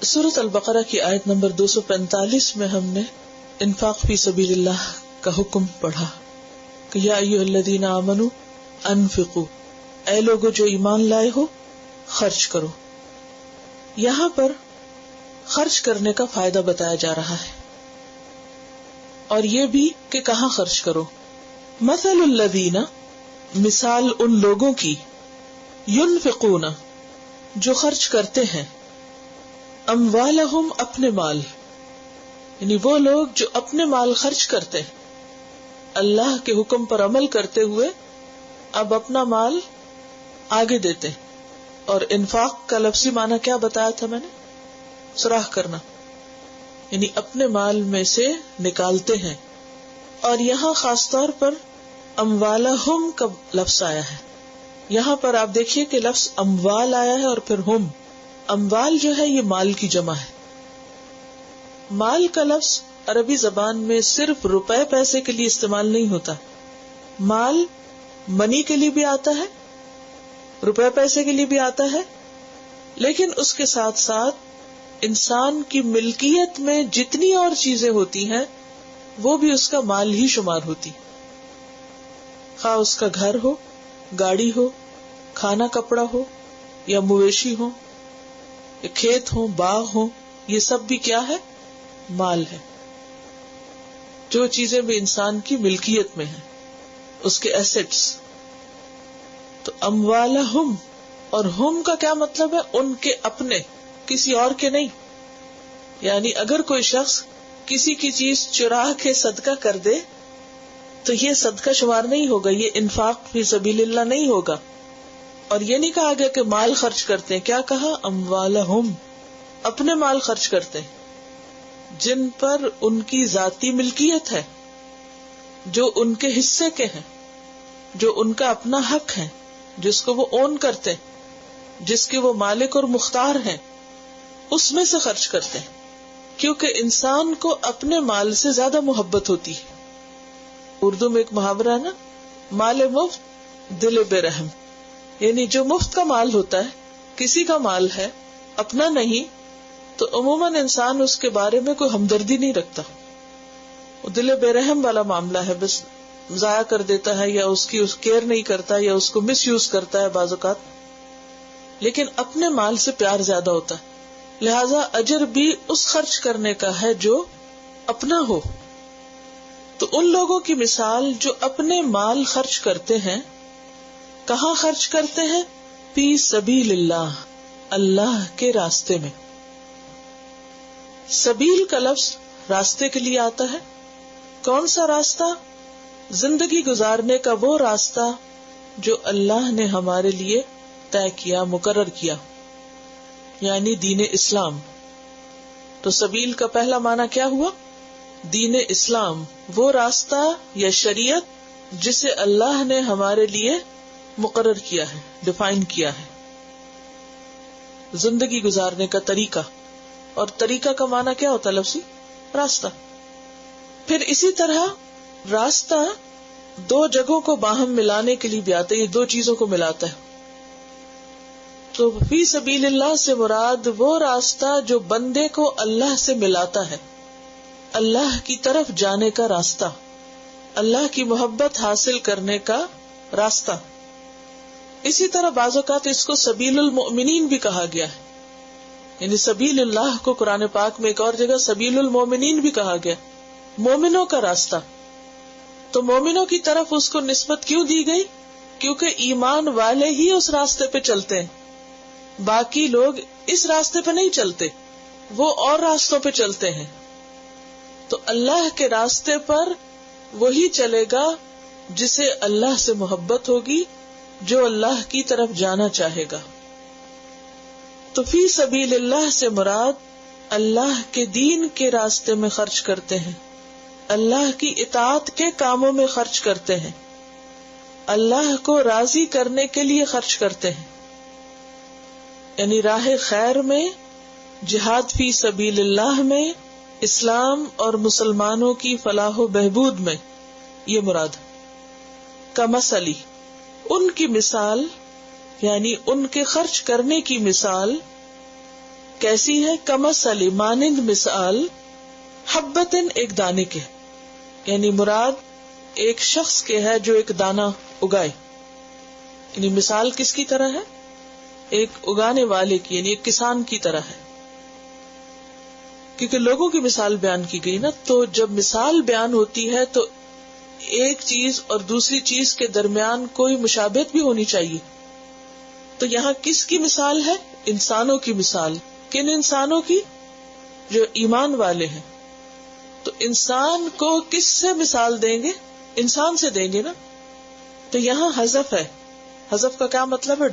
سورۃ البقرہ کی آیت نمبر 245 میں ہم نے انفاق فی سبیل اللہ کا حکم پڑھا کہ یا ایھا الذین آمنوا انفقوا، اے لوگو جو ایمان لائے ہو خرچ کرو. یہاں پر خرچ کرنے کا فائدہ بتایا جا رہا ہے اور یہ بھی کہ کہاں خرچ کرو. مثل الذین، مثال ان لوگوں کی، ينفقون جو خرچ کرتے ہیں، اموالہم اپنے مال، یعنی وہ لوگ جو اپنے مال خرچ کرتے ہیں اللہ کے حکم پر عمل کرتے ہوئے اب اپنا مال آگے دیتے ہیں. اور انفاق کا لفظی معنی کیا بتایا تھا میں نے؟ سراخ کرنا، یعنی اپنے مال میں سے نکالتے ہیں. اور یہاں خاص طور پر اموالہم کا لفظ آیا ہے. یہاں پر آپ دیکھیے کہ لفظ اموال آیا ہے اور پھر ہم. اموال جو ہے یہ مال کی جمع ہے. مال کا لفظ عربی زبان میں صرف روپے پیسے کے لیے استعمال نہیں ہوتا. مال منی کے لیے بھی آتا ہے، روپے پیسے کے لیے بھی آتا ہے، لیکن اس کے ساتھ ساتھ انسان کی ملکیت میں جتنی اور چیزیں ہوتی ہیں وہ بھی اس کا مال ہی شمار ہوتی. خواہ اس کا گھر ہو، گاڑی ہو، کھانا کپڑا ہو، یا مویشی ہو، یا کھیت ہو، باغ ہو، یہ سب بھی کیا ہے؟ مال ہے. جو چیزیں بھی انسان کی ملکیت میں ہیں، اس کے ایسٹس. تو اموالہم، اور ہم کا کیا مطلب ہے؟ ان کے اپنے، کسی اور کے نہیں. یعنی اگر کوئی شخص کسی کی چیز چرا کے صدقہ کر دے تو یہ صدقہ شمار نہیں ہوگا، یہ انفاق فی سبیل اللہ نہیں ہوگا. اور یہ نہیں کہا گیا کہ مال خرچ کرتے ہیں، کیا کہا؟ اموالہم، اپنے مال خرچ کرتے ہیں جن پر ان کی ذاتی ملکیت ہے، جو ان کے حصے کے ہیں، جو ان کا اپنا حق ہے، جس کو وہ اون کرتے ہیں، جس کے وہ مالک اور مختار ہیں، اس میں سے خرچ کرتے ہیں. کیونکہ انسان کو اپنے مال سے زیادہ محبت ہوتی ہے. اردو میں ایک محاورہ ہے نا، مال مفت دل بے رحم. یعنی جو مفت کا مال ہوتا ہے، کسی کا مال ہے، اپنا نہیں، تو عموماً انسان اس کے بارے میں کوئی ہمدردی نہیں رکھتا. وہ دل بے رحم والا معاملہ ہے، بس ضائع کر دیتا ہے، یا اس کی کیئر نہیں کرتا، یا اس کو مس یوز کرتا ہے بعض اوقات. لیکن اپنے مال سے پیار زیادہ ہوتا ہے، لہذا اجر بھی اس خرچ کرنے کا ہے جو اپنا ہو. تو ان لوگوں کی مثال جو اپنے مال خرچ کرتے ہیں، کہاں خرچ کرتے ہیں؟ فی سبیل اللہ، اللہ کے راستے میں. سبیل کا لفظ راستے کے لیے آتا ہے. کون سا راستہ؟ زندگی گزارنے کا وہ راستہ جو اللہ نے ہمارے لیے طے کیا، مقرر کیا، یعنی دین اسلام. تو سبیل کا پہلا معنی کیا ہوا؟ دین اسلام، وہ راستہ یا شریعت جسے اللہ نے ہمارے لیے مقرر کیا ہے، ڈیفائن کیا ہے. زندگی گزارنے کا طریقہ، اور طریقہ کا معنی کیا ہوتا ہے لفظی؟ راستہ. پھر اسی طرح راستہ دو جگہوں کو باہم ملانے کے لیے بھی آتا ہے، یہ دو چیزوں کو ملاتا ہے. تو فی سبیل اللہ سے مراد وہ راستہ جو بندے کو اللہ سے ملاتا ہے، اللہ کی طرف جانے کا راستہ، اللہ کی محبت حاصل کرنے کا راستہ. اسی طرح بعض اوقات اس کو سبیل المؤمنین بھی کہا گیا ہے، یعنی سبیل اللہ کو قرآن پاک میں ایک اور جگہ سبیل المؤمنین بھی کہا گیا، مومنوں کا راستہ. تو مومنوں کی طرف اس کو نسبت کیوں دی گئی؟ کیونکہ ایمان والے ہی اس راستے پہ چلتے ہیں، باقی لوگ اس راستے پہ نہیں چلتے، وہ اور راستوں پہ چلتے ہیں. تو اللہ کے راستے پر وہی چلے گا جسے اللہ سے محبت ہوگی، جو اللہ کی طرف جانا چاہے گا. تو فی سبیل اللہ سے مراد اللہ کے دین کے راستے میں خرچ کرتے ہیں، اللہ کی اطاعت کے کاموں میں خرچ کرتے ہیں، اللہ کو راضی کرنے کے لیے خرچ کرتے ہیں. یعنی راہ خیر میں، جہاد فی سبیل اللہ میں، اسلام اور مسلمانوں کی فلاح و بہبود میں، یہ مراد. کمثلی، ان کی مثال، یعنی ان کے خرچ کرنے کی مثال، کیسی ہے؟ کمثل، مانند مثال، حبتن، ایک دانے کے، یعنی مراد ایک شخص کے ہے جو ایک دانہ اگائے. یعنی مثال کس کی طرح ہے؟ ایک اگانے والے کی، یعنی ایک کسان کی طرح ہے. کیونکہ لوگوں کی مثال بیان کی گئی نا، تو جب مثال بیان ہوتی ہے تو ایک چیز اور دوسری چیز کے درمیان کوئی مشابہت بھی ہونی چاہیے. تو یہاں کس کی مثال ہے؟ انسانوں کی مثال. کن انسانوں کی؟ جو ایمان والے ہیں. تو انسان کو کس سے مثال دیں گے؟ انسان سے دیں گے نا. تو یہاں حذف ہے. حذف کا کیا مطلب ہے؟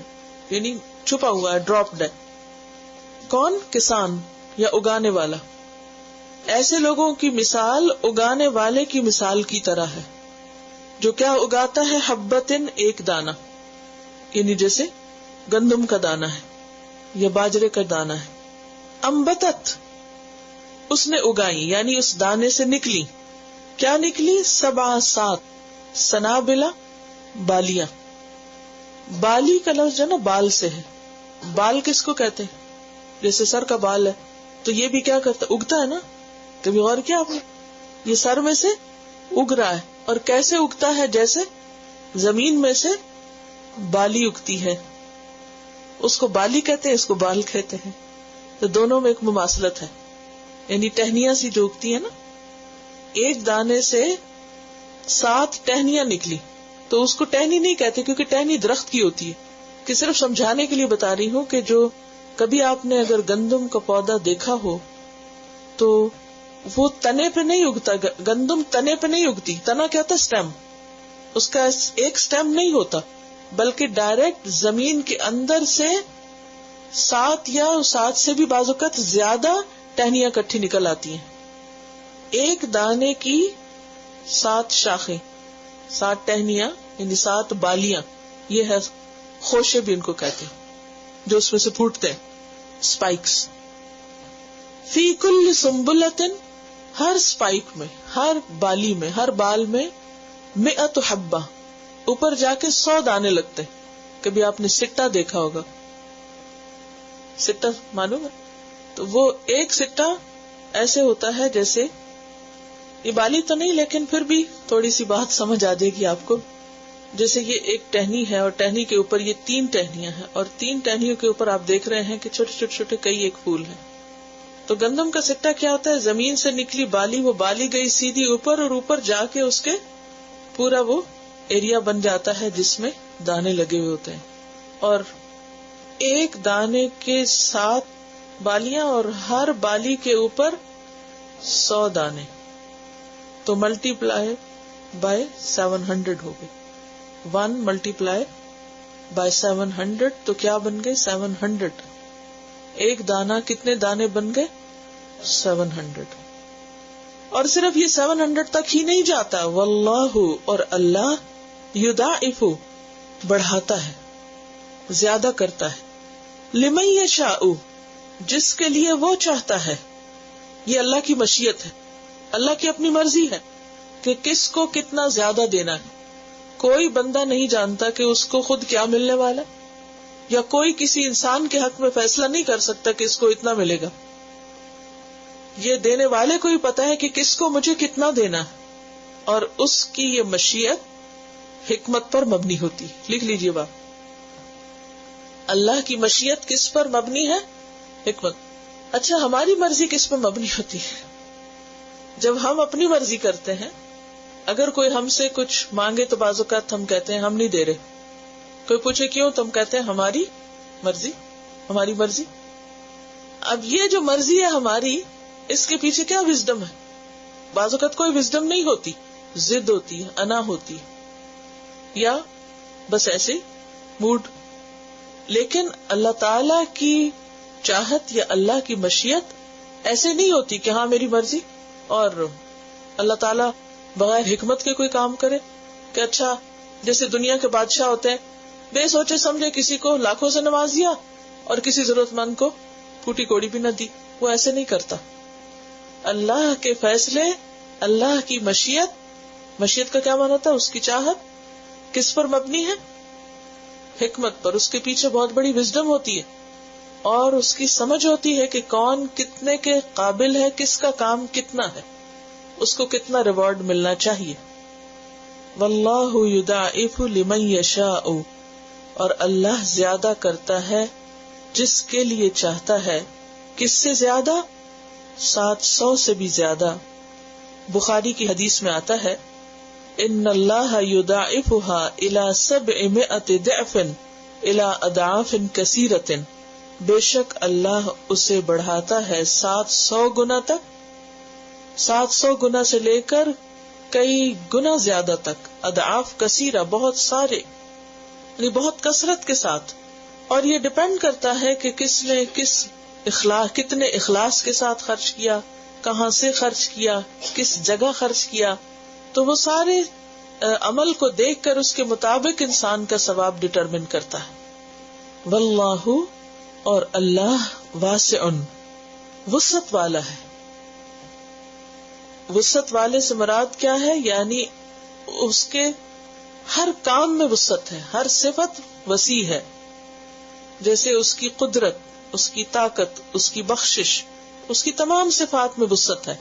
یعنی چھپا ہوا ہے، ڈراپڈ ہے. کون؟ کسان یا اگانے والا. ایسے لوگوں کی مثال اگانے والے کی مثال کی طرح ہے جو کیا اگاتا ہے؟ حبتن، ایک دانہ، یعنی جیسے گندم کا دانہ ہے یا باجرے کا دانہ ہے. انبتت، اس نے اگائی، یعنی اس دانے سے نکلی. کیا نکلی؟ 7 سنابلا، بالیاں. بالی کا لفظ جو نا بال سے ہے. بال کس کو کہتے ہیں؟ جیسے سر کا بال ہے تو یہ بھی کیا کرتا؟ اگتا ہے نا. کبھی غور کیا آپ نے؟ یہ سر میں سے اگ رہا ہے. اور کیسے اگتا ہے؟ جیسے زمین میں سے بالی اگتی ہے. اس کو بالی کہتے ہیں، اس کو بال کہتے ہیں. تو دونوں میں ایک مماثلت ہے. یعنی ٹہنیاں سی جو اگتی ہے نا، ایک دانے سے 7 ٹہنیاں نکلی تو اس کو ٹہنی نہیں کہتے، کیونکہ ٹہنی درخت کی ہوتی ہے. کہ صرف سمجھانے کے لیے بتا رہی ہوں کہ جو کبھی آپ نے اگر گندم کا پودا دیکھا ہو تو وہ تنے پہ نہیں اگتا. گندم تنے پہ نہیں اگتی. تنا کیا ہوتا؟ سٹیم. اس کا ایک سٹیم نہیں ہوتا، بلکہ ڈائریکٹ زمین کے اندر سے 7 یا 7 سے بھی بعض اوقات زیادہ ٹہنیاں کٹھی نکل آتی ہیں. ایک دانے کی 7 شاخیں، 7 ٹہنیاں، یعنی 7 بالیاں. یہ ہے خوشے بھی ان کو کہتے ہیں، جو اس میں سے پھوٹتے ہیں، اسپائکس. فی کل سنبلتن، ہر اسپائک میں، ہر بالی میں، ہر بال میں 100 حبہ، اوپر جا کے 100 دانے لگتے. کبھی آپ نے سٹا دیکھا ہوگا، سٹا معلوم ہے؟ تو وہ ایک سٹا ایسے ہوتا ہے جیسے، یہ بالی تو نہیں لیکن پھر بھی تھوڑی سی بات سمجھ آ جائے گی آپ کو. جیسے یہ ایک ٹہنی ہے اور ٹہنی کے اوپر یہ 3 ٹہنیاں ہیں، اور 3 ٹہنیوں کے اوپر آپ دیکھ رہے ہیں کہ چھوٹے چھوٹے چھوٹے کئی ایک پھول ہیں. تو گندم کا سٹا کیا ہوتا ہے؟ زمین سے نکلی بالی، وہ بالی گئی سیدھی اوپر، اور اوپر جا کے اس کے پورا وہ ایریا بن جاتا ہے جس میں دانے لگے ہوئے ہوتے ہیں. اور ایک دانے کے 7 بالیاں اور ہر بالی کے اوپر 100 دانے، تو ملٹی پلائی بائی 700 ہو گئے. 1 ملٹیپلائی بائی 700 تو کیا بن گئے؟ 700. ایک دانا کتنے دانے بن گئے؟ 700. اور صرف یہ 700 تک ہی نہیں جاتا. واللہ، اور اللہ، یضاعف، بڑھاتا ہے، زیادہ کرتا ہے. لمن یشاء، جس کے لیے وہ چاہتا ہے. یہ اللہ کی مشیت ہے، اللہ کی اپنی مرضی ہے کہ کس کو کتنا زیادہ دینا ہے. کوئی بندہ نہیں جانتا کہ اس کو خود کیا ملنے والا، یا کوئی کسی انسان کے حق میں فیصلہ نہیں کر سکتا کہ اس کو اتنا ملے گا. یہ دینے والے کو ہی پتا ہے کہ کس کو مجھے کتنا دینا ہے، اور اس کی یہ مشیت حکمت پر مبنی ہوتی. لکھ لیجئے بات، اللہ کی مشیت کس پر مبنی ہے؟ حکمت. اچھا، ہماری مرضی کس پر مبنی ہوتی ہے؟ جب ہم اپنی مرضی کرتے ہیں، اگر کوئی ہم سے کچھ مانگے تو بعض اوقات ہم کہتے ہیں ہم نہیں دے رہے. کوئی پوچھے کیوں، تو ہم کہتے ہیں ہماری مرضی، ہماری مرضی. اب یہ جو مرضی ہے ہماری، اس کے پیچھے کیا وزڈم ہے؟ بعض اوقات کوئی وزڈم نہیں ہوتی، ضد ہوتی ہے، انا ہوتی ہے، یا بس ایسے موڈ. لیکن اللہ تعالی کی چاہت یا اللہ کی مشیت ایسے نہیں ہوتی کہ ہاں میری مرضی، اور اللہ تعالی بغیر حکمت کے کوئی کام کرے. کہ اچھا، جیسے دنیا کے بادشاہ ہوتے ہیں، بے سوچے سمجھے کسی کو لاکھوں سے نواز دیا اور کسی ضرورت مند کو پھوٹی کوڑی بھی نہ دی. وہ ایسے نہیں کرتا. اللہ کے فیصلے، اللہ کی مشیت، مشیت کا کیا معنی ہوتا ہے؟ اس کی چاہت کس پر مبنی ہے؟ حکمت پر. اس کے پیچھے بہت بڑی وزڈم ہوتی ہے. اور اس کی سمجھ ہوتی ہے کہ کون کتنے کے قابل ہے، کس کا کام کتنا ہے، اس کو کتنا ریوارڈ ملنا چاہیے. واللہ یضاعف لمن یشاء، اور اللہ زیادہ کرتا ہے جس کے لیے چاہتا ہے. کس سے زیادہ؟ 700 سے بھی زیادہ. بخاری کی حدیث میں آتا ہے ان اللہ یضاعفها الى 700 ضعف الى اضعاف کثیرۃ، بے شک اللہ اسے بڑھاتا ہے 700 گنا تک، 700 گنا سے لے کر کئی گنا زیادہ تک. اضعاف کثیرہ، بہت سارے، یعنی بہت کثرت کے ساتھ. اور یہ ڈپینڈ کرتا ہے کہ کس نے کتنے اخلاص کے ساتھ خرچ کیا، کہاں سے خرچ کیا، کس جگہ خرچ کیا. تو وہ سارے عمل کو دیکھ کر اس کے مطابق انسان کا ثواب ڈٹرمن کرتا ہے. واللہ، اور اللہ واسع، وسعت والا ہے. وسعت والے سے مراد کیا ہے؟ یعنی اس کے ہر کام میں وسعت ہے، ہر صفت وسیع ہے. جیسے اس کی قدرت، اس کی طاقت، اس کی بخشش، اس کی تمام صفات میں وسعت ہے.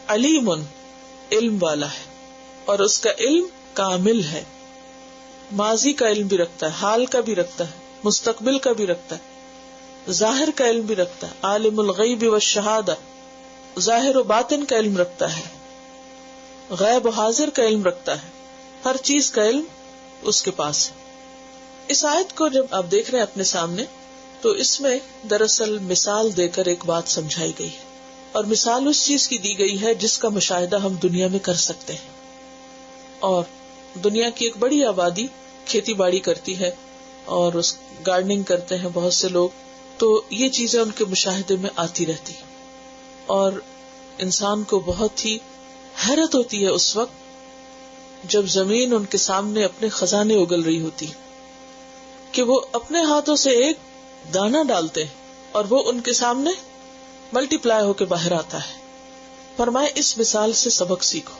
علیم، علم والا ہے، اور اس کا علم کامل ہے. ماضی کا علم بھی رکھتا ہے، حال کا بھی رکھتا ہے، مستقبل کا بھی رکھتا ہے، ظاہر کا علم بھی رکھتا ہے. عالم الغیب والشہادہ، ظاہر و باطن کا علم رکھتا ہے، غیب و حاضر کا علم رکھتا ہے. ہر چیز کا علم اس کے پاس ہے. اس آیت کو جب آپ دیکھ رہے ہیں اپنے سامنے، تو اس میں دراصل مثال دے کر ایک بات سمجھائی گئی ہے، اور مثال اس چیز کی دی گئی ہے جس کا مشاہدہ ہم دنیا میں کر سکتے ہیں. اور دنیا کی ایک بڑی آبادی کھیتی باڑی کرتی ہے اور اس گارڈننگ کرتے ہیں بہت سے لوگ، تو یہ چیزیں ان کے مشاہدے میں آتی رہتی. اور انسان کو بہت ہی حیرت ہوتی ہے اس وقت جب زمین ان کے سامنے اپنے خزانے اگل رہی ہوتی، کہ وہ اپنے ہاتھوں سے ایک دانہ ڈالتے ہیں اور وہ ان کے سامنے ملٹی پلائی ہو کے باہر آتا ہے. فرمائے اس مثال سے سبق سیکھو.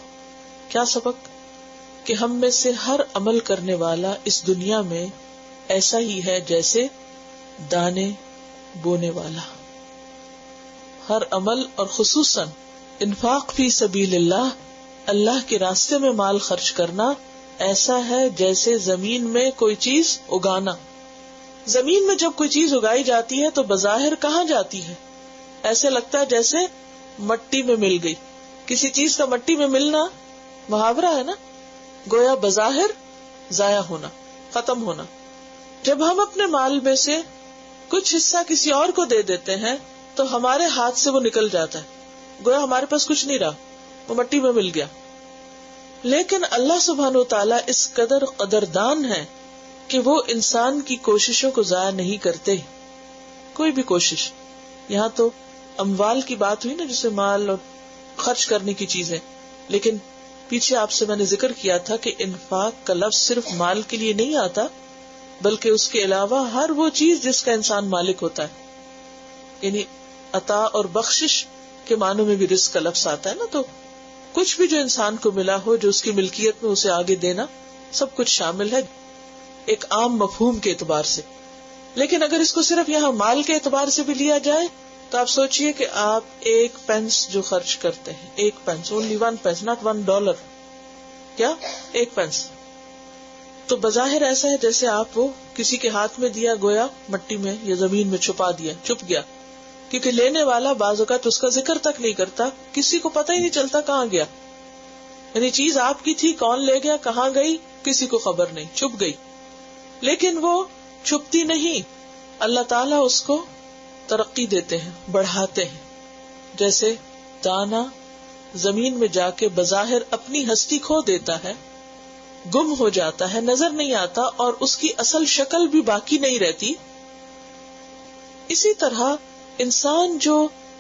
کیا سبق؟ کہ ہم میں سے ہر عمل کرنے والا اس دنیا میں ایسا ہی ہے جیسے دانے بونے والا. ہر عمل، اور خصوصاً انفاق فی سبیل اللہ، اللہ کے راستے میں مال خرچ کرنا، ایسا ہے جیسے زمین میں کوئی چیز اگانا. زمین میں جب کوئی چیز اگائی جاتی ہے تو بظاہر کہاں جاتی ہے؟ ایسے لگتا ہے جیسے مٹی میں مل گئی. کسی چیز کا مٹی میں ملنا محاورہ ہے نا، گویا بظاہر ضائع ہونا، ختم ہونا. جب ہم اپنے مال میں سے کچھ حصہ کسی اور کو دے دیتے ہیں تو ہمارے ہاتھ سے وہ نکل جاتا ہے، گویا ہمارے پاس کچھ نہیں رہا، وہ مٹی میں مل گیا. لیکن اللہ سبحانہ و تعالیٰ اس قدر قدردان ہے کہ وہ انسان کی کوششوں کو ضائع نہیں کرتے. کوئی بھی کوشش، یہاں تو اموال کی بات ہوئی نا، جسے مال اور خرچ کرنے کی چیزیں، لیکن پیچھے آپ سے میں نے ذکر کیا تھا کہ انفاق کا لفظ صرف مال کے لیے نہیں آتا، بلکہ اس کے علاوہ ہر وہ چیز جس کا انسان مالک ہوتا ہے. یعنی عطا اور بخشش کے معنوں میں بھی رزق کا لفظ آتا ہے نا. تو کچھ بھی جو انسان کو ملا ہو، جو اس کی ملکیت میں، اسے آگے دینا، سب کچھ شامل ہے ایک عام مفہوم کے اعتبار سے. لیکن اگر اس کو صرف یہاں مال کے اعتبار سے بھی لیا جائے تو آپ سوچئے کہ آپ 1 پینس جو خرچ کرتے ہیں، 1 پینس، only 1 پینس، not $1، کیا 1 پینس، تو بظاہر ایسا ہے جیسے آپ وہ کسی کے ہاتھ میں دیا، گویا مٹی میں یا زمین میں چھپا دیا، چھپ گیا. کیونکہ لینے والا بعض اوقات اس کا ذکر تک نہیں کرتا، کسی کو پتہ ہی نہیں چلتا کہاں گیا. یعنی چیز آپ کی تھی، کون لے گیا، کہاں گئی، کسی کو خبر نہیں، چھپ گئی. لیکن وہ چھپتی نہیں، اللہ تعالیٰ اس کو ترقی دیتے ہیں، بڑھاتے ہیں. جیسے دانا زمین میں جا کے بظاہر اپنی ہستی کھو دیتا ہے، گم ہو جاتا ہے، نظر نہیں آتا، اور اس کی اصل شکل بھی باقی نہیں رہتی. اسی طرح انسان جو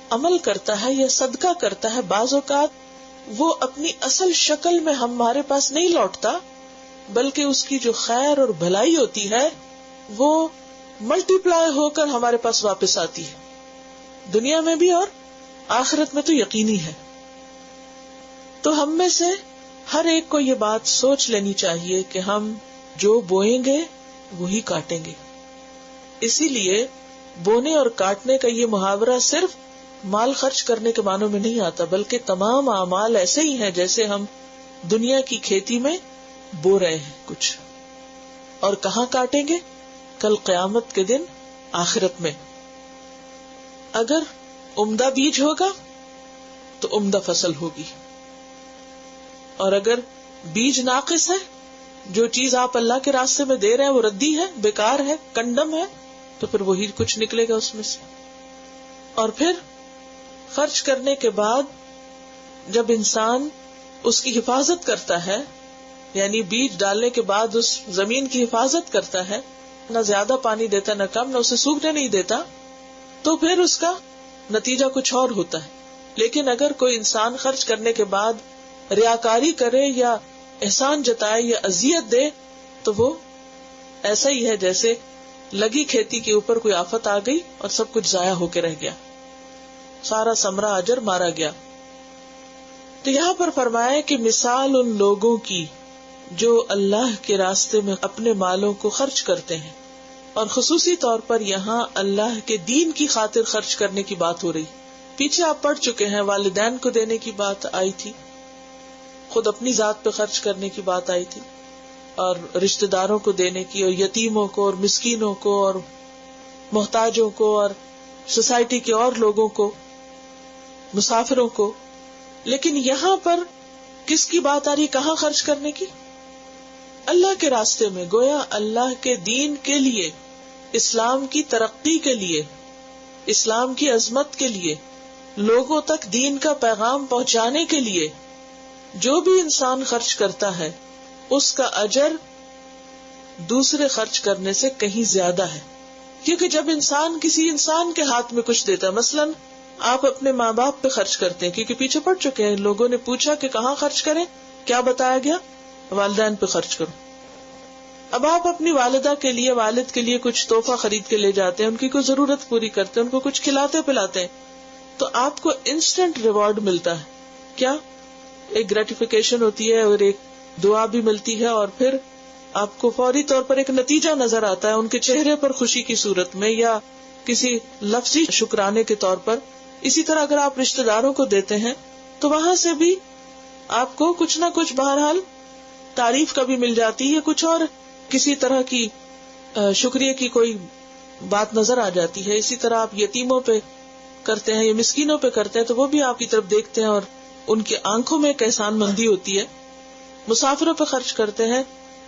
عمل کرتا ہے یا صدقہ کرتا ہے، بعض اوقات وہ اپنی اصل شکل میں ہمارے پاس نہیں لوٹتا، بلکہ اس کی جو خیر اور بھلائی ہوتی ہے وہ ملٹی پلائی ہو کر ہمارے پاس واپس آتی ہے، دنیا میں بھی اور آخرت میں تو یقینی ہے. تو ہم میں سے ہر ایک کو یہ بات سوچ لینی چاہیے کہ ہم جو بوئیں گے وہی کاٹیں گے. اسی لیے بونے اور کاٹنے کا یہ محاورہ صرف مال خرچ کرنے کے معنوں میں نہیں آتا، بلکہ تمام اعمال ایسے ہی ہیں جیسے ہم دنیا کی کھیتی میں بو رہے ہیں کچھ، اور کہاں کاٹیں گے؟ کل قیامت کے دن، آخرت میں۔ اگر عمدہ بیج ہوگا تو عمدہ فصل ہوگی، اور اگر بیج ناقص ہے، جو چیز آپ اللہ کے راستے میں دے رہے ہیں وہ ردی ہے، بیکار ہے، کنڈم ہے، تو پھر وہی کچھ نکلے گا اس میں سے۔ اور پھر خرچ کرنے کے بعد جب انسان اس کی حفاظت کرتا ہے، یعنی بیج ڈالنے کے بعد اس زمین کی حفاظت کرتا ہے، نہ زیادہ پانی دیتا نہ کم، نہ اسے سوکھنے نہیں دیتا، تو پھر اس کا نتیجہ کچھ اور ہوتا ہے۔ لیکن اگر کوئی انسان خرچ کرنے کے بعد ریاکاری کرے یا احسان جتائے یا اذیت دے، تو وہ ایسا ہی ہے جیسے لگی کھیتی کے اوپر کوئی آفت آ گئی اور سب کچھ ضائع ہو کے رہ گیا، سارا ثمرہ اجر مارا گیا۔ تو یہاں پر فرمایا کہ مثال ان لوگوں کی جو اللہ کے راستے میں اپنے مالوں کو خرچ کرتے ہیں، اور خصوصی طور پر یہاں اللہ کے دین کی خاطر خرچ کرنے کی بات ہو رہی۔ پیچھے آپ پڑھ چکے ہیں، والدین کو دینے کی بات آئی تھی، خود اپنی ذات پہ خرچ کرنے کی بات آئی تھی، اور رشتہ داروں کو دینے کی، اور یتیموں کو اور مسکینوں کو اور محتاجوں کو اور سوسائٹی کے اور لوگوں کو، مسافروں کو۔ لیکن یہاں پر کس کی بات آ رہی، کہاں خرچ کرنے کی؟ اللہ کے راستے میں، گویا اللہ کے دین کے لیے، اسلام کی ترقی کے لیے، اسلام کی عظمت کے لیے، لوگوں تک دین کا پیغام پہنچانے کے لیے جو بھی انسان خرچ کرتا ہے اس کا اجر دوسرے خرچ کرنے سے کہیں زیادہ ہے۔ کیونکہ جب انسان کسی انسان کے ہاتھ میں کچھ دیتا ہے، مثلاً آپ اپنے ماں باپ پہ خرچ کرتے ہیں، کیونکہ پیچھے پڑ چکے ہیں، لوگوں نے پوچھا کہ کہاں خرچ کریں، کیا بتایا گیا؟ والدین پہ خرچ کرو۔ اب آپ اپنی والدہ کے لیے، والد کے لیے کچھ تحفہ خرید کے لے جاتے ہیں، ان کی کوئی ضرورت پوری کرتے ہیں، ان کو کچھ کھلاتے پلاتے ہیں، تو آپ کو انسٹنٹ ریوارڈ ملتا ہے۔ کیا؟ ایک گریٹیفیکیشن ہوتی ہے اور ایک دعا بھی ملتی ہے، اور پھر آپ کو فوری طور پر ایک نتیجہ نظر آتا ہے ان کے چہرے پر، خوشی کی صورت میں یا کسی لفظی شکرانے کے طور پر۔ اسی طرح اگر آپ رشتہ داروں کو دیتے ہیں تو وہاں سے بھی آپ کو کچھ نہ کچھ بہرحال تعریف کا بھی مل جاتی ہے، کچھ اور کسی طرح کی شکریہ کی کوئی بات نظر آ جاتی ہے۔ اسی طرح آپ یتیموں پہ کرتے ہیں یا مسکینوں پہ کرتے ہیں تو وہ بھی آپ کی طرف دیکھتے ہیں اور ان کی آنکھوں میں ایک احسان مندی ہوتی ہے۔ مسافروں پہ خرچ کرتے ہیں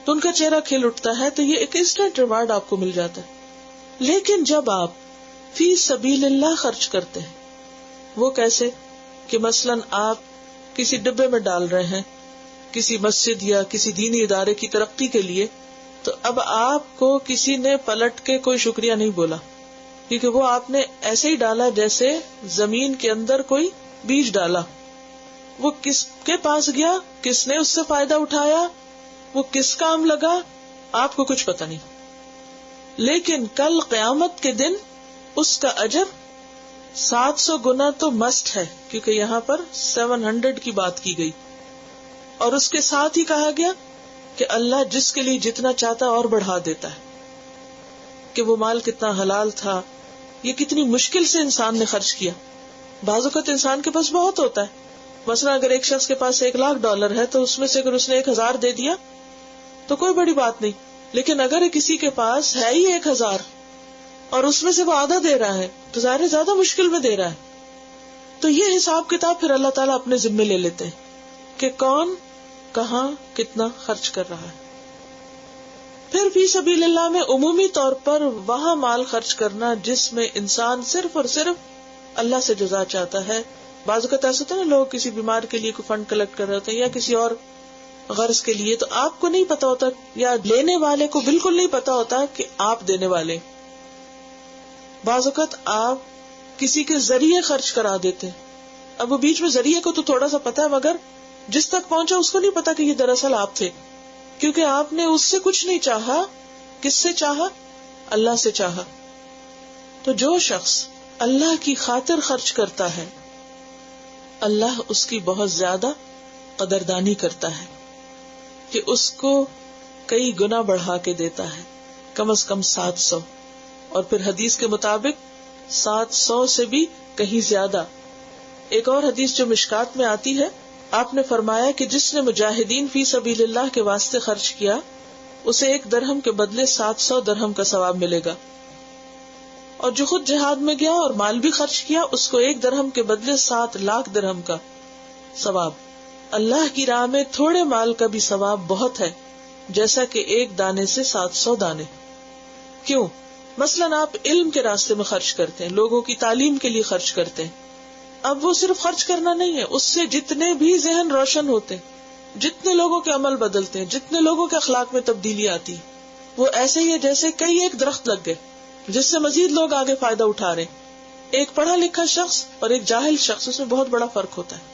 تو ان کا چہرہ کھل اٹھتا ہے، تو یہ ایک انسٹنٹ ریوارڈ آپ کو مل جاتا ہے۔ لیکن جب آپ فی سبیل اللہ خرچ کرتے ہیں، وہ کیسے؟ کہ مثلاً آپ کسی ڈبے میں ڈال رہے ہیں کسی مسجد یا کسی دینی ادارے کی ترقی کے لیے، تو اب آپ کو کسی نے پلٹ کے کوئی شکریہ نہیں بولا، کیونکہ وہ آپ نے ایسے ہی ڈالا جیسے زمین کے اندر کوئی بیج ڈالا۔ وہ کس کے پاس گیا، کس نے اس سے فائدہ اٹھایا، وہ کس کام لگا، آپ کو کچھ پتہ نہیں۔ لیکن کل قیامت کے دن اس کا اجر 700 گنا تو مسٹ ہے، کیونکہ یہاں پر 700 کی بات کی گئی، اور اس کے ساتھ ہی کہا گیا کہ اللہ جس کے لیے جتنا چاہتا اور بڑھا دیتا ہے، کہ وہ مال کتنا حلال تھا، یہ کتنی مشکل سے انسان نے خرچ کیا۔ بعض اوقات انسان کے پاس بہت ہوتا ہے، مثلا اگر ایک شخص کے پاس $1,00,000 ہے تو اس میں سے اگر اس نے 1,000 دے دیا تو کوئی بڑی بات نہیں، لیکن اگر کسی کے پاس ہے ہی 1,000 اور اس میں سے وہ آدھا دے رہا ہے تو ظاہر زیادہ مشکل میں دے رہا ہے۔ تو یہ حساب کتاب پھر اللہ تعالیٰ اپنے ذمے لے لیتے ہیں کہ کون کہاں کتنا خرچ کر رہا ہے۔ پھر فی سبیل اللہ میں عمومی طور پر وہاں مال خرچ کرنا جس میں انسان صرف اور صرف اللہ سے جزا چاہتا ہے۔ بعض اوقات ایسا ہوتا ہے نا، لوگ کسی بیمار کے لیے کوئی فنڈ کلیکٹ کر رہے ہوتے ہیں یا کسی اور غرض کے لیے، تو آپ کو نہیں پتا ہوتا یا لینے والے کو بالکل نہیں پتا ہوتا کہ آپ دینے والے۔ بعض اوقات آپ کسی کے ذریعے خرچ کرا دیتے ہیں، اب وہ بیچ میں ذریعے کو تو تھوڑا سا پتا ہے، مگر جس تک پہنچا اس کو نہیں پتا کہ یہ دراصل آپ تھے، کیونکہ آپ نے اس سے کچھ نہیں چاہا۔ کس سے چاہا؟ اللہ سے چاہا۔ تو جو شخص اللہ کی خاطر خرچ کرتا ہے، اللہ اس کی بہت زیادہ قدردانی کرتا ہے کہ اس کو کئی گنا بڑھا کے دیتا ہے، کم از کم 700۔ اور پھر حدیث کے مطابق 700 سے بھی کہیں زیادہ. ایک اور حدیث جو مشکات میں آتی ہے، آپ نے فرمایا کہ جس نے مجاہدین فی سبیل اللہ کے واسطے خرچ کیا اسے 1 درہم کے بدلے 700 درہم کا ثواب ملے گا، اور جو خود جہاد میں گیا اور مال بھی خرچ کیا اس کو 1 درہم کے بدلے 7 لاکھ درہم کا ثواب. اللہ کی راہ میں تھوڑے مال کا بھی ثواب بہت ہے، جیسا کہ 1 دانے سے 700 دانے. کیوں؟ مثلاً آپ علم کے راستے میں خرچ کرتے ہیں، لوگوں کی تعلیم کے لیے خرچ کرتے ہیں. اب وہ صرف خرچ کرنا نہیں ہے، اس سے جتنے بھی ذہن روشن ہوتے ہیں، جتنے لوگوں کے عمل بدلتے ہیں، جتنے لوگوں کے اخلاق میں تبدیلی آتی، وہ ایسے ہی ہے جیسے کئی ایک درخت لگ گئے جس سے مزید لوگ آگے فائدہ اٹھا رہے ہیں. ایک پڑھا لکھا شخص اور ایک جاہل شخص، اس میں بہت بڑا فرق ہوتا ہے.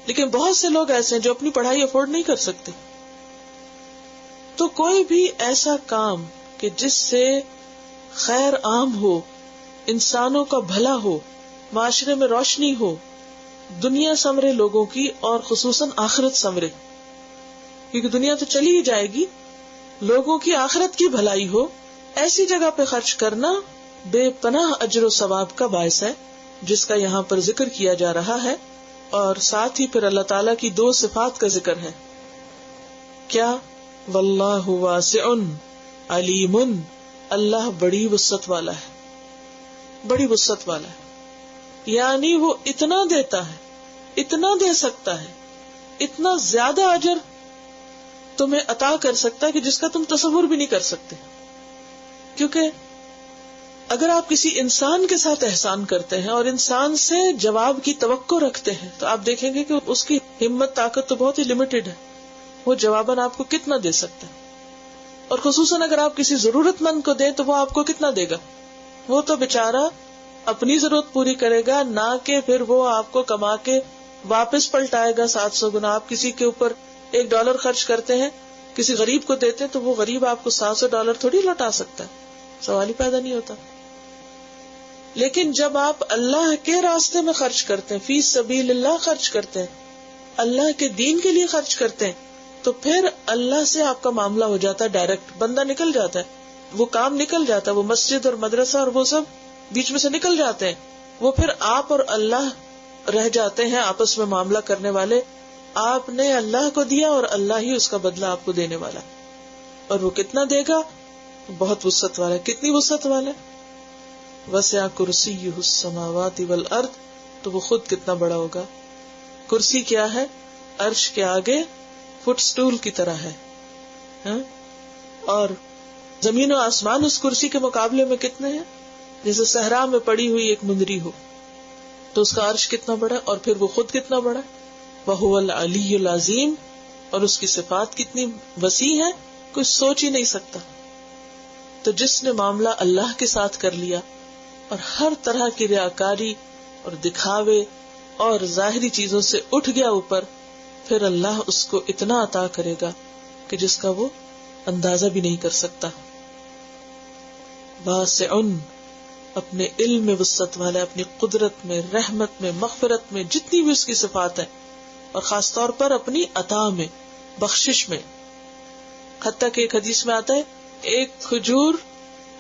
لیکن بہت سے لوگ ایسے ہیں جو اپنی پڑھائی افورڈ نہیں کر سکتے. تو کوئی بھی ایسا کام کہ جس سے خیر عام ہو، انسانوں کا بھلا ہو، معاشرے میں روشنی ہو، دنیا سنورے لوگوں کی اور خصوصاً آخرت سنورے، کیونکہ دنیا تو چلی ہی جائے گی، لوگوں کی آخرت کی بھلائی ہو، ایسی جگہ پہ خرچ کرنا بے پناہ اجر و ثواب کا باعث ہے، جس کا یہاں پر ذکر کیا جا رہا ہے. اور ساتھ ہی پھر اللہ تعالیٰ کی 2 صفات کا ذکر ہے. کیا؟ واللہ واسع علیم، اللہ بڑی وسعت والا ہے، بڑی وسعت والا ہے. یعنی وہ اتنا دیتا ہے، اتنا دے سکتا ہے، اتنا زیادہ اجر تمہیں عطا کر سکتا ہے کہ جس کا تم تصور بھی نہیں کر سکتے. کیونکہ اگر آپ کسی انسان کے ساتھ احسان کرتے ہیں اور انسان سے جواب کی توقع رکھتے ہیں تو آپ دیکھیں گے کہ اس کی ہمت طاقت تو بہت ہی لمیٹڈ ہے، وہ جواباً آپ کو کتنا دے سکتا ہے. اور خصوصاً اگر آپ کسی ضرورت مند کو دیں تو وہ آپ کو کتنا دے گا. وہ تو بےچارا اپنی ضرورت پوری کرے گا، نہ کہ پھر وہ آپ کو کما کے واپس پلٹائے گا 700 گنا. آپ کسی کے اوپر $1 خرچ کرتے ہیں، کسی غریب کو دیتے ہیں تو وہ غریب آپ کو $700 تھوڑی لوٹا سکتا ہے، سوال ہی پیدا نہیں ہوتا. لیکن جب آپ اللہ کے راستے میں خرچ کرتے ہیں، فی سبیل اللہ خرچ کرتے ہیں، اللہ کے دین کے لیے خرچ کرتے ہیں، تو پھر اللہ سے آپ کا معاملہ ہو جاتا ہے ڈائریکٹ. بندہ نکل جاتا ہے، وہ کام نکل جاتا ہے، وہ مسجد اور مدرسہ اور وہ سب بیچ میں سے نکل جاتے ہیں. وہ پھر آپ اور اللہ رہ جاتے ہیں آپس میں معاملہ کرنے والے. آپ نے اللہ کو دیا اور اللہ ہی اس کا بدلہ آپ کو دینے والا. اور وہ کتنا دے گا؟ بہت وسعت والا ہے. کتنی وسعت والا ہے؟ وسع کرسیہ السماوات والارض، تو وہ خود کتنا بڑا ہوگا. کرسی کیا ہے؟ عرش کے آگے فٹ سٹول کی طرح ہے. اور زمین و آسمان اس کرسی کے مقابلے میں کتنے ہیں؟ جیسے صحرا میں پڑی ہوئی ایک مندری ہو. تو اس کا عرش کتنا بڑا، اور پھر وہ خود کتنا بڑا. وَهُوَ الْعَلِيُّ الْعَظِيمُ، اور اس کی صفات کتنی وسیع ہے، کچھ سوچ ہی نہیں سکتا. تو جس نے معاملہ اللہ کے ساتھ کر لیا اور ہر طرح کی ریاکاری اور دکھاوے اور ظاہری چیزوں سے اٹھ گیا اوپر، پھر اللہ اس کو اتنا عطا کرے گا کہ جس کا وہ اندازہ بھی نہیں کر سکتا. واسع، اپنے علم میں وسعت والا، اپنی قدرت میں، رحمت میں، مغفرت میں، جتنی بھی اس کی صفات ہیں، اور خاص طور پر اپنی عطا میں، بخشش میں. حتیٰ کہ ایک حدیث میں آتا ہے ایک کھجور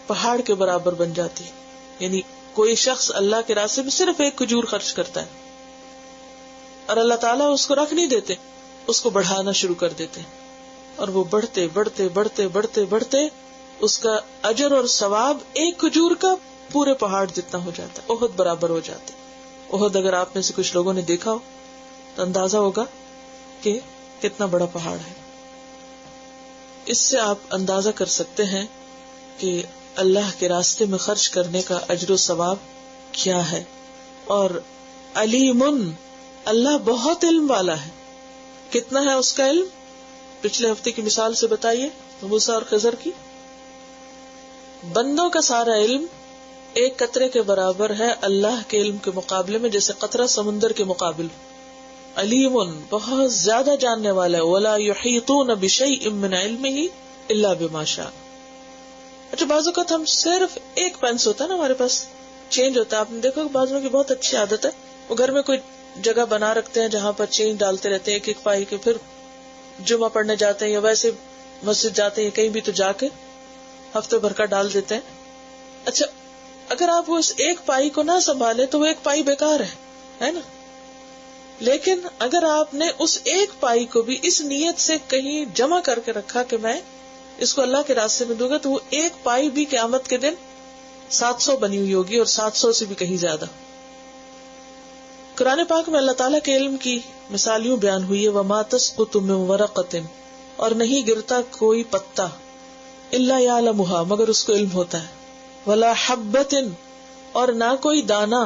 پہاڑ کے برابر بن جاتی. یعنی کوئی شخص اللہ کے راستے میں صرف ایک کھجور خرچ کرتا ہے اور اللہ تعالیٰ اس کو رکھ نہیں دیتے، اس کو بڑھانا شروع کر دیتے، اور وہ بڑھتے بڑھتے بڑھتے بڑھتے بڑھتے اس کا اجر اور ثواب ایک کھجور کا پورے پہاڑ جتنا ہو جاتا ہے، احد برابر ہو جاتے. احد اگر آپ میں سے کچھ لوگوں نے دیکھا ہو تو اندازہ ہوگا کہ کتنا بڑا پہاڑ ہے. اس سے آپ اندازہ کر سکتے ہیں کہ اللہ کے راستے میں خرچ کرنے کا اجر و ثواب کیا ہے. اور علیم، اللہ بہت علم والا ہے. کتنا ہے اس کا علم؟ پچھلے ہفتے کی مثال سے بتائیے، موسیٰ اور خضر کی. بندوں کا سارا علم ایک قطرے کے برابر ہے اللہ کے علم کے مقابلے میں، جیسے قطرہ سمندر کے مقابل. علیم، بہت زیادہ جاننے والا ہے. ولا یحیطون بشیء من علمہ الا بما شاء. اچھا، بعض اوقات ہم صرف ایک پینس ہوتا ہے نا ہمارے پاس، چینج ہوتا ہے. آپ نے دیکھا کہ بعض لوگوں کی بہت اچھی عادت ہے، وہ گھر میں کوئی جگہ بنا رکھتے ہیں جہاں پر چینج ڈالتے رہتے ہیں ایک ایک پائی کے. پھر جمعہ پڑھنے جاتے ہیں یا ویسے مسجد جاتے ہیں کہیں بھی تو جا کے ہفتے بھر کا ڈال دیتے ہیں. اچھا اگر آپ اس ایک پائی کو نہ سنبھالے تو وہ ایک پائی بیکار ہے نا. لیکن اگر آپ نے اس ایک پائی کو بھی اس نیت سے کہیں جمع کر کے رکھا کہ میں اس کو اللہ کے راستے میں دوں گا، تو وہ ایک پائی بھی قیامت کے دن 700 بنی ہوئی ہوگی، اور 700 سے بھی کہیں زیادہ. قرآن پاک میں اللہ تعالیٰ کے علم کی مثال یوں بیان ہوئی ہے، وَمَا تَسْقُطُ مِن وَرَقَةٍ، اور نہیں گرتا کوئی پتا، إِلَّا يَعْلَمُهَا، مگر اس کو علم ہوتا ہے، وَلَا حَبَّةٍ، اور نہ کوئی دانا،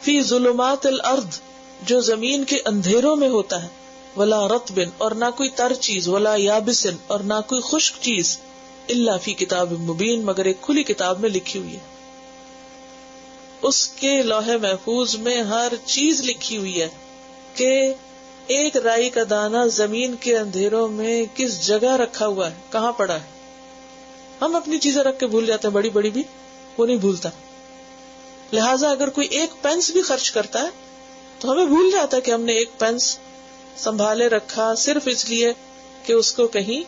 فی ظلمات الارض، جو زمین کے اندھیروں میں ہوتا ہے، ولا رطب، اور نہ کوئی تر چیز، ولا یابس، اور نہ کوئی خشک چیز، الا فی کتاب مبین، مگر ایک کھلی کتاب میں لکھی ہوئی ہے. اس کے لوح محفوظ میں ہر چیز لکھی ہوئی ہے کہ ایک رائی کا دانہ زمین کے اندھیروں میں کس جگہ رکھا ہوا ہے، کہاں پڑا ہے. ہم اپنی چیزیں رکھ کے بھول جاتے ہیں، بڑی بڑی بھی وہ نہیں بھولتا. لہٰذا اگر کوئی ایک پینس بھی خرچ کرتا ہے تو ہمیں بھول جاتا ہے کہ ہم نے ایک پینس سنبھالے رکھا، صرف اس لیے کہ اس کو کہیں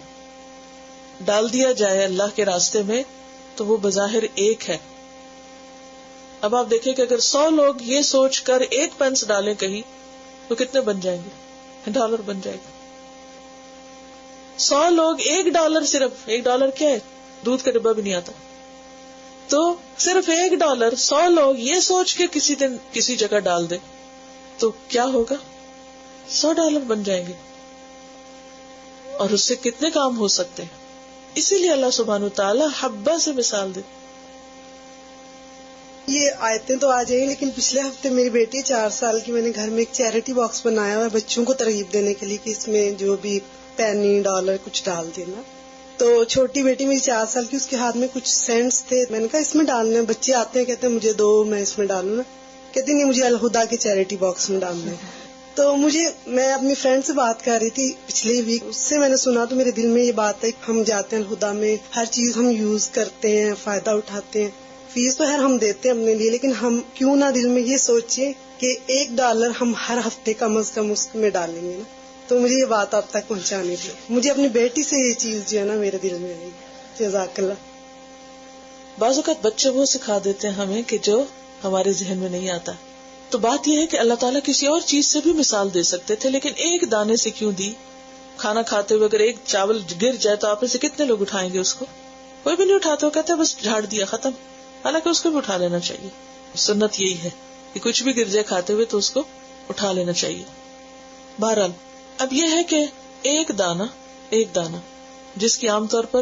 ڈال دیا جائے اللہ کے راستے میں، تو وہ بظاہر ایک ہے. اب آپ دیکھیں کہ اگر 100 لوگ یہ سوچ کر ایک پینس ڈالیں کہیں تو کتنے بن جائیں گے؟ $1 بن جائے گا. 100 لوگ $1، صرف $1 کیا ہے؟ دودھ کا ڈبہ بھی نہیں آتا. تو صرف $1 100 لوگ یہ سوچ کے کسی دن کسی جگہ ڈال دے تو کیا ہوگا؟ $100 بن جائیں گے، اور اس سے کتنے کام ہو سکتے ہیں. اسی لیے اللہ سبحانہ وتعالی حبہ سے مثال دے. یہ آیتیں تو آ جائیں، لیکن پچھلے ہفتے میری بیٹی 4 سال کی، میں نے گھر میں ایک چیریٹی باکس بنایا ہوا ہے بچوں کو ترغیب دینے کے لیے کہ اس میں جو بھی پینی $1 کچھ ڈال دینا. تو چھوٹی بیٹی میری 4 سال کی، اس کے ہاتھ میں کچھ سینٹس تھے. میں نے کہا اس میں ڈالنے، بچے آتے ہیں کہتے ہیں مجھے دو، میں اس میں ڈالوں نا، کہتے نہیں مجھے الہدا کے چیریٹی باکس میں ڈالنا ہے. تو میں اپنی فرینڈ سے بات کر رہی تھی پچھلے ویک، اس سے میں نے سنا تو میرے دل میں یہ بات ہے کہ ہم جاتے ہیں الہدا میں، ہر چیز ہم یوز کرتے ہیں، فائدہ اٹھاتے ہیں، فیس تو ہم دیتے ہیں اپنے لیے، لیکن ہم کیوں نہ دل میں یہ سوچیں کہ $1 ہم ہر ہفتے کم از کم اس میں ڈالیں گے نا. تو مجھے یہ بات آپ تک پہنچانی تھی. مجھے اپنی بیٹی سے یہ چیز جو ہے نا میرے دل میں آئی. جزاک اللہ. بعض اوقات بچے وہ سکھا دیتے ہیں ہمیں کہ جو ہمارے ذہن میں نہیں آتا. تو بات یہ ہے کہ اللہ تعالیٰ کسی اور چیز سے بھی مثال دے سکتے تھے، لیکن ایک دانے سے کیوں دی؟ کھانا کھاتے ہوئے اگر ایک چاول گر جائے تو آپ میں سے کتنے لوگ اٹھائیں گے اس کو؟ کوئی بھی نہیں اٹھاتے، وہ کہتے ہیں بس جھاڑ دیا ختم. حالانکہ اس کو بھی اٹھا لینا چاہیے. سنت یہی ہے کہ کچھ بھی گر جائے کھاتے ہوئے تو اس کو اٹھا لینا چاہیے. بہرحال اب یہ ہے کہ ایک دانہ جس کی عام طور پر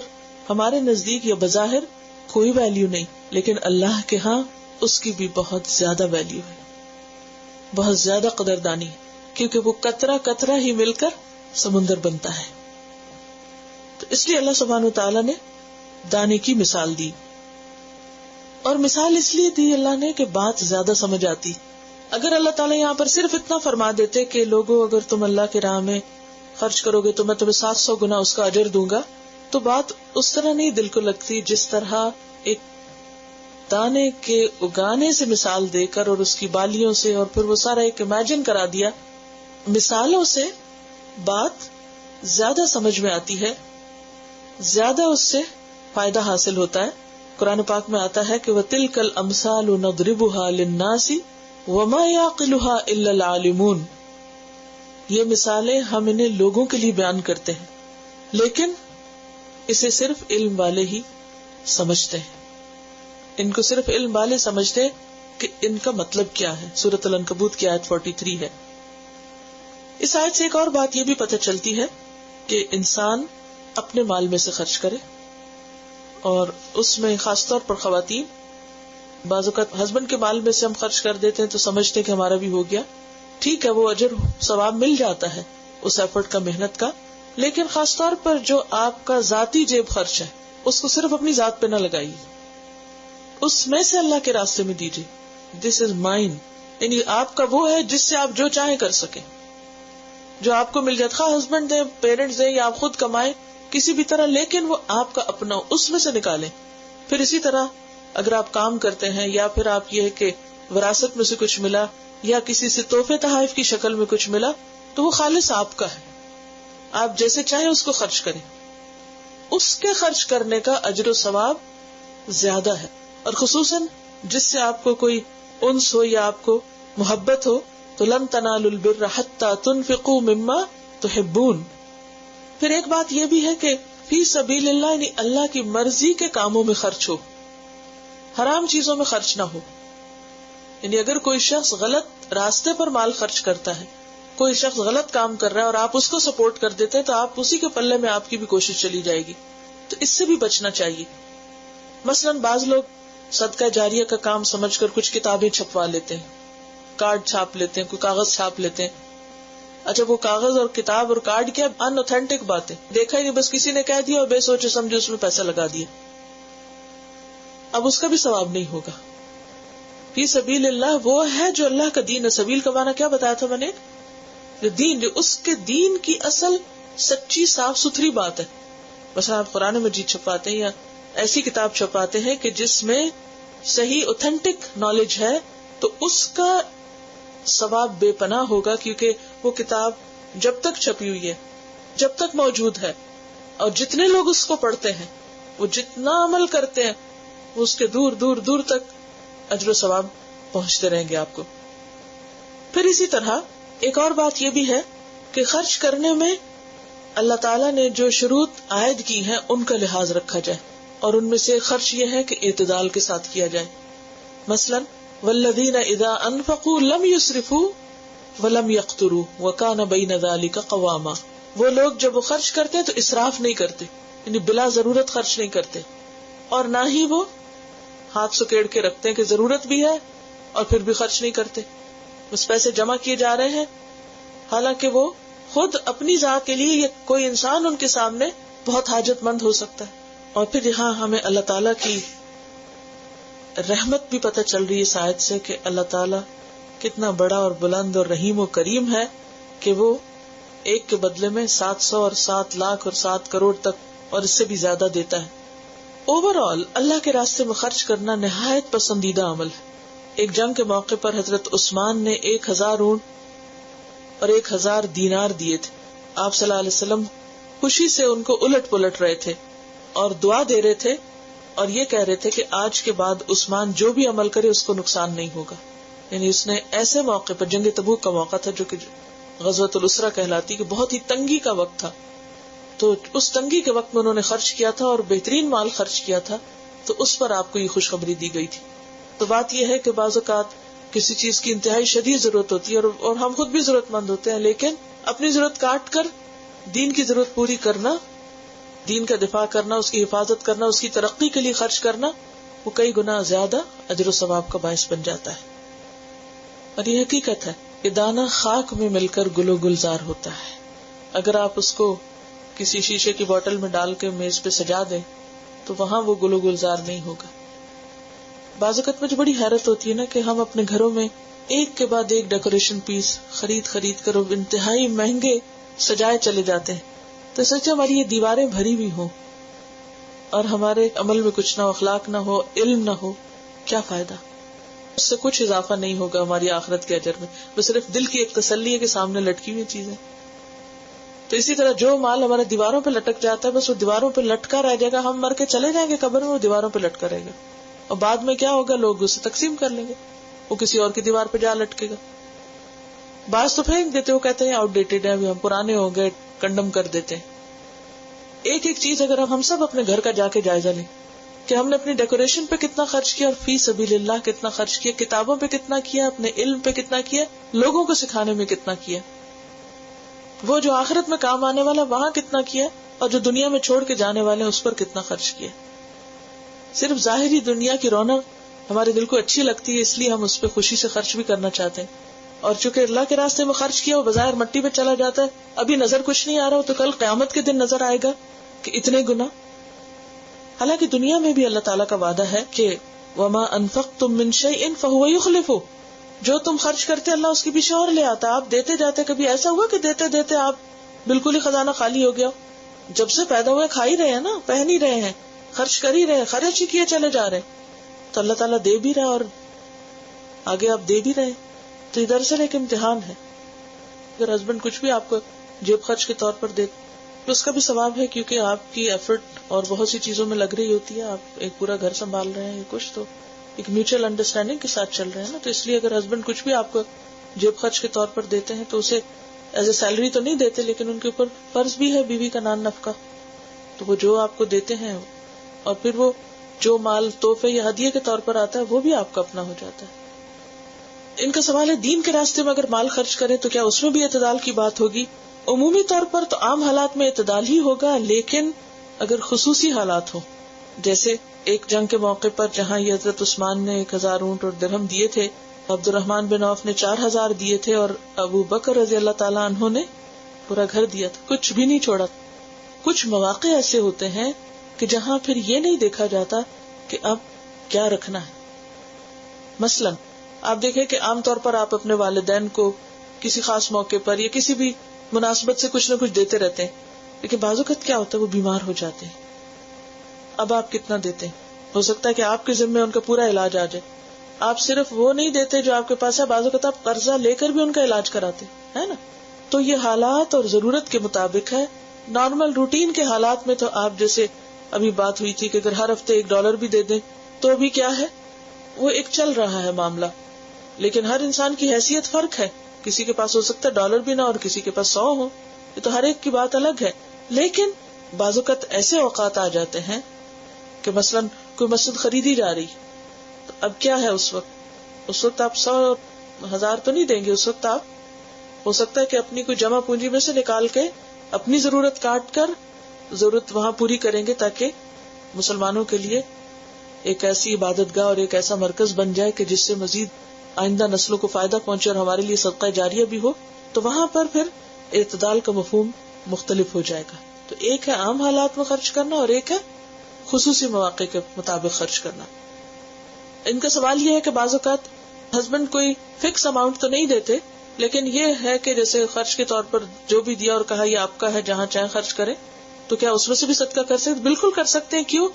ہمارے نزدیک یا بظاہر کوئی ویلیو نہیں، لیکن اللہ کے ہاں اس کی بھی بہت زیادہ ویلیو ہے، بہت زیادہ قدردانی، کیونکہ وہ قطرہ قطرہ ہی مل کر سمندر بنتا ہے. تو اس لیے اللہ سبحانہ وتعالیٰ نے دانے کی مثال دی، اور مثال اس لیے دی اللہ نے کہ بات زیادہ سمجھ آتی. اگر اللہ تعالیٰ یہاں پر صرف اتنا فرما دیتے کہ لوگوں اگر تم اللہ کے راہ میں خرچ کرو گے تو میں تمہیں 700 گنا اس کا اجر دوں گا، تو بات اس طرح نہیں دل کو لگتی جس طرح ایک دانے کے اگانے سے مثال دے کر اور اس کی بالیوں سے اور پھر وہ سارا ایک امیجن کرا دیا. مثالوں سے بات زیادہ سمجھ میں آتی ہے، زیادہ اس سے فائدہ حاصل ہوتا ہے. قرآن پاک میں آتا ہے کہ وَتِلْكَ الْأَمْثَالُ نَضْرِبُهَا لِلنَّاسِ وَمَا يَعْقِلُهَا إِلَّا الْعَالِمُونَ. یہ مثالیں ہم انہیں لوگوں کے لیے بیان کرتے ہیں، لیکن اسے صرف علم والے ہی سمجھتے ہیں. ان کو صرف علم والے سمجھتے کہ ان کا مطلب کیا ہے. سورۃ العنکبوت کی آیت 43 ہے. اس آیت سے ایک اور بات یہ بھی پتہ چلتی ہے کہ انسان اپنے مال میں سے خرچ کرے، اور اس میں خاص طور پر خواتین. بعض اوقات ہسبینڈ کے مال میں سے ہم خرچ کر دیتے ہیں تو سمجھتے ہیں کہ ہمارا بھی ہو گیا، ٹھیک ہے، وہ اجر ثواب مل جاتا ہے اس ایفرٹ کا، محنت کا، لیکن خاص طور پر جو آپ کا ذاتی جیب خرچ ہے اس کو صرف اپنی ذات پہ نہ لگائیے، اس میں سے اللہ کے راستے میں دیجیے. دس از مائن، یعنی آپ کا وہ ہے جس سے آپ جو چاہیں کر سکیں، جو آپ کو مل جائے، خواہ ہسبینڈ دیں، پیرنٹس دیں یا آپ خود کمائیں کسی بھی طرح، لیکن وہ آپ کا اپنا، اس میں سے نکالیں. پھر اسی طرح اگر آپ کام کرتے ہیں یا پھر آپ یہ کہ وراثت میں سے کچھ ملا یا کسی سے تحفے تحائف کی شکل میں کچھ ملا، تو وہ خالص آپ کا ہے، آپ جیسے چاہیں اس کو خرچ کریں. اس کے خرچ کرنے کا اجر و ثواب زیادہ ہے. اور خصوصاً جس سے آپ کو کوئی انس ہو یا آپ کو محبت ہو. تو لن تنالوا البر حتى تنفقوا مما تحبون. پھر ایک بات یہ بھی ہے کہ فی سبیل اللہ یعنی اللہ کی مرضی کے کاموں میں خرچ ہو، حرام چیزوں میں خرچ نہ ہو. یعنی اگر کوئی شخص غلط راستے پر مال خرچ کرتا ہے، کوئی شخص غلط کام کر رہا ہے اور آپ اس کو سپورٹ کر دیتے ہیں تو آپ اسی کے پلے میں آپ کی بھی کوشش چلی جائے گی. تو اس سے بھی بچنا چاہیے. مثلاً بعض لوگ صدقہ جاریہ کا کام سمجھ کر کچھ کتابیں چھپوا لیتے ہیں، کارڈ چھاپ لیتے ہیں، کوئی کاغذ چھاپ لیتے ہیں. اچھا وہ کاغذ اور کتاب اور کارڈ کیا ان اوتھینٹک بات ہے، دیکھا ہی نہیں، بس کسی نے کہہ دیا اور بے سوچے سمجھے اس میں پیسہ لگا دیا. اب اس کا بھی ثواب نہیں ہوگا. فی سبیل اللہ وہ ہے جو اللہ کا دین ہے. سبیل کا معنی کیا بتایا تھا میں نے؟ جو دین، جو اس کے دین کی اصل سچی صاف ستھری بات ہے. مثلا آپ قرآن مجید چھپاتے ہیں یا ایسی کتاب چھپاتے ہیں کہ جس میں صحیح اوتھینٹک نالج ہے، تو اس کا ثواب بے پناہ ہوگا، کیونکہ وہ کتاب جب تک چھپی ہوئی ہے، جب تک موجود ہے، اور جتنے لوگ اس کو پڑھتے ہیں، وہ جتنا عمل کرتے ہیں، وہ اس کے دور دور دور تک اجر و ثواب پہنچتے رہیں گے آپ کو. پھر اسی طرح ایک اور بات یہ بھی ہے کہ خرچ کرنے میں اللہ تعالیٰ نے جو شروط عائد کی ہیں ان کا لحاظ رکھا جائے، اور ان میں سے خرچ یہ ہے کہ اعتدال کے ساتھ کیا جائے. مثلاً والذین اذا انفقوا لم یسرفوا ولم یقتروا وکان بین ذلک قواما. وہ لوگ جب وہ خرچ کرتے ہیں تو اسراف نہیں کرتے، یعنی بلا ضرورت خرچ نہیں کرتے، اور نہ ہی وہ ہاتھ سکیڑ کے رکھتے ہیں کہ ضرورت بھی ہے اور پھر بھی خرچ نہیں کرتے، بس پیسے جمع کیے جا رہے ہیں، حالانکہ وہ خود اپنی ذات کے لیے یا کوئی انسان ان کے سامنے بہت حاجت مند ہو سکتا ہے. اور پھر یہاں ہمیں اللہ تعالیٰ کی رحمت بھی پتہ چل رہی ہے اس آیت سے کہ اللہ تعالیٰ کتنا بڑا اور بلند اور رحیم و کریم ہے کہ وہ ایک کے بدلے میں 700 اور 7 لاکھ اور 7 کروڑ تک اور اس سے بھی زیادہ دیتا ہے. اوور آل اللہ کے راستے میں خرچ کرنا نہایت پسندیدہ عمل ہے. ایک جنگ کے موقع پر حضرت عثمان نے 1000 اونٹ اور 1000 دینار دیے تھے. آپ صلی اللہ علیہ وسلم خوشی سے ان کو الٹ پلٹ رہے تھے اور دعا دے رہے تھے اور یہ کہہ رہے تھے کہ آج کے بعد عثمان جو بھی عمل کرے اس کو نقصان نہیں ہوگا. یعنی اس نے ایسے موقع پر، جنگ تبوک کا موقع تھا جو کہ غزوۃ الاسرہ کہلاتی، کہ بہت ہی تنگی کا وقت تھا، تو اس تنگی کے وقت میں انہوں نے خرچ کیا تھا اور بہترین مال خرچ کیا تھا، تو اس پر آپ کو یہ خوشخبری دی گئی تھی. تو بات یہ ہے کہ بعض اوقات کسی چیز کی انتہائی شدید ضرورت ہوتی ہے اور ہم خود بھی ضرورت مند ہوتے ہیں، لیکن اپنی ضرورت کاٹ کر دین کی ضرورت پوری کرنا، دین کا دفاع کرنا، اس کی حفاظت کرنا، اس کی ترقی کے لیے خرچ کرنا، وہ کئی گنا زیادہ اجر و ثواب کا باعث بن جاتا ہے. اور یہ حقیقت ہے کہ دانہ خاک میں مل کر گل و گلزار ہوتا ہے. اگر آپ اس کو کسی شیشے کی بوتل میں ڈال کے میز پہ سجا دیں تو وہاں وہ گل و گلزار نہیں ہوگا. بعض اوقات مجھے بڑی حیرت ہوتی ہے نا کہ ہم اپنے گھروں میں ایک کے بعد ایک ڈیکوریشن پیس خرید کر انتہائی مہنگے سجائے چلے جاتے ہیں. تو سوچے ہماری یہ دیواریں بھری ہوئی ہوں اور ہمارے عمل میں کچھ نہ ہو، اخلاق نہ ہو، علم نہ ہو، کیا فائدہ؟ اس سے کچھ اضافہ نہیں ہوگا ہماری آخرت کے اجر میں. وہ صرف دل کی ایک تسلی ہے کہ سامنے لٹکی ہوئی چیزیں. تو اسی طرح جو مال ہمارے دیواروں پہ لٹک جاتا ہے بس وہ دیواروں پہ لٹکا رہ جائے گا. ہم مر کے چلے جائیں گے قبر میں، وہ دیواروں پہ لٹکا رہے گا، اور بعد میں کیا ہوگا؟ لوگ اسے تقسیم کر لیں گے، وہ کسی اور کی دیوار پہ جا لٹکے گا. بعض تو پھینک دیتے، وہ کہتے ہیں آؤٹ ڈیٹڈ ہے، ہم پرانے ہو گئے، کنڈم کر دیتے ہیں. ایک ایک چیز اگر ہم سب اپنے گھر کا جا کے جائزہ لیں کہ ہم نے اپنی ڈیکوریشن پہ کتنا خرچ کیا اور فی سبیل اللہ کتنا خرچ کیا، کتابوں پہ کتنا کیا، اپنے علم پہ کتنا کیا، لوگوں کو سکھانے میں کتنا کیا، وہ جو آخرت میں کام آنے والا وہاں کتنا کیا، اور جو دنیا میں چھوڑ کے جانے والے ہیں اس پر کتنا خرچ کیا. صرف ظاہری دنیا کی رونق ہمارے دل کو اچھی لگتی ہے، اس لیے ہم اس پہ خوشی سے خرچ بھی کرنا چاہتے ہیں. اور چونکہ اللہ کے راستے میں خرچ کیا وہ بظاہر مٹی پہ چلا جاتا ہے، ابھی نظر کچھ نہیں آ رہا، تو کل قیامت کے دن نظر آئے گا کہ اتنے گنا. حالانکہ دنیا میں بھی اللہ تعالیٰ کا وعدہ ہے کہ وما انفقتم من شیء فهو يخلفه، جو تم خرچ کرتے اللہ اس کی پیچھے اور لے آتا. آپ دیتے جاتے، کبھی ایسا ہوا کہ دیتے دیتے آپ بالکل ہی خزانہ خالی ہو گیا؟ جب سے پیدا ہوئے کھا ہی رہے ہیں نا، پہن ہی رہے ہیں، خرچ کر ہی رہے ہیں، خرچ ہی کیے چلے جا رہے ہیں، تو اللہ تعالیٰ دے بھی رہا اور آگے آپ دے بھی رہے. تو دراصل ایک امتحان ہے. اگر ہسبینڈ کچھ بھی آپ کو جیب خرچ کے طور پر دے تو اس کا بھی ثواب ہے، کیونکہ آپ کی ایفرٹ اور بہت سی چیزوں میں لگ رہی ہوتی ہے، آپ ایک پورا گھر سنبھال رہے ہیں، کچھ تو ایک میوچل انڈرسٹینڈنگ کے ساتھ چل رہے ہیں نا. تو اس لیے اگر ہسبینڈ کچھ بھی آپ کو جیب خرچ کے طور پر دیتے ہیں تو اسے ایز اے سیلری تو نہیں دیتے، لیکن ان کے اوپر فرض بھی ہے بیوی کا نان نفقہ. تو وہ جو آپ کو دیتے ہیں اور پھر وہ جو مال تحفے یا ہدیے کے طور پر آتا ہے وہ بھی آپ کا اپنا ہو جاتا ہے. ان کا سوال ہے دین کے راستے میں اگر مال خرچ کریں تو کیا اس میں بھی اعتدال کی بات ہوگی؟ عمومی طور پر تو عام حالات میں اعتدال ہی ہوگا، لیکن اگر خصوصی حالات ہوں، جیسے ایک جنگ کے موقع پر جہاں یہ حضرت عثمان نے 1000 اونٹ اور درہم دیے تھے، عبد الرحمن بن عوف نے 4000 دیے تھے، اور ابو بکر رضی اللہ تعالیٰ عنہ نے پورا گھر دیا تھا، کچھ بھی نہیں چھوڑا. کچھ مواقع ایسے ہوتے ہیں کہ جہاں پھر یہ نہیں دیکھا جاتا کہ اب کیا رکھنا ہے. مثلا آپ دیکھیں کہ عام طور پر آپ اپنے والدین کو کسی خاص موقع پر یا کسی بھی مناسبت سے کچھ نہ کچھ دیتے رہتے ہیں، لیکن بعض اوقات کیا ہوتا ہے وہ بیمار ہو جاتے ہیں. اب آپ کتنا دیتے ہیں؟ ہو سکتا ہے کہ آپ کے ذمہ ان کا پورا علاج آ جائے. آپ صرف وہ نہیں دیتے جو آپ کے پاس ہے، بعض اوقات آپ قرضہ لے کر بھی ان کا علاج کراتے ہے نا. تو یہ حالات اور ضرورت کے مطابق ہے. نارمل روٹین کے حالات میں تو آپ جیسے ابھی بات ہوئی تھی کہ اگر ہر ہفتے $1 بھی دے دیں تو بھی کیا ہے، وہ ایک چل رہا ہے معاملہ. لیکن ہر انسان کی حیثیت فرق ہے، کسی کے پاس ہو سکتا ہے $1 بھی نہ اور کسی کے پاس 100 ہو، یہ تو ہر ایک کی بات الگ ہے. لیکن بعض اوقات ایسے اوقات آ جاتے ہیں کہ مثلاً کوئی مسجد خریدی جا رہی، تو اب کیا ہے اس وقت آپ 100,000 تو نہیں دیں گے. اس وقت آپ ہو سکتا ہے کہ اپنی کوئی جمع پونجی میں سے نکال کے اپنی ضرورت کاٹ کر ضرورت وہاں پوری کریں گے، تاکہ مسلمانوں کے لیے ایک ایسی عبادت گاہ اور ایک ایسا مرکز بن جائے کہ جس سے مزید آئندہ نسلوں کو فائدہ پہنچے اور ہمارے لیے صدقہ جاریہ بھی ہو. تو وہاں پر پھر اعتدال کا مفہوم مختلف ہو جائے گا. تو ایک ہے عام حالات میں خرچ کرنا اور ایک ہے خصوصی مواقع کے مطابق خرچ کرنا. ان کا سوال یہ ہے کہ بعض اوقات ہسبینڈ کوئی فکس اماؤنٹ تو نہیں دیتے، لیکن یہ ہے کہ جیسے خرچ کے طور پر جو بھی دیا اور کہا یہ آپ کا ہے، جہاں چاہے خرچ کریں، تو کیا اس میں سے بھی صدقہ کر سکتے؟ بالکل کر سکتے ہیں. کیوں؟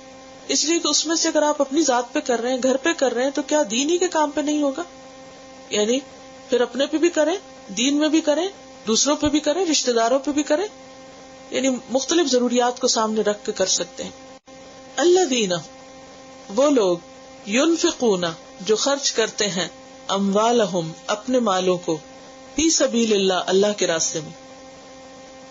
اس لیے کہ اس میں سے اگر آپ اپنی ذات پہ کر رہے ہیں، گھر پہ کر رہے ہیں، تو کیا دین ہی کے کام پہ نہیں ہوگا؟ یعنی پھر اپنے پہ بھی کریں، دین میں بھی کریں، دوسروں پہ بھی کریں، رشتہ داروں پہ بھی کریں، یعنی مختلف ضروریات کو سامنے رکھ کے کر سکتے ہیں. الذین، وہ لوگ، ينفقون، جو خرچ کرتے ہیں، اموالہم، اپنے مالوں کو، فی سبیل اللہ، اللہ کے راستے میں.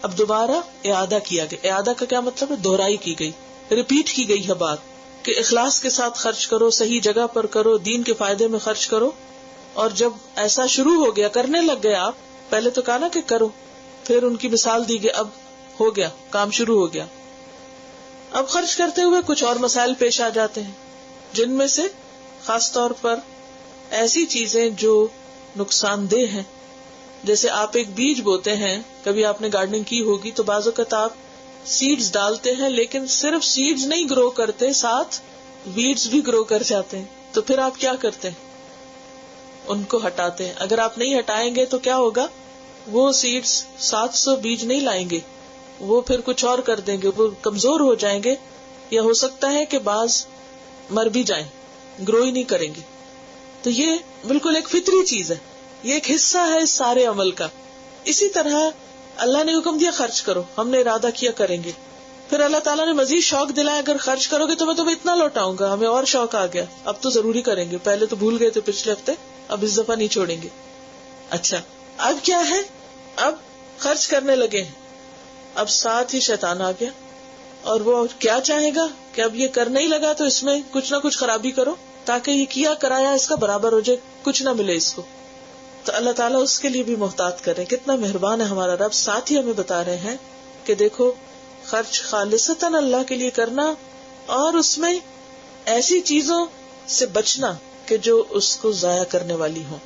اب دوبارہ اعادہ کیا گیا. اعادہ کا کیا مطلب ہے؟ دہرائی کی گئی، ریپیٹ کی گئی ہے بات کہ اخلاص کے ساتھ خرچ کرو، صحیح جگہ پر کرو، دین کے فائدے میں خرچ کرو. اور جب ایسا شروع ہو گیا، کرنے لگ گئے آپ، پہلے تو کہا نا کہ کرو، پھر ان کی مثال دی گئی، اب ہو گیا، کام شروع ہو گیا. اب خرچ کرتے ہوئے کچھ اور مسائل پیش آ جاتے ہیں، جن میں سے خاص طور پر ایسی چیزیں جو نقصان دہ ہیں. جیسے آپ ایک بیج بوتے ہیں، کبھی آپ نے گارڈننگ کی ہوگی تو بعض اوقات آپ سیڈز ڈالتے ہیں، لیکن صرف سیڈز نہیں گرو کرتے، ساتھ ویڈز بھی گرو کر جاتے ہیں. تو پھر آپ کیا کرتے ہیں؟ ان کو ہٹاتے ہیں. اگر آپ نہیں ہٹائیں گے تو کیا ہوگا؟ وہ سیڈز 700 بیج نہیں لائیں گے، وہ پھر کچھ اور کر دیں گے، وہ کمزور ہو جائیں گے، یا ہو سکتا ہے کہ بعض مر بھی جائیں، گرو ہی نہیں کریں گے. تو یہ بالکل ایک فطری چیز ہے، یہ ایک حصہ ہے اس سارے عمل کا. اسی طرح اللہ نے حکم دیا خرچ کرو، ہم نے ارادہ کیا کریں گے، پھر اللہ تعالیٰ نے مزید شوق دلایا اگر خرچ کرو گے تو میں تمہیں اتنا لوٹاؤں گا، ہمیں اور شوق آ گیا، اب تو ضروری کریں گے، پہلے تو بھول گئے تھے پچھلے ہفتے، اب اس دفعہ نہیں چھوڑیں گے. اچھا اب کیا ہے؟ اب خرچ کرنے لگے ہیں، اب ساتھ ہی شیطان آ گیا، اور وہ کیا چاہے گا کہ اب یہ کرنے ہی لگا تو اس میں کچھ نہ کچھ خرابی کرو تاکہ یہ کیا کرایا اس کا برابر ہو جائے، کچھ نہ ملے اس کو. تو اللہ تعالیٰ اس کے لیے بھی محتاط کریں. کتنا مہربان ہے ہمارا رب. ساتھ ہی ہمیں بتا رہے ہیں کہ دیکھو خرچ خالصتاً اللہ کے لیے کرنا، اور اس میں ایسی چیزوں سے بچنا کہ جو اس کو ضائع کرنے والی ہوں.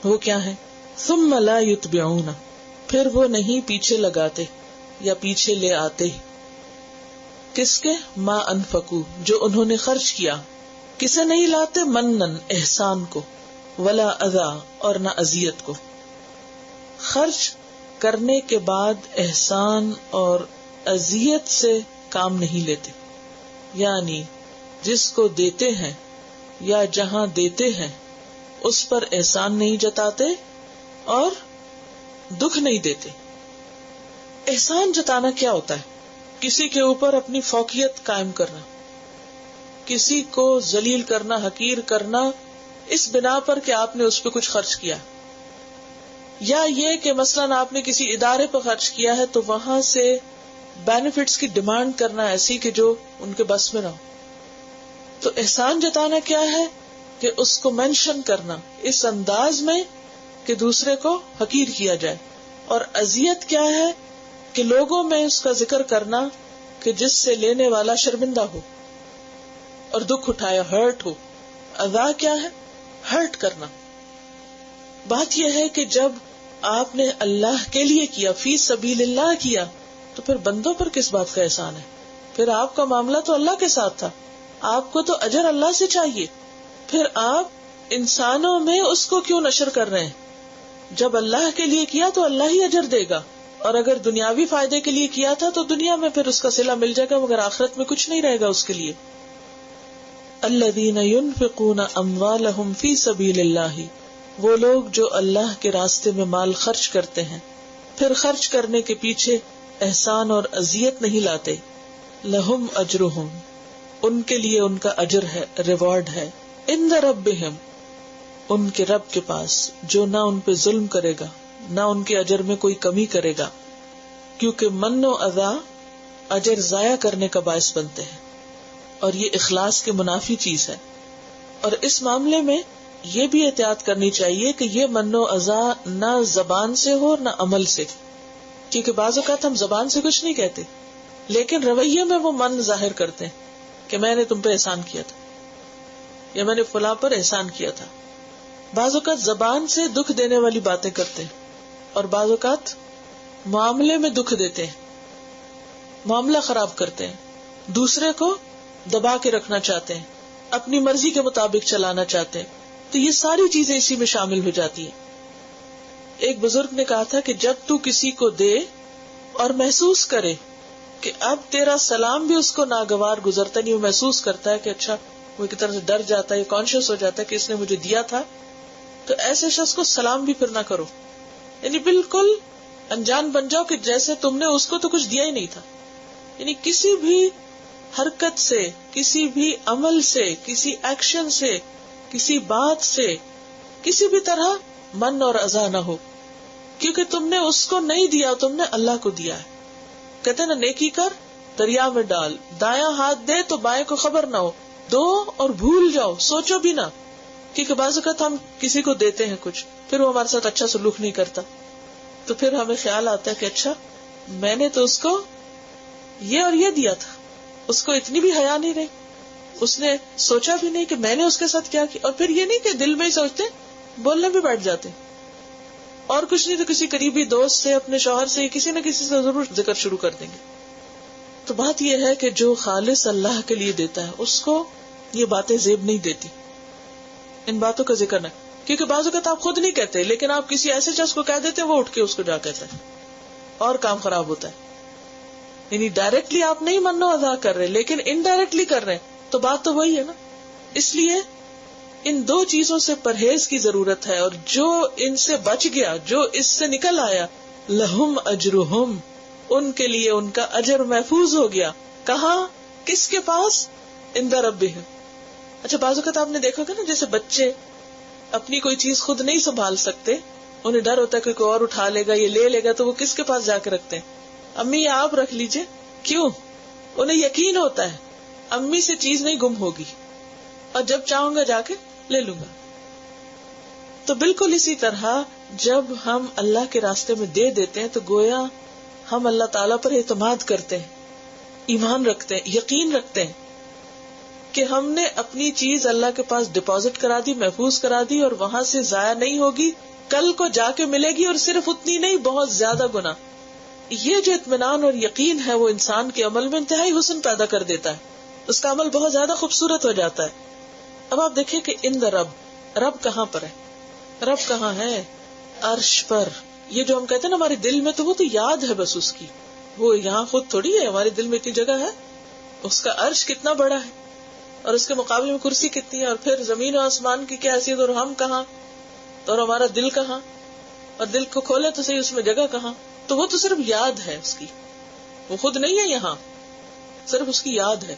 وہ کیا ہے؟ ثم لا یتبعون، پھر وہ نہیں پیچھے لگاتے یا پیچھے لے آتے. کس کے؟ ما انفقو، جو انہوں نے خرچ کیا. کسے نہیں لاتے؟ منن، احسان کو، ولا اذا، اور نہ اذیت کو. خرچ کرنے کے بعد احسان اور اذیت سے کام نہیں لیتے، یعنی جس کو دیتے ہیں یا جہاں دیتے ہیں اس پر احسان نہیں جتاتے اور دکھ نہیں دیتے. احسان جتانا کیا ہوتا ہے؟ کسی کے اوپر اپنی فوقیت قائم کرنا، کسی کو ذلیل کرنا، حقیر کرنا، اس بنا پر کہ آپ نے اس پہ کچھ خرچ کیا، یا یہ کہ مثلاً آپ نے کسی ادارے پہ خرچ کیا ہے تو وہاں سے بینیفٹس کی ڈیمانڈ کرنا ایسی کہ جو ان کے بس میں نہ ہو. تو احسان جتانا کیا ہے کہ اس کو مینشن کرنا اس انداز میں کہ دوسرے کو حقیر کیا جائے. اور اذیت کیا ہے کہ لوگوں میں اس کا ذکر کرنا کہ جس سے لینے والا شرمندہ ہو اور دکھ اٹھایا، ہرٹ ہو. اذا کیا ہے؟ ہرٹ کرنا. بات یہ ہے کہ جب آپ نے اللہ کے لیے کیا، فی سبیل اللہ کیا، تو پھر بندوں پر کس بات کا احسان ہے؟ پھر آپ کا معاملہ تو اللہ کے ساتھ تھا، آپ کو تو اجر اللہ سے چاہیے. پھر آپ انسانوں میں اس کو کیوں نشر کر رہے ہیں؟ جب اللہ کے لیے کیا تو اللہ ہی اجر دے گا، اور اگر دنیاوی فائدے کے لیے کیا تھا تو دنیا میں پھر اس کا صلہ مل جائے گا، مگر آخرت میں کچھ نہیں رہے گا اس کے لیے. الذین ينفقون اموالهم فی سبیل اللہ، وہ لوگ جو اللہ کے راستے میں مال خرچ کرتے ہیں پھر خرچ کرنے کے پیچھے احسان اور اذیت نہیں لاتے. لہم اجرہم، ان کے لیے ان کا اجر ہے، ریوارڈ ہے. عند ربہم، ان کے رب کے پاس، جو نہ ان پہ ظلم کرے گا نہ ان کے اجر میں کوئی کمی کرے گا. کیونکہ من و اذا اجر ضائع کرنے کا باعث بنتے ہیں، اور یہ اخلاص کے منافی چیز ہے. اور اس معاملے میں یہ بھی احتیاط کرنی چاہیے کہ یہ من و اذا نہ زبان سے ہو نہ عمل سے. کیونکہ بعض اوقات ہم زبان سے کچھ نہیں کہتے لیکن رویے میں وہ من ظاہر کرتے ہیں کہ میں نے تم پہ احسان کیا تھا یا میں نے فلاں پر احسان کیا تھا. بعض اوقات زبان سے دکھ دینے والی باتیں کرتے ہیں اور بعض اوقات معاملے میں دکھ دیتے ہیں، معاملہ خراب کرتے ہیں، دوسرے کو دبا کے رکھنا چاہتے ہیں، اپنی مرضی کے مطابق چلانا چاہتے ہیں. تو یہ ساری چیزیں اسی میں شامل ہو جاتی ہیں. ایک بزرگ نے کہا تھا کہ جب تو کسی کو دے اور محسوس کرے کہ اب تیرا سلام بھی اس کو ناگوار گزرتا نہیں، وہ محسوس کرتا ہے کہ اچھا، وہ ایک طرح سے ڈر جاتا ہے، کانشیس ہو جاتا ہے کہ اس نے مجھے دیا تھا، تو ایسے شخص کو سلام بھی پھر نہ کرو. یعنی بالکل انجان بن جاؤ کہ جیسے تم نے اس کو تو کچھ دیا ہی نہیں تھا. یعنی کسی بھی حرکت سے، کسی بھی عمل سے، کسی ایکشن سے، کسی بات سے، کسی بھی طرح من اور اذا نہ ہو، کیونکہ تم نے اس کو نہیں دیا، تم نے اللہ کو دیا ہے. کہتے ہیں نا، نیکی کر دریا میں ڈال، دایاں ہاتھ دے تو بائیں کو خبر نہ ہو، دو اور بھول جاؤ، سوچو بھی نہ. کیونکہ بعض اوقات ہم کسی کو دیتے ہیں کچھ، پھر وہ ہمارے ساتھ اچھا سلوک نہیں کرتا، تو پھر ہمیں خیال آتا ہے کہ اچھا، میں نے تو اس کو یہ اور یہ دیا تھا، اس کو اتنی بھی حیا نہیں رہی، اس نے سوچا بھی نہیں کہ میں نے اس کے ساتھ کیا کیا. اور پھر یہ نہیں کہ دل میں ہی سوچتے، بولنے بھی بیٹھ جاتے، اور کچھ نہیں تو کسی قریبی دوست سے، اپنے شوہر سے، کسی نہ کسی سے ضرور ذکر شروع کر دیں گے. تو بات یہ ہے کہ جو خالص اللہ کے لیے دیتا ہے اس کو یہ باتیں زیب نہیں دیتی، ان باتوں کا ذکر نہ. کیونکہ بعض اوقات آپ خود نہیں کہتے لیکن آپ کسی ایسے شخص کو کہہ دیتے ہیں، وہ اٹھ کے اس کو جا کہتا ہے اور کام خراب ہوتا ہے. یعنی ڈائریکٹلی آپ نہیں منو ادا کر رہے لیکن انڈائریکٹلی کر رہے ہیں، تو بات تو وہی ہے نا. اس لیے ان دو چیزوں سے پرہیز کی ضرورت ہے، اور جو ان سے بچ گیا، جو اس سے نکل آیا، لہم اجرہم، ان کے لیے ان کا اجر محفوظ ہو گیا. کہاں؟ کس کے پاس؟ عند ربہم. اچھا، بعض اوقات آپ نے دیکھا کہ نا، جیسے بچے اپنی کوئی چیز خود نہیں سنبھال سکتے، انہیں ڈر ہوتا ہے کہ کوئی اور اٹھا لے گا، یہ لے لے گا، تو وہ کس کے پاس جا کے رکھتے ہیں؟ امی یا آپ رکھ لیجئے. کیوں؟ انہیں یقین ہوتا ہے امی سے چیز نہیں گم ہوگی، اور جب چاہوں گا جا کے لے لوں گا. تو بالکل اسی طرح جب ہم اللہ کے راستے میں دے دیتے ہیں تو گویا ہم اللہ تعالیٰ پر اعتماد کرتے ہیں، ایمان رکھتے ہیں، یقین رکھتے ہیں کہ ہم نے اپنی چیز اللہ کے پاس ڈپازٹ کرا دی، محفوظ کرا دی، اور وہاں سے ضائع نہیں ہوگی، کل کو جا کے ملے گی. اور صرف اتنی نہیں، بہت زیادہ گنا. یہ جو اطمینان اور یقین ہے وہ انسان کے عمل میں انتہائی حسن پیدا کر دیتا ہے، اس کا عمل بہت زیادہ خوبصورت ہو جاتا ہے. اب آپ دیکھیں کہ ان دا رب کہاں پر ہے؟ رب کہاں ہے؟ عرش پر. یہ جو ہم کہتے ہیں نا ہمارے دل میں، تو وہ تو یاد ہے بس اس کی، وہ یہاں خود تھوڑی ہے. ہمارے دل میں اتنی جگہ ہے، اس کا عرش کتنا بڑا ہے، اور اس کے مقابلے میں کرسی کتنی ہے، اور پھر زمین و آسمان کی کیا حیثیت، اور ہم کہاں، اور ہمارا دل کہاں، اور دل کو کھولے تو صحیح اس میں جگہ کہاں. تو وہ تو صرف یاد ہے اس کی، وہ خود نہیں ہے یہاں، صرف اس کی یاد ہے.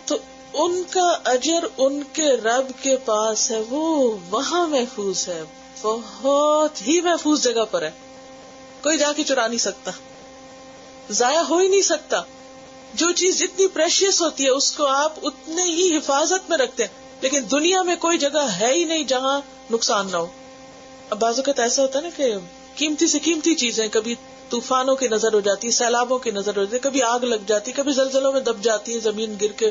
تو ان کا اجر ان کے رب کے پاس ہے، وہ وہاں محفوظ ہے، بہت ہی محفوظ جگہ پر ہے. کوئی جا کے چرا نہیں سکتا، ضائع ہو ہی نہیں سکتا. جو چیز جتنی پریشیس ہوتی ہے اس کو آپ اتنے ہی حفاظت میں رکھتے ہیں، لیکن دنیا میں کوئی جگہ ہے ہی نہیں جہاں نقصان نہ ہو. اب بعض اوقات ایسا ہوتا ہے نا کہ قیمتی سے قیمتی چیزیں کبھی طوفانوں کی نظر ہو جاتی، سیلابوں کی نظر ہو جاتی، کبھی آگ لگ جاتی، کبھی زلزلوں میں دب جاتی ہے، زمین گر کے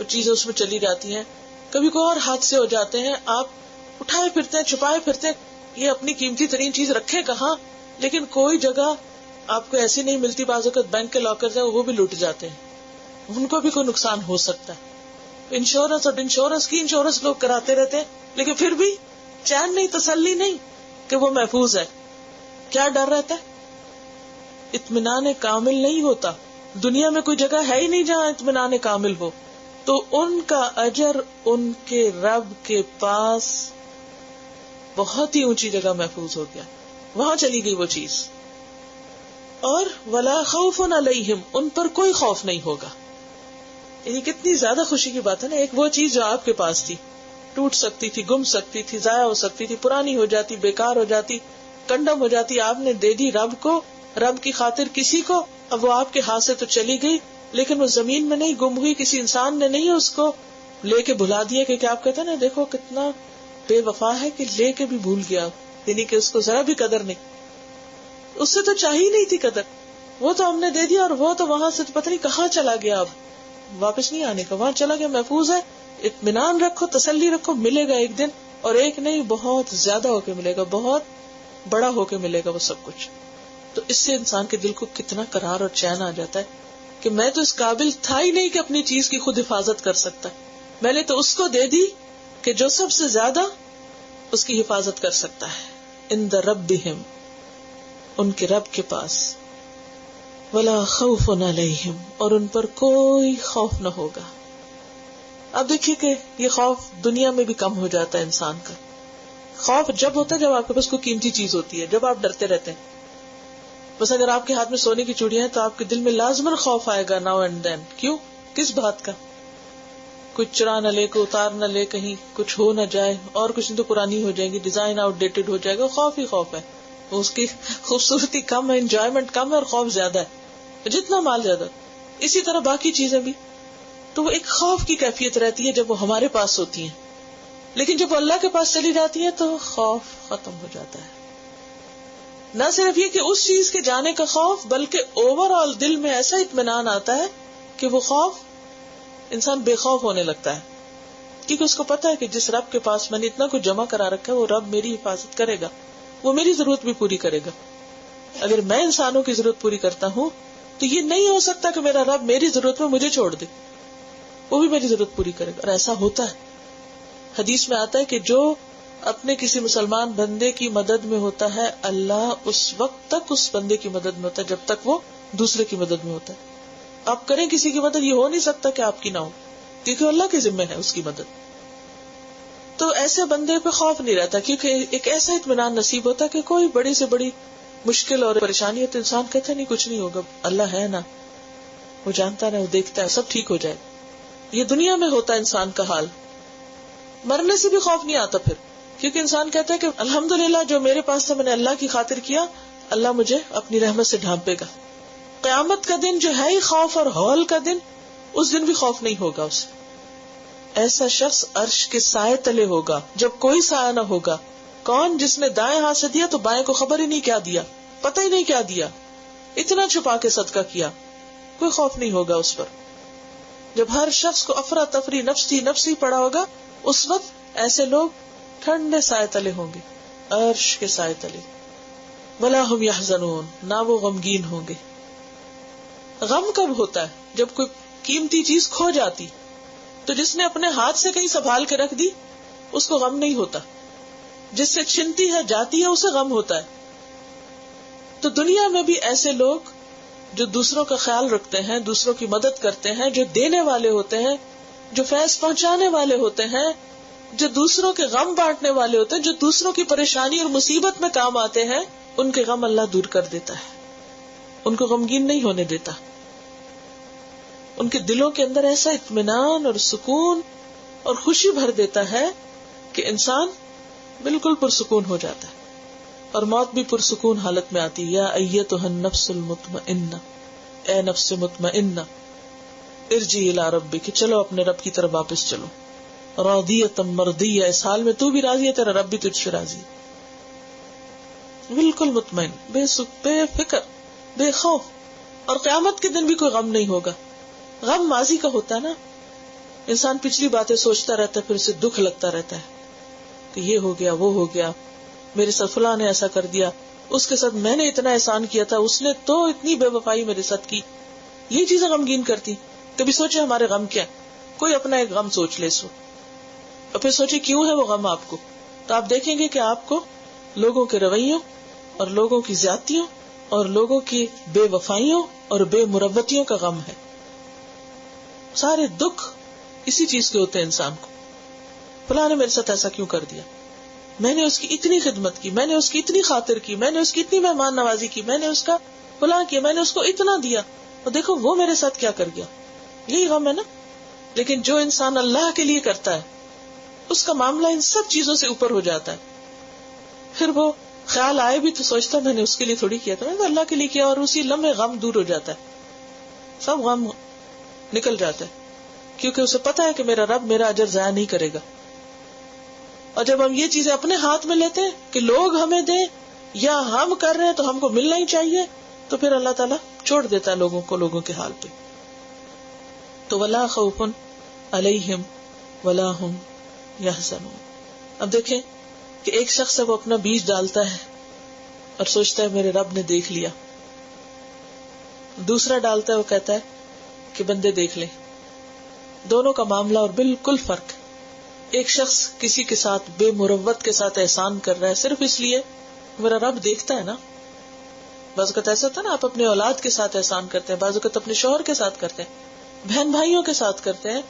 چیزیں اس میں چلی جاتی ہیں، کبھی کوئی اور حادثے ہو جاتے ہیں. آپ اٹھائے پھرتے ہیں، چھپائے پھرتے ہیں، یہ اپنی قیمتی ترین چیز رکھے کہاں، لیکن کوئی جگہ آپ کو ایسی نہیں ملتی. بعض اوقات بینک کے لاکر ہیں وہ بھی لوٹ جاتے ہیں، ان کو بھی کوئی نقصان ہو سکتا ہے. انشورنس اور انشورنس لوگ کراتے رہتے ہیں، لیکن پھر بھی چین نہیں، تسلی نہیں کہ وہ محفوظ ہے. کیا ڈر رہتا ہے؟ اطمینان کامل نہیں ہوتا. دنیا میں کوئی جگہ ہے ہی نہیں جہاں اطمینان کامل ہو. تو ان کا اجر ان کے رب کے پاس بہت ہی اونچی جگہ محفوظ ہو گیا، وہاں چلی گئی وہ چیز. اور ولا خوف علیہم، ان پر کوئی خوف نہیں ہوگا. یہ کتنی زیادہ خوشی کی بات ہے نا. ایک وہ چیز جو آپ کے پاس تھی، ٹوٹ سکتی تھی، گم سکتی تھی، ضائع ہو سکتی تھی، پرانی ہو جاتی، بیکار ہو جاتی، کنڈم ہو جاتی، آپ نے دے دی رب کو، رب کی خاطر کسی کو. اب وہ آپ کے ہاتھ سے تو چلی گئی، لیکن وہ زمین میں نہیں گم ہوئی، کسی انسان نے نہیں اس کو لے کے بھلا دیا کہ کیا آپ کہتے ہیں نا دیکھو کتنا بے وفا ہے کہ لے کے بھی بھول گیا، یعنی کہ اس کو ذرا بھی قدر نہیں. اس سے تو چاہیے نہیں تھی قدر، وہ تو ہم نے دے دیا اور وہ تو وہاں سے پتہ نہیں کہاں چلا گیا، اب واپس نہیں آنے کا، وہاں چلا گیا، محفوظ ہے. اطمینان رکھو، تسلی رکھو، ملے گا ایک دن، اور ایک نہیں بہت زیادہ ہو کے ملے گا، بہت بڑا ہو کے ملے گا وہ سب کچھ. تو اس سے انسان کے دل کو کتنا قرار اور چین آ جاتا ہے کہ میں تو اس قابل تھا ہی نہیں کہ اپنی چیز کی خود حفاظت کر سکتا، میں نے تو اس کو دے دی کہ جو سب سے زیادہ اس کی حفاظت کر سکتا ہے. عند ربہم، ان کے رب کے پاس. ولا خوف علیہم، اور ان پر کوئی خوف نہ ہوگا. اب دیکھیے کہ یہ خوف دنیا میں بھی کم ہو جاتا ہے انسان کا. خوف جب ہوتا ہے جب آپ کے پاس کوئی قیمتی چیز ہوتی ہے، جب آپ ڈرتے رہتے ہیں. بس اگر آپ کے ہاتھ میں سونے کی چوڑیاں ہیں تو آپ کے دل میں لازماً خوف آئے گا ناؤ اینڈ دین. کیوں؟ کس بات کا؟ کچھ چرا نہ لے، کوئی اتار نہ لے، کہیں کچھ ہو نہ جائے، اور کچھ نہیں تو پرانی ہو جائے گی، ڈیزائن آؤٹ ڈیٹڈ ہو جائے گا. خوف ہی خوف ہے، اس کی خوبصورتی کم ہے، انجوائمنٹ کم ہے، اور خوف زیادہ ہے، جتنا مال زیادہ. اسی طرح باقی چیزیں بھی. تو وہ ایک خوف کی کیفیت رہتی ہے جب وہ ہمارے پاس ہوتی ہیں، لیکن جب وہ اللہ کے پاس چلی جاتی ہے تو خوف ختم ہو جاتا ہے. نہ صرف یہ کہ اس چیز کے جانے کا خوف، بلکہ اوور آل دل میں ایسا اطمینان آتا ہے کہ وہ خوف انسان بے خوف ہونے لگتا ہے، کیونکہ اس کو پتا ہے کہ جس رب کے پاس میں نے اتنا کچھ جمع کرا رکھا ہے وہ رب میری حفاظت کرے گا، وہ میری ضرورت بھی پوری کرے گا. اگر میں انسانوں کی ضرورت پوری کرتا ہوں تو یہ نہیں ہو سکتا کہ میرا رب میری ضرورت میں مجھے چھوڑ دے، وہ بھی میری ضرورت پوری کرے گا. اور ایسا ہوتا ہے. حدیث میں آتا ہے کہ جو اپنے کسی مسلمان بندے کی مدد میں ہوتا ہے، اللہ اس وقت تک اس بندے کی مدد میں ہوتا ہے جب تک وہ دوسرے کی مدد میں ہوتا ہے. آپ کریں کسی کی مدد، یہ ہو نہیں سکتا کہ آپ کی نہ ہو، کیونکہ اللہ کے ذمہ ہے اس کی مدد. تو ایسے بندے پہ خوف نہیں رہتا، کیونکہ ایک ایسا اطمینان نصیب ہوتا ہے کہ کوئی بڑی سے بڑی مشکل اور پریشانی ہے تو انسان کہتا ہے نہیں کچھ نہیں ہوگا، اللہ ہے نا، وہ جانتا ہے، وہ دیکھتا ہے، سب ٹھیک ہو جائے. یہ دنیا میں ہوتا ہے انسان کا حال. مرنے سے بھی خوف نہیں آتا پھر، کیونکہ انسان کہتا ہے کہ الحمدللہ جو میرے پاس تھا میں نے اللہ کی خاطر کیا، اللہ مجھے اپنی رحمت سے ڈھانپے گا. قیامت کا دن جو ہے ہی خوف اور ہول کا دن، اس دن بھی خوف نہیں ہوگا اسے. ایسا شخص عرش کے سائے تلے ہوگا جب کوئی سایہ نہ ہوگا. کون؟ جس نے دائیں ہاتھ سے دیا تو بائیں کو خبر ہی نہیں کیا دیا، پتہ ہی نہیں کیا دیا، اتنا چھپا کے صدقہ کیا، کوئی خوف نہیں ہوگا اس پر. جب ہر شخص کو افراتفری نفسی پڑا ہوگا، اس وقت ایسے لوگ ٹھنڈے سائے تلے ہوں گے، عرش کے سائے تلے. ولا هم يحزنون، نہ وہ غمگین ہوں گے. غم کب ہوتا ہے؟ جب کوئی قیمتی چیز کھو جاتی، تو جس نے اپنے ہاتھ سے کہیں سنبھال کے رکھ دی اس کو غم نہیں ہوتا، جس سے چھنتی ہے جاتی ہے اسے غم ہوتا ہے. تو دنیا میں بھی ایسے لوگ جو دوسروں کا خیال رکھتے ہیں، دوسروں کی مدد کرتے ہیں، جو دینے والے ہوتے ہیں، جو فیض پہنچانے والے ہوتے ہیں، جو دوسروں کے غم بانٹنے والے ہوتے ہیں, جو دوسروں کی پریشانی اور مصیبت میں کام آتے ہیں, ان کے غم اللہ دور کر دیتا ہے, ان کو غمگین نہیں ہونے دیتا. ان کے دلوں کے اندر ایسا اطمینان اور سکون اور خوشی بھر دیتا ہے کہ انسان بالکل پرسکون ہو جاتا ہے, اور موت بھی پرسکون حالت میں آتی ہے. یا ایتھا النفس المطمئنہ, اے نفس مطمئنہ, ارجعی الی ربک, چلو اپنے رب کی طرف واپس چلو, راضیۃ مرضیہ, اس حال میں تو بھی راضی ہے, تیرا رب بھی تجھ سے راضی, بالکل مطمئن, بے فکر, بے خوف. اور قیامت کے دن بھی کوئی غم نہیں ہوگا. غم ماضی کا ہوتا ہے نا, انسان پچھلی باتیں سوچتا رہتا ہے, پھر اسے دکھ لگتا رہتا ہے کہ یہ ہو گیا, وہ ہو گیا, میرے ساتھ فلاں نے ایسا کر دیا, اس کے ساتھ میں نے اتنا احسان کیا تھا, اس نے تو اتنی بے وفائی میرے ساتھ کی. یہ چیزیں غمگین کرتی. کبھی سوچے ہمارے غم کیا, کوئی اپنا ایک غم سوچ لے سو, اور پھر سوچے کیوں ہے وہ غم آپ کو, تو آپ دیکھیں گے کہ آپ کو لوگوں کے رویوں اور لوگوں کی زیادتیوں اور لوگوں کی بے وفائیوں اور بے مروتیوں کا غم ہے. سارے دکھ اسی چیز کے ہوتے ہیں انسان کو. فلاں نے میرے ساتھ ایسا کیوں کر دیا, میں نے اس کی اتنی خدمت کی, میں نے اس کی اتنی خاطر کی, میں نے اس کی اتنی مہمان نوازی کی, میں نے اس کا فلاں کیا, میں نے اس کو اتنا دیا, اور دیکھو وہ میرے ساتھ کیا کر گیا. یہی غم ہے نا. لیکن جو انسان اللہ کے لیے کرتا ہے اس کا معاملہ ان سب چیزوں سے اوپر ہو جاتا ہے. پھر وہ خیال آئے بھی تو سوچتا میں نے اس کے لیے تھوڑی کیا تھا, میں نے اللہ کے لیے کیا, اور اسی لمحے غم دور ہو جاتا ہے, سب غم نکل جاتا ہے, کیونکہ اسے پتا ہے کہ میرا رب میرا اجر ضائع نہیں کرے گا. اور جب ہم یہ چیزیں اپنے ہاتھ میں لیتے ہیں کہ لوگ ہمیں دیں یا ہم کر رہے ہیں تو ہم کو ملنا ہی چاہیے, تو پھر اللہ تعالیٰ چھوڑ دیتا ہے لوگوں کو لوگوں کے حال پہ. تو ولا خوف علیہم ولا ہم یحزنون. اب دیکھیں کہ ایک شخص وہ اپنا بیج ڈالتا ہے اور سوچتا ہے میرے رب نے دیکھ لیا, دوسرا ڈالتا ہے وہ کہتا ہے کہ بندے دیکھ لیں. دونوں کا معاملہ اور بالکل فرق. ایک شخص کسی کے ساتھ بے مروت کے ساتھ احسان کر رہا ہے صرف اس لیے میرا رب دیکھتا ہے نا. بعض اوقات ایسا ہوتا ہے نا, آپ اپنے اولاد کے ساتھ احسان کرتے ہیں, بعض اوقات اپنے شوہر کے ساتھ کرتے ہیں, بہن بھائیوں کے ساتھ کرتے ہیں,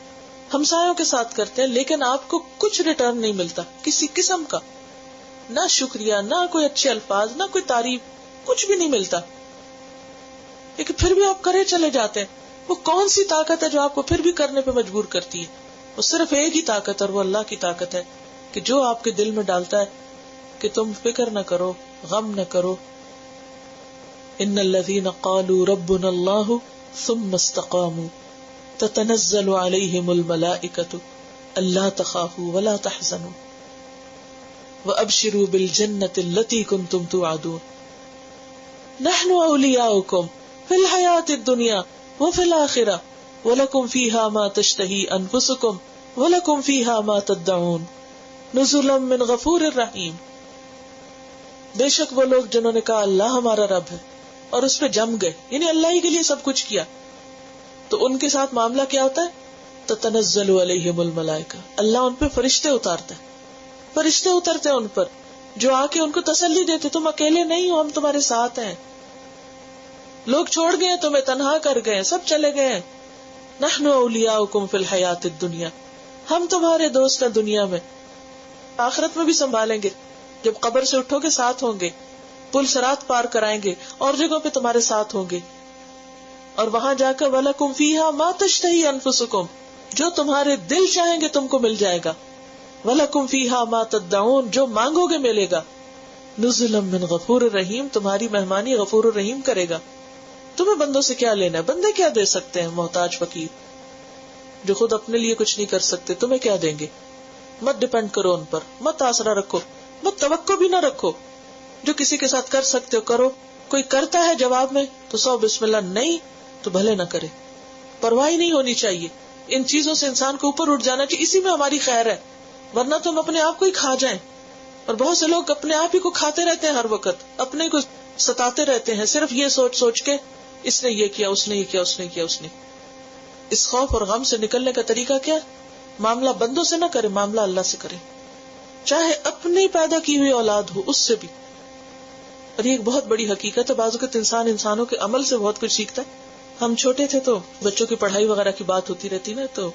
ہمسایوں کے ساتھ کرتے ہیں, لیکن آپ کو کچھ ریٹرن نہیں ملتا کسی قسم کا, نہ شکریہ, نہ کوئی اچھے الفاظ, نہ کوئی تعریف, کچھ بھی نہیں ملتا, لیکن پھر بھی آپ کرے چلے جاتے ہیں. وہ کون سی طاقت ہے جو آپ کو پھر بھی کرنے پہ مجبور کرتی ہے؟ وہ صرف ایک ہی طاقت, اور وہ اللہ کی طاقت ہے کہ جو آپ کے دل میں ڈالتا ہے کہ تم فکر نہ کرو, غم نہ کرو. ان الذین قالوا ربنا اللہ ثم استقاموا تتنزل علیہم الملائکۃ الا تخافوا ولا تحزنوا وابشروا بالجنۃ التی کنتم توعدون نحن اولیاؤکم فی الحیاۃ الدنیا وفی الآخرہ وَلَكُمْ فِيهَا مَا تَشْتَهِي أَنفُسُكُمْ وَلَكُمْ فِيهَا مَا تَدَّعُونَ نُزُلًا مِّنْ غَفُورٍ رَحِيمٍ. بے شک وہ لوگ جنہوں نے کہا اللہ ہمارا رب ہے اور اس پہ جم گئے, یعنی اللہ ہی کے لیے سب کچھ کیا, تو ان کے ساتھ معاملہ کیا ہوتا ہے؟ تَتَنَزَّلُ عَلَيْهِمُ الْمَلَائِكَةُ, اللہ ان پہ فرشتے اتارتا ہے, فرشتے اترتے ہیں ان پر جو آ کے ان کو تسلی دیتے تم اکیلے نہیں ہو, ہم تمہارے ساتھ ہیں, لوگ چھوڑ گئے تمہیں تنہا کر گئے, سب چلے گئے, نحن اولیاؤکم فی الحیات الدنیا, ہم تمہارے دوست ہیں دنیا میں, آخرت میں بھی سنبھالیں گے, جب قبر سے اٹھو گے ساتھ ہوں گے, پل صراط پار کرائیں گے, اور جگہوں پہ تمہارے ساتھ ہوں گے, اور وہاں جا کر وَلَكُمْ فِيهَا مَا تَشْتَهِي أَنفُسُكُمْ, جو تمہارے دل چاہیں گے تم کو مل جائے گا, وَلَكُمْ فِيهَا مَا تَدَّعُونَ, جو مانگو گے ملے گا, نُزُلًا مِّن غَفُورٍ رَحِيمٍ, تمہاری مہمانی غفور الرحیم کرے گا. تمہیں بندوں سے کیا لینا ہے, بندے کیا دے سکتے ہیں, محتاج فقیر جو خود اپنے لیے کچھ نہیں کر سکتے, تمہیں کیا دیں گے؟ مت ڈیپینڈ کرو ان پر, مت آسرا رکھو, مت توقع بھی نہ رکھو, جو کسی کے ساتھ کر سکتے ہو کرو, کوئی کرتا ہے جواب میں تو سو بسم اللہ, نہیں تو بھلے نہ کرے, پرواہ نہیں ہونی چاہیے. ان چیزوں سے انسان کو اوپر اٹھ جانا چاہیے, اسی میں ہماری خیر ہے, ورنہ تم اپنے آپ کو ہی کھا جائیں. اور بہت سے لوگ اپنے آپ ہی کو کھاتے رہتے ہیں, ہر وقت اپنے کو ستاتے رہتے ہیں, صرف یہ سوچ سوچ کے اس نے یہ کیا, اس نے یہ کیا, اس نے کیا, اس نے. اس خوف اور غم سے نکلنے کا طریقہ کیا ہے؟ معاملہ بندوں سے نہ کرے, معاملہ اللہ سے کرے, چاہے اپنی پیدا کی ہوئی اولاد ہو اس سے بھی. اور یہ ایک بہت بڑی حقیقت ہے, بعض اوقات انسان انسانوں کے عمل سے بہت کچھ سیکھتا ہے. ہم چھوٹے تھے تو بچوں کی پڑھائی وغیرہ کی بات ہوتی رہتی نا, تو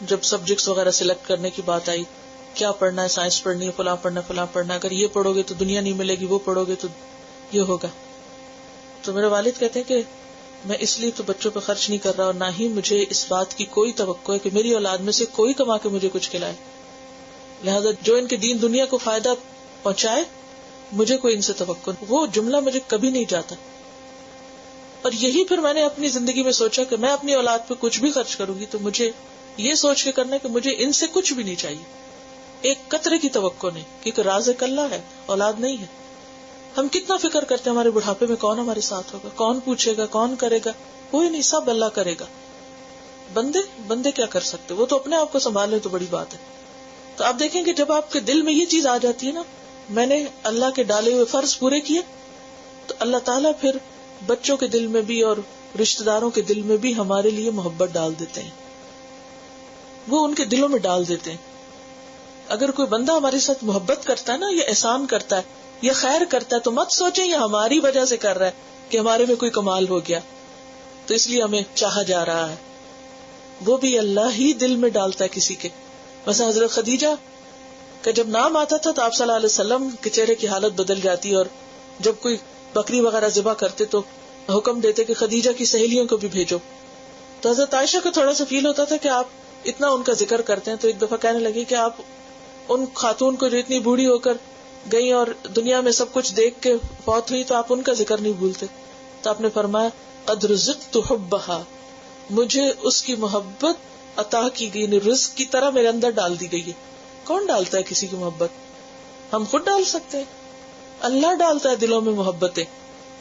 جب سبجیکٹس وغیرہ سلیکٹ کرنے کی بات آئی کیا پڑھنا ہے، سائنس پڑھنی ہے، فلاں پڑھنا ہے، فلاں پڑھنا ہے، اگر یہ پڑھو گے تو دنیا نہیں ملے گی، وہ پڑھو گے تو یہ ہوگا. تو میرے والد کہتے ہیں کہ میں اس لیے تو بچوں پہ خرچ نہیں کر رہا، اور نہ ہی مجھے اس بات کی کوئی توقع ہے کہ میری اولاد میں سے کوئی کما کے مجھے کچھ کھلائے. لہذا جو ان کے دین دنیا کو فائدہ پہنچائے مجھے کوئی ان سے توقع نہیں. وہ جملہ مجھے کبھی نہیں جاتا. اور یہی پھر میں نے اپنی زندگی میں سوچا کہ میں اپنی اولاد پہ کچھ بھی خرچ کروں گی تو مجھے یہ سوچ کے کرنا ہے کہ مجھے ان سے کچھ بھی نہیں چاہیے، ایک قطرے کی توقع نہیں، کیونکہ رازق اللہ ہے، اولاد نہیں ہے. ہم کتنا فکر کرتے ہیں ہمارے بڑھاپے میں کون ہمارے ساتھ ہوگا، کون پوچھے گا، کون کرے گا. کوئی نہیں، سب اللہ کرے گا. بندے کیا کر سکتے، وہ تو اپنے آپ کو سنبھالے تو بڑی بات ہے. تو آپ دیکھیں کہ جب آپ کے دل میں یہ چیز آ جاتی ہے نا، میں نے اللہ کے ڈالے ہوئے فرض پورے کیے، تو اللہ تعالیٰ پھر بچوں کے دل میں بھی اور رشتہ داروں کے دل میں بھی ہمارے لیے محبت ڈال دیتے ہیں، وہ ان کے دلوں میں ڈال دیتے ہیں. اگر کوئی بندہ ہمارے ساتھ محبت کرتا ہے نا، یہ احسان کرتا ہے، یہ خیر کرتا ہے، تو مت سوچیں یہ ہماری وجہ سے کر رہا ہے کہ ہمارے میں کوئی کمال ہو گیا تو اس لیے ہمیں چاہا جا رہا ہے. وہ بھی اللہ ہی دل میں ڈالتا ہے کسی کے. مثلا حضرت خدیجہ کا جب نام آتا تھا تو آپ صلی اللہ علیہ وسلم کے چہرے کی حالت بدل جاتی، اور جب کوئی بکری وغیرہ ذبح کرتے تو حکم دیتے کہ خدیجہ کی سہیلیوں کو بھی بھیجو. تو حضرت عائشہ کو تھوڑا سا فیل ہوتا تھا کہ آپ اتنا ان کا ذکر کرتے ہیں، تو ایک دفعہ کہنے لگی کہ آپ ان خاتون کو جو اتنی بوڑھی ہو کر گئی اور دنیا میں سب کچھ دیکھ کے فوت ہوئی، تو آپ ان کا ذکر نہیں بھولتے. تو آپ نے فرمایا قد رزقت حبها، مجھے اس کی محبت عطا کی گئی، رزق کی طرح میرے اندر ڈال دی گئی ہے. کون ڈالتا ہے کسی کی محبت؟ ہم خود ڈال سکتے ہیں، اللہ ڈالتا ہے دلوں میں محبتیں.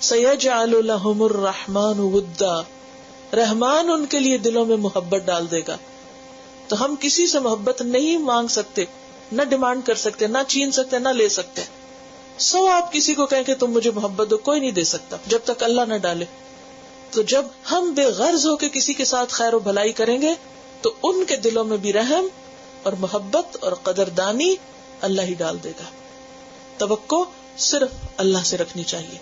سیجعل لهم الرحمن ودا، رحمان ان کے لیے دلوں میں محبت ڈال دے گا. تو ہم کسی سے محبت نہیں مانگ سکتے، نہ ڈیمانڈ کر سکتے، نہ چھین سکتے، نہ لے سکتے. آپ کسی کو کہیں کہ تم مجھے محبت دو، کوئی نہیں دے سکتا جب تک اللہ نہ ڈالے. تو جب ہم بے غرض ہو کے کسی کے ساتھ خیر و بھلائی کریں گے تو ان کے دلوں میں بھی رحم اور محبت اور قدردانی اللہ ہی ڈال دے گا. توقع صرف اللہ سے رکھنی چاہیے.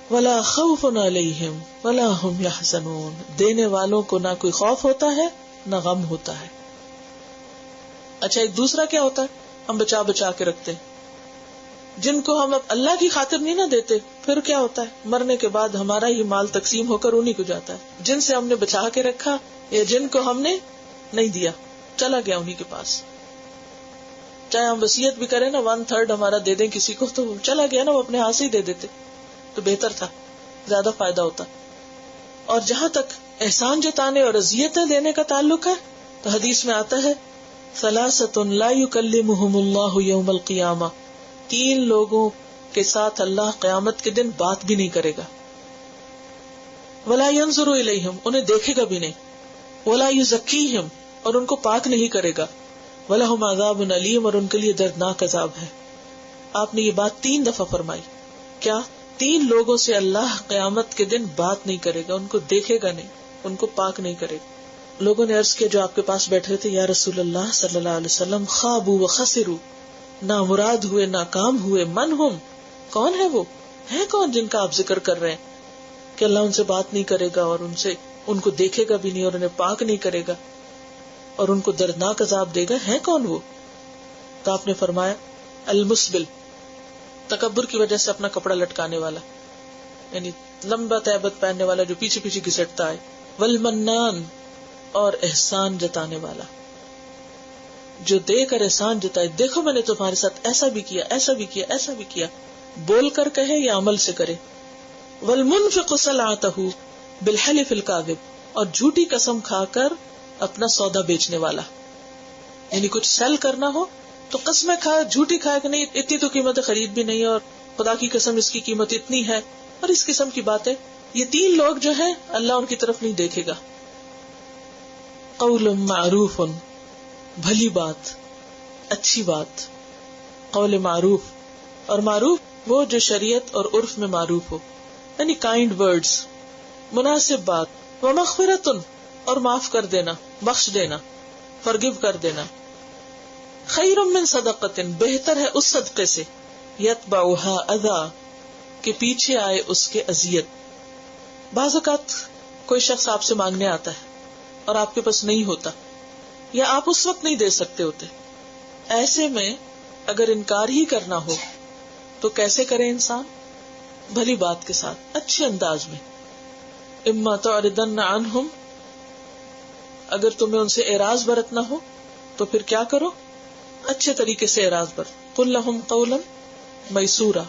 ولا خوف علیہم ولا هم يحزنون، دینے والوں کو نہ کوئی خوف ہوتا ہے نہ غم ہوتا ہے. اچھا، ایک دوسرا کیا ہوتا ہے، ہم بچا بچا کے رکھتے ہیں. جن کو ہم اب اللہ کی خاطر نہیں نہ دیتے، پھر کیا ہوتا ہے، مرنے کے بعد ہمارا ہی مال تقسیم ہو کر انہی کو جاتا ہے. جن سے ہم نے بچا کے رکھا یا جن کو ہم نے نہیں دیا، چلا گیا انہی کے پاس. چاہے ہم وصیت بھی کریں نا 1/3 ہمارا دے دیں کسی کو، تو چلا گیا نا، وہ اپنے ہاتھ سے ہی دے دیتے تو بہتر تھا، زیادہ فائدہ ہوتا. اور جہاں تک احسان جتانے اور اذیتیں دینے کا تعلق ہے تو حدیث میں آتا ہے ثلاثۃ لا یکلمہم اللہ یوم القیامہ، 3 لوگوں کے ساتھ اللہ قیامت کے دن بات بھی نہیں کرے گا. ولا ینظر الیہم، انہیں دیکھے گا بھی نہیں. ولا یزکیہم، اور ان کو پاک نہیں کرے گا. ولہم عذاب علیم، اور ان کے لیے دردناک عذاب ہے. آپ نے یہ بات 3 دفعہ فرمائی. کیا 3 لوگوں سے اللہ قیامت کے دن بات نہیں کرے گا، ان کو دیکھے گا نہیں، ان کو پاک نہیں کرے گا. لوگوں نے عرض کیا جو آپ کے پاس بیٹھے تھے، یا رسول اللہ صلی اللہ علیہ وسلم، خابوا وخسروا، نامراد ہوئے، ناکام ہوئے. من ہم، کون ہے وہ، ہے کون جن کا آپ ذکر کر رہے ہیں کہ اللہ ان سے بات نہیں کرے گا اور ان کو دیکھے گا بھی نہیں اور انہیں پاک نہیں کرے گا اور ان کو دردناک عذاب دے گا، ہے کون وہ؟ تو آپ نے فرمایا المسبل، تکبر کی وجہ سے اپنا کپڑا لٹکانے والا، یعنی لمبا تہبت پہننے والا جو پیچھے پیچھے گھسٹتا ہے. والمنان، اور احسان جتانے والا جو دے کر احسان جتائے، دیکھو میں نے تمہارے ساتھ ایسا بھی کیا، ایسا بھی کیا، ایسا بھی کیا، بول کر کہے یا عمل سے کرے. والمنفق صلعته بالحلف الكاذب، اور جھوٹی قسم کھا کر اپنا سودا بیچنے والا، یعنی کچھ سیل کرنا ہو تو قسمیں کھائے، جھوٹی کھائے کہ نہیں اتنی تو قیمت خرید بھی نہیں اور خدا کی قسم اس کی قیمت اتنی ہے، اور اس قسم کی باتیں. یہ 3 لوگ جو ہیں اللہ ان کی طرف نہیں دیکھے گا. قول معروف، بھلی بات، اچھی بات، قول معروف. اور معروف وہ جو شریعت اور عرف میں معروف ہو، یعنی کائنڈ ورڈز، مناسب بات. ومغفرۃ، اور معاف کر دینا، بخش دینا، فرگیو کر دینا. خیر من صدقۃ، بہتر ہے اس صدقے سے، یتبعها اذی، کہ پیچھے آئے اس کے اذیت. بعض اوقات کوئی شخص آپ سے مانگنے آتا ہے اور آپ کے پاس نہیں ہوتا، یا آپ اس وقت نہیں دے سکتے ہوتے، ایسے میں اگر انکار ہی کرنا ہو تو کیسے کرے انسان؟ بھلی بات کے ساتھ، اچھے انداز میں. اما تعرضن عنہم، اگر تمہیں ان سے اعراض برتنا ہو تو پھر کیا کرو؟ اچھے طریقے سے اعراض برت. قل لہم قولا میسورا،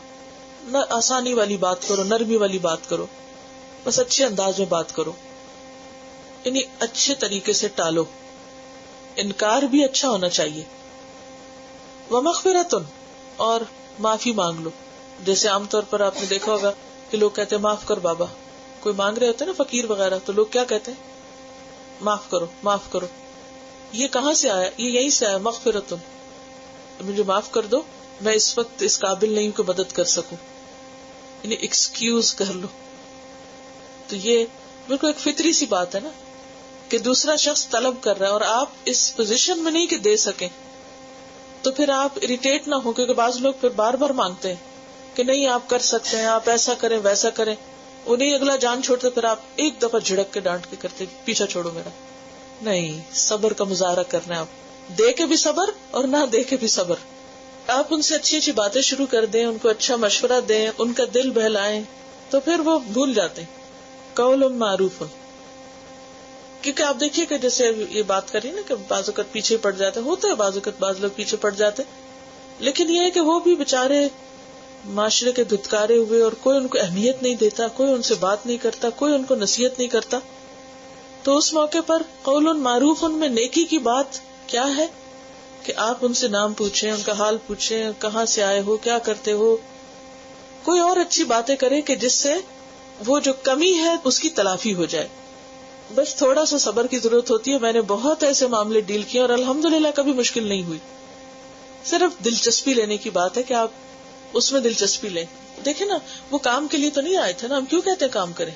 آسانی والی بات کرو، نرمی والی بات کرو، بس اچھے انداز میں بات کرو، یعنی اچھے طریقے سے ٹالو. انکار بھی اچھا ہونا چاہیے. ومغفرۃ، اور معافی مانگ لو. جیسے عام طور پر آپ نے دیکھا ہوگا کہ لوگ کہتے ہیں معاف کر بابا، کوئی مانگ رہے ہوتے ہیں نا فقیر وغیرہ، تو لوگ کیا کہتے ہیں؟ معاف کرو معاف کرو. یہ کہاں سے آیا؟ یہ یہیں سے آیا، مغفرۃ، مجھے معاف کر دو، میں اس وقت اس قابل نہیں ہوں کہ مدد کر سکوں، یعنی ایکسکیوز کر لو. تو یہ بالکل ایک فطری سی بات ہے نا کہ دوسرا شخص طلب کر رہا ہے اور آپ اس پوزیشن میں نہیں کہ دے سکیں، تو پھر آپ اریٹیٹ نہ ہو، کیونکہ بعض لوگ پھر بار بار مانگتے ہیں کہ نہیں آپ کر سکتے ہیں، آپ ایسا کریں ویسا کریں. انہیں اگلا جان چھوڑتے، پھر آپ ایک دفعہ جھڑک کے ڈانٹ کے کرتے پیچھا چھوڑو میرا. نہیں، صبر کا مظاہرہ کرنا ہے، آپ دے کے بھی صبر اور نہ دے کے بھی صبر. آپ ان سے اچھی اچھی باتیں شروع کر دیں، ان کو اچھا مشورہ دیں، ان کا دل بہلائیں، تو پھر وہ بھول جاتے ہیں. قول معروف، کیونکہ آپ دیکھیے کہ جیسے یہ بات کری نا کہ بعض اوقات پیچھے پڑ جاتے ہوتا ہے، بعض اوقات بعض لوگ پیچھے پڑ جاتے، لیکن یہ ہے کہ وہ بھی بےچارے معاشرے کے دھتکارے ہوئے اور کوئی ان کو اہمیت نہیں دیتا، کوئی ان سے بات نہیں کرتا، کوئی ان کو نصیحت نہیں کرتا. تو اس موقع پر قول معروف ان میں نیکی کی بات کیا ہے کہ آپ ان سے نام پوچھیں، ان کا حال پوچھیں، کہاں سے آئے ہو، کیا کرتے ہو، کوئی اور اچھی باتیں کریں کہ جس سے وہ جو کمی ہے اس کی تلافی ہو جائے. بس تھوڑا سا صبر کی ضرورت ہوتی ہے. میں نے بہت ایسے معاملے ڈیل کیے اور الحمدللہ کبھی مشکل نہیں ہوئی. صرف دلچسپی لینے کی بات ہے کہ آپ اس میں دلچسپی لیں. دیکھیں نا، وہ کام کے لیے تو نہیں آئے تھے نا، ہم کیوں کہتے ہیں کام کریں؟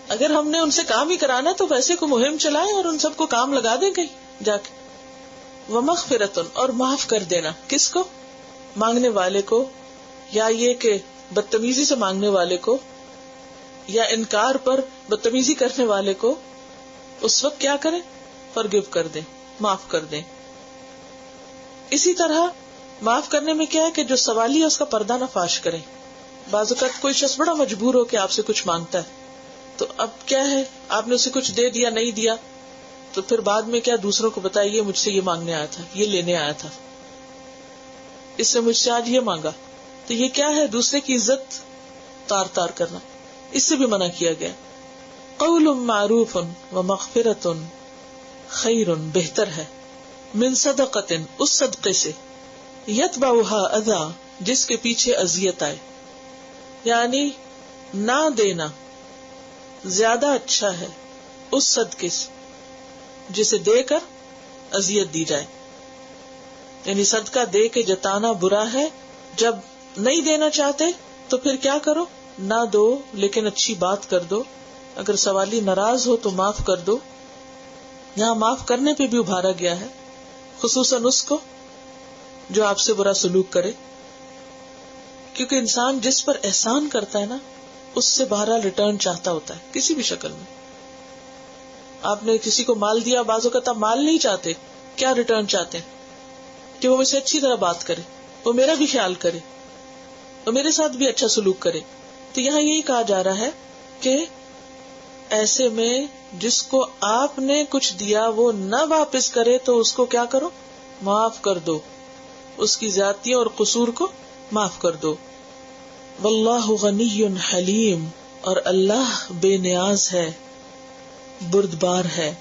اگر ہم نے ان سے کام ہی کرانا تو ویسے کو مہم چلائیں اور ان سب کو کام لگا دیں کہیں جا کے. ومغفرۃ، اور معاف کر دینا. کس کو؟ مانگنے والے کو، یا یہ کہ بدتمیزی سے مانگنے والے کو، یا انکار پر بدتمیزی کرنے والے کو. اس وقت کیا کریں؟ فرگیو کر دیں، معاف کر دیں. اسی طرح معاف کرنے میں کیا ہے کہ جو سوالی ہے اس کا پردہ نہ فاش کریں. بعض اوقات کوئی شخص بڑا مجبور ہو کہ آپ سے کچھ مانگتا ہے، تو اب کیا ہے، آپ نے اسے کچھ دے دیا، نہیں دیا، تو پھر بعد میں کیا دوسروں کو بتائیے مجھ سے یہ مانگنے آیا تھا، یہ لینے آیا تھا، اس سے مجھ سے آج یہ مانگا. تو یہ کیا ہے؟ دوسرے کی عزت تار تار کرنا. اس سے بھی منع کیا گیا. قول معروف ومغفرۃ خیر، بہتر ہے، من صدقۃ، اس صدقے سے، یتبعها اذی، جس کے پیچھے اذیت آئے. یعنی نہ دینا زیادہ اچھا ہے اس صدقے سے جسے دے کر اذیت دی جائے. یعنی صدقہ دے کے جتانا برا ہے. جب نہیں دینا چاہتے تو پھر کیا کرو؟ نہ دو، لیکن اچھی بات کر دو. اگر سوالی ناراض ہو تو معاف کر دو. یہاں معاف کرنے پہ بھی ابھارا گیا ہے، خصوصاً اس کو جو آپ سے برا سلوک کرے، کیونکہ انسان جس پر احسان کرتا ہے نا، اس سے بہرحال ریٹرن چاہتا ہوتا ہے کسی بھی شکل میں. آپ نے کسی کو مال دیا، بعض اوقات آپ مال نہیں چاہتے، کیا ریٹرن چاہتے ہیں؟ کہ وہ مجھ سے اچھی طرح بات کرے، وہ میرا بھی خیال کرے، وہ میرے ساتھ بھی اچھا سلوک کرے. تو یہاں یہی کہا جا رہا ہے کہ ایسے میں جس کو آپ نے کچھ دیا وہ نہ واپس کرے تو اس کو کیا کرو؟ معاف کر دو، اس کی زیادتیوں اور قصور کو معاف کر دو. واللہ غنی حلیم، اور اللہ بے نیاز ہے، بردبار ہے.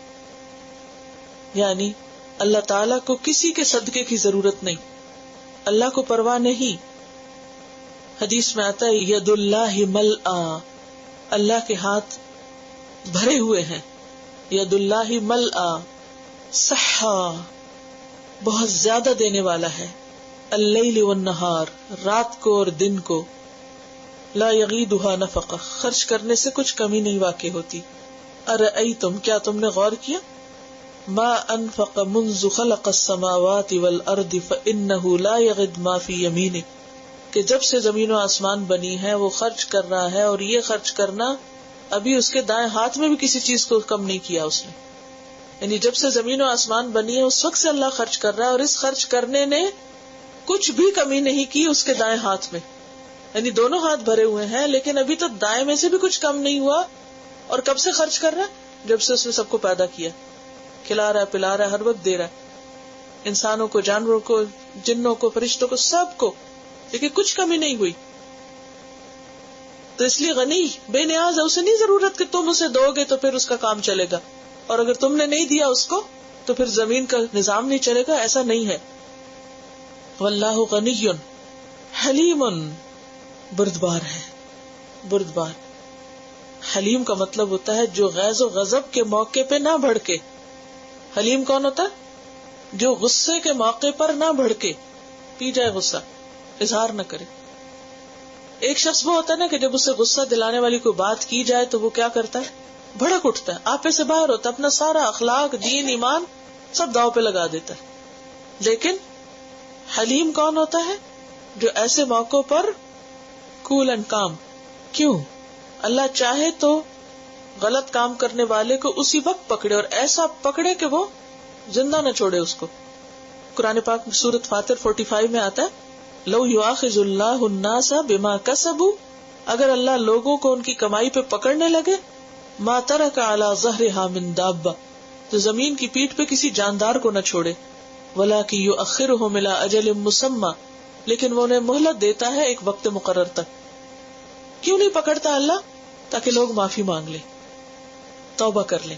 یعنی اللہ تعالیٰ کو کسی کے صدقے کی ضرورت نہیں، اللہ کو پرواہ نہیں. حدیث میں آتا ہے ید اللہ ملآ، اللہ کے ہاتھ بھرے ہوئے ہیں. ید اللہ ملآ صحا، بہت زیادہ دینے والا ہے. اللیل والنہار، رات کو اور دن کو. لا یغیدھا نفقہ، خرچ کرنے سے کچھ کمی نہیں واقع ہوتی. ارأیتم، کیا تم نے غور کیا؟ ما انفق منذ خلق السماوات والارض فانہ لا یغد ما فی یمینہ، کہ جب سے زمین و آسمان بنی ہے وہ خرچ کر رہا ہے، اور یہ خرچ کرنا ابھی اس کے دائیں ہاتھ میں بھی کسی چیز کو کم نہیں کیا اس نے. یعنی جب سے زمین و آسمان بنی ہے اس وقت سے اللہ خرچ کر رہا ہے، اور اس خرچ کرنے نے کچھ بھی کمی نہیں کی اس کے دائیں ہاتھ میں، یعنی دونوں ہاتھ بھرے ہوئے ہیں لیکن ابھی تو دائیں میں سے بھی کچھ کم نہیں ہوا. اور کب سے خرچ کر رہا ہے؟ جب سے اس نے سب کو پیدا کیا، کھلا رہا ہے، پلا رہا ہے، ہر وقت دے رہا ہے، انسانوں کو، جانوروں کو، جنوں کو، فرشتوں کو، سب کو، لیکن کچھ کمی نہیں ہوئی. تو اس لیے غنی بے نیاز ہے، اسے نہیں ضرورت کہ تم اسے دو گے تو پھر اس کا کام چلے گا، اور اگر تم نے نہیں دیا اس کو تو پھر زمین کا نظام نہیں چلے گا، ایسا نہیں ہے. واللہ غنی حلیم، بردبار ہے، بردبار. حلیم کا مطلب ہوتا ہے جو غیظ و غضب کے موقع پہ نہ بھڑکے. حلیم کون ہوتا ہے؟ جو غصے کے موقع پر نہ بھڑکے، پی جائے غصہ، اظہار نہ کرے. ایک شخص وہ ہوتا ہے نا کہ جب اسے غصہ دلانے والی کوئی بات کی جائے تو وہ کیا کرتا ہے؟ بھڑک اٹھتا ہے، آپے سے باہر ہوتا ہے، اپنا سارا اخلاق، دین، ایمان سب داؤ پہ لگا دیتا ہے. لیکن حلیم کون ہوتا ہے؟ جو ایسے موقعوں پر کول اینڈ کام. کیوں؟ اللہ چاہے تو غلط کام کرنے والے کو اسی وقت پکڑے، اور ایسا پکڑے کہ وہ زندہ نہ چھوڑے اس کو. قرآن پاک میں سورۃ فاطر 45 میں آتا ہے، لو یؤاخذ اللہ الناس بما کسبوا، اگر اللہ لوگوں کو ان کی کمائی پہ پکڑنے لگے، ما ترک علی ظہرها من دابہ، تو زمین کی پیٹھ پہ کسی جاندار کو نہ چھوڑے. ولکن یؤخرهم الی اجل مسمى، لیکن وہ انہیں مہلت دیتا ہے ایک وقت مقرر تک. کیوں نہیں پکڑتا اللہ؟ تاکہ لوگ معافی مانگ لیں، توبہ کر لیں،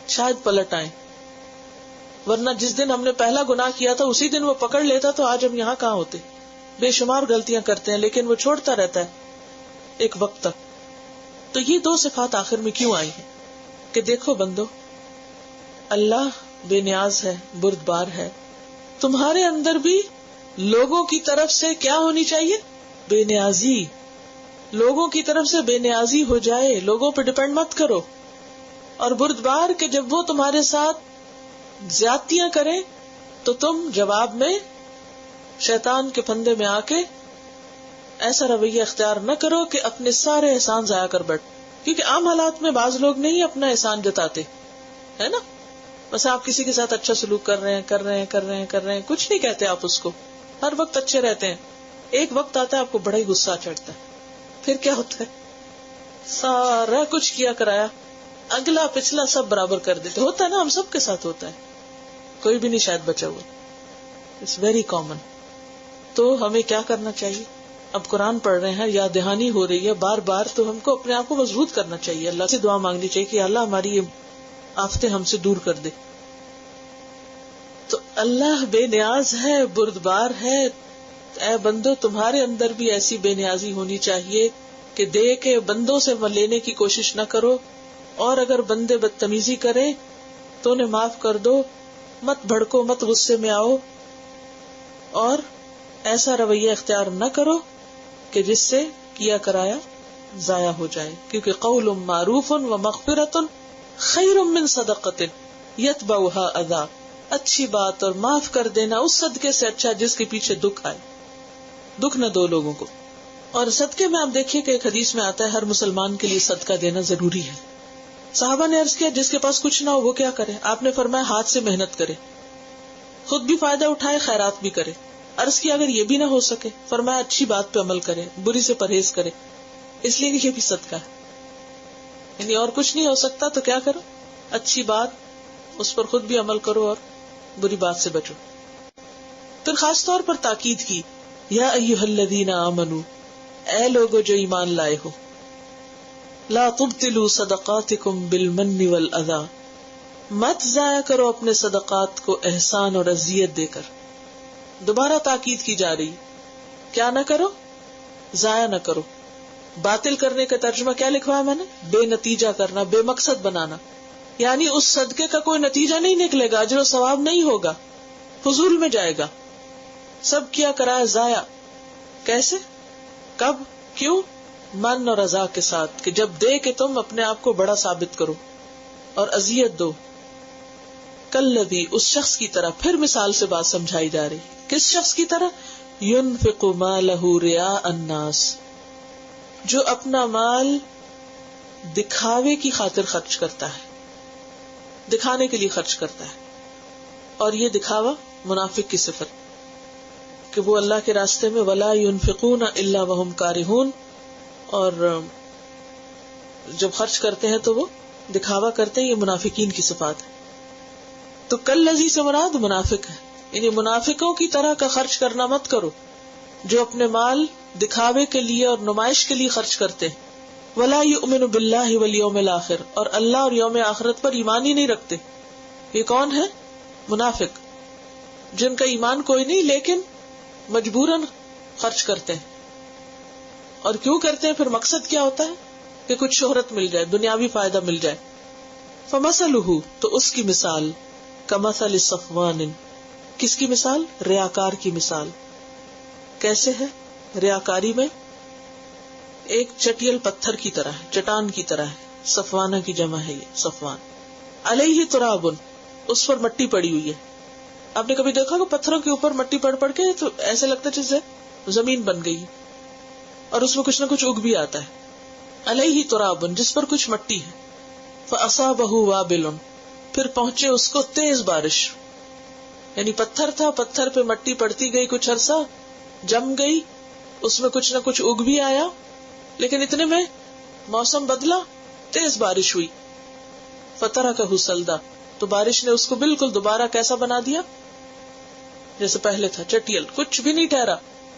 شاید پلٹ آئیں. ورنہ جس دن ہم نے پہلا گناہ کیا تھا اسی دن وہ پکڑ لیتا تو آج ہم یہاں کہاں ہوتے. بے شمار غلطیاں کرتے ہیں لیکن وہ چھوڑتا رہتا ہے ایک وقت تک. تو یہ دو صفات آخر میں کیوں آئی ہیں کہ دیکھو بندو، اللہ بے نیاز ہے، بردبار ہے. تمہارے اندر بھی لوگوں کی طرف سے کیا ہونی چاہیے؟ بے نیازی. لوگوں کی طرف سے بے نیازی ہو جائے، لوگوں پہ ڈپینڈ مت کرو. اور بردبار کہ جب وہ تمہارے ساتھ زیادتیاں کریں تو تم جواب میں شیطان کے پھندے میں آ کے ایسا رویہ اختیار نہ کرو کہ اپنے سارے احسان ضائع کر بیٹھ. کیونکہ عام حالات میں بعض لوگ نہیں اپنا احسان جتاتے، ہے نا. بس آپ کسی کے ساتھ اچھا سلوک کر رہے ہیں، کچھ نہیں کہتے آپ اس کو، ہر وقت اچھے رہتے ہیں. ایک وقت آتا ہے آپ کو بڑا ہی غصہ چڑھتا ہے، پھر کیا ہوتا ہے؟ سارا کچھ کیا کرایا، اگلا پچھلا سب برابر کر دیتے. ہوتا ہے نا، ہم سب کے ساتھ ہوتا ہے، کوئی بھی نہیں شاید بچا ہوا. It's very common. تو ہمیں کیا کرنا چاہیے؟ اب قرآن پڑھ رہے ہیں، یاد دہانی ہو رہی ہے بار بار، تو ہم کو اپنے آپ کو مضبوط کرنا چاہیے، اللہ سے دعا مانگنی چاہیے کہ اللہ ہماری یہ آفتیں ہم سے دور کر دے. تو اللہ بے نیاز ہے، بردبار ہے. اے بندو، تمہارے اندر بھی ایسی بے نیازی ہونی چاہیے کہ دے کے بندوں سے لینے کی کوشش نہ کرو، اور اگر بندے بدتمیزی کریں تو انہیں معاف کر دو، مت بھڑکو، مت غصے میں آؤ، اور ایسا رویہ اختیار نہ کرو کہ جس سے کیا کرایا ضائع ہو جائے. کیونکہ قول معروف و مغفرۃ خیر من صدقۃ یتبعها اذی، اچھی بات اور معاف کر دینا اس صدقے سے اچھا جس کے پیچھے دکھ آئے. دکھ نہ دو لوگوں کو. اور صدقے میں آپ دیکھیے کہ ایک حدیث میں آتا ہے ہر مسلمان کے لیے صدقہ دینا ضروری ہے. صحابہ نے عرض کیا جس کے پاس کچھ نہ ہو وہ کیا کرے؟ آپ نے فرمایا ہاتھ سے محنت کرے، خود بھی فائدہ اٹھائے، خیرات بھی کرے. عرض کیا اگر یہ بھی نہ ہو سکے؟ فرمایا اچھی بات پہ عمل کرے، بری سے پرہیز کرے، اس لیے کہ یہ بھی صدقہ ہے. یعنی اور کچھ نہیں ہو سکتا تو کیا کرو؟ اچھی بات، اس پر خود بھی عمل کرو اور بری بات سے بچو. پھر خاص طور پر تاکید کی، یا ایھا الذین آمنو، اے لوگو جو ایمان لائے ہو، لا تبطلوا صدقاتکم بالمن والاذی، مت ضائع کرو اپنے صدقات کو احسان اور اذیت دے کر. دوبارہ تاکید کی جا رہی، کیا نہ کرو؟ ضائع نہ کرو. باطل کرنے کا ترجمہ کیا لکھوایا میں نے؟ بے نتیجہ کرنا، بے مقصد بنانا. یعنی اس صدقے کا کوئی نتیجہ نہیں نکلے گا، اجر و ثواب نہیں ہوگا، فضول میں جائے گا، سب کیا کرایا ضائع. کیسے؟ کب؟ کیوں؟ من اور رضا کے ساتھ کہ جب دے کہ تم اپنے آپ کو بڑا ثابت کرو اور اذیت دو. کالذی، اس شخص کی طرح. پھر مثال سے بات سمجھائی جا رہی. کس شخص کی طرح؟ ينفق مالہ رئاء الناس، جو اپنا مال دکھاوے کی خاطر خرچ کرتا ہے. دکھانے کے لیے خرچ کرتا ہے. اور یہ دکھاوا منافق کی صفت کہ وہ اللہ کے راستے میں ولا ينفقون الا وهم كارهون، اور جب خرچ کرتے ہیں تو وہ دکھاوا کرتے ہیں. یہ منافقین کی صفات ہے. تو کالذی سے مراد منافق ہے، یعنی منافقوں کی طرح کا خرچ کرنا مت کرو جو اپنے مال دکھاوے کے لیے اور نمائش کے لیے خرچ کرتے ہیں. ولا یؤمن باللہ والیوم الآخر، اور اللہ اور یوم آخرت پر ایمان ہی نہیں رکھتے. یہ کون ہے؟ منافق، جن کا ایمان کوئی نہیں لیکن مجبوراً خرچ کرتے ہیں. اور کیوں کرتے ہیں؟ پھر مقصد کیا ہوتا ہے کہ کچھ شہرت مل جائے، دنیاوی فائدہ مل جائے. فمثلہ، تو اس کی مثال کمثل صفوان، کس کی مثال؟ ریاکار کی مثال. کیسے ہے؟ ریاکاری میں ایک چٹیل پتھر کی طرح ہے، چٹان کی طرح ہے. صفوانہ کی جمع ہے یہ صفوان. علیہ تراب، اس پر مٹی پڑی ہوئی ہے. آپ نے کبھی دیکھا کہ پتھروں کے اوپر مٹی پڑ پڑ کے تو ایسے لگتا ہے جیسے زمین بن گئی اور اس میں کچھ نہ کچھ اگ بھی آتا ہے. علیہ تراب، جس پر کچھ مٹی ہے. فاصابہ وابل، پھر پہنچے اس کو تیز بارش. یعنی پتھر تھا، پتھر پہ مٹی پڑتی گئی، کچھ عرصہ جم گئی، اس میں کچھ نہ کچھ اگ بھی آیا، لیکن اتنے میں موسم بدلا، تیز بارش ہوئی. فترکہ صلدا، تو بارش نے اس کو بالکل دوبارہ کیسا بنا دیا؟ جیسے پہلے تھا، چٹیل، کچھ بھی نہیں ٹھہرا.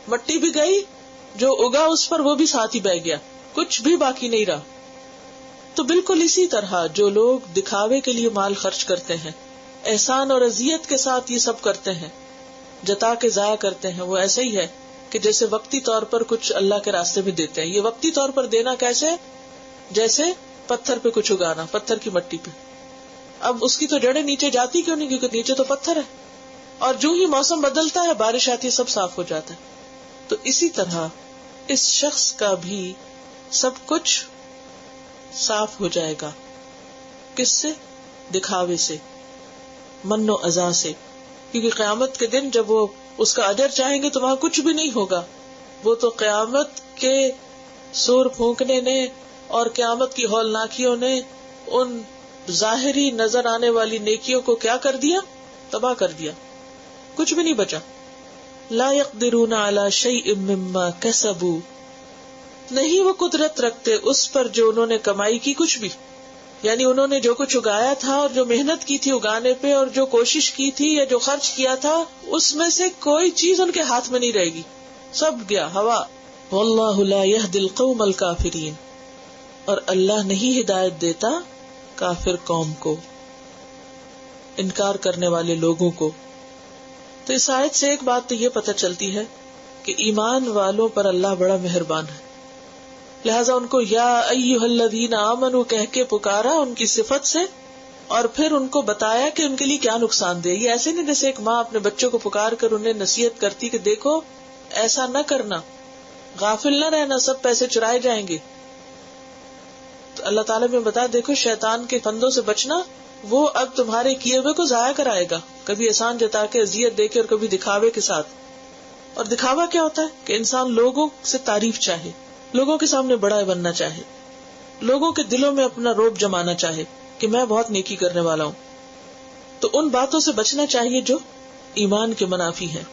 مٹی بھی گئی، جو اگا اس پر وہ بھی ساتھ ہی بہ گیا، کچھ بھی باقی نہیں رہا. تو بالکل اسی طرح جو لوگ دکھاوے کے لیے مال خرچ کرتے ہیں، احسان اور اذیت کے ساتھ یہ سب کرتے ہیں، جتا کے ضائع کرتے ہیں، وہ ایسے ہی ہے کہ جیسے وقتی طور پر کچھ اللہ کے راستے میں دیتے ہیں. یہ وقتی طور پر دینا کیسے؟ جیسے پتھر پہ کچھ اگانا، پتھر کی مٹی پہ. اب اس کی تو جڑیں نیچے جاتی کیوں نہیں؟ کیونکہ نیچے تو پتھر ہے، اور جو ہی موسم بدلتا ہے، بارش آتی ہے، سب صاف ہو جاتا ہے. تو اسی طرح اس شخص کا بھی سب کچھ صاف ہو جائے گا. کس سے؟ دکھاوے سے، من و اذا سے. کیونکہ قیامت کے دن جب وہ اس کا اجر چاہیں گے تو وہاں کچھ بھی نہیں ہوگا. وہ تو قیامت کے سور پھونکنے نے اور قیامت کی ہولناکیوں نے ان ظاہری نظر آنے والی نیکیوں کو کیا کر دیا؟ تباہ کر دیا، کچھ بھی نہیں بچا. لا يقدرون على شيء مما كسبوا، نہیں وہ قدرت رکھتے اس پر جو انہوں نے کمائی کی کچھ بھی. یعنی انہوں نے جو کچھ اگایا تھا اور جو محنت کی تھی اگانے پہ اور جو کوشش کی تھی یا جو خرچ کیا تھا، اس میں سے کوئی چیز ان کے ہاتھ میں نہیں رہے گی، سب گیا ہوا. واللہ لا يهدي القوم الكافرین، اور اللہ نہیں ہدایت دیتا کافر قوم کو، انکار کرنے والے لوگوں کو. تو اس آیت سے ایک بات تو یہ پتہ چلتی ہے کہ ایمان والوں پر اللہ بڑا مہربان ہے. لہذا ان کو یا ایھا الذین آمنوا کہہ کے پکارا ان کی صفت سے، اور پھر ان کو بتایا کہ ان کے لیے کیا نقصان دہ. یہ ایسے نہیں جیسے ایک ماں اپنے بچوں کو پکار کر انہیں نصیحت کرتی کہ دیکھو ایسا نہ کرنا، غافل نہ رہنا، سب پیسے چرائے جائیں گے. تو اللہ تعالیٰ میں بتا دیکھو شیطان کے پھندوں سے بچنا، وہ اب تمہارے کیے ہوئے کو ضائع کرائے گا، کبھی احسان جتا کے اذیت دے کے اور کبھی دکھاوے کے ساتھ. اور دکھاوا کیا ہوتا ہے کہ انسان لوگوں سے تعریف چاہے، لوگوں کے سامنے بڑا بننا چاہے، لوگوں کے دلوں میں اپنا روب جمانا چاہے کہ میں بہت نیکی کرنے والا ہوں. تو ان باتوں سے بچنا چاہیے جو ایمان کے منافی ہیں.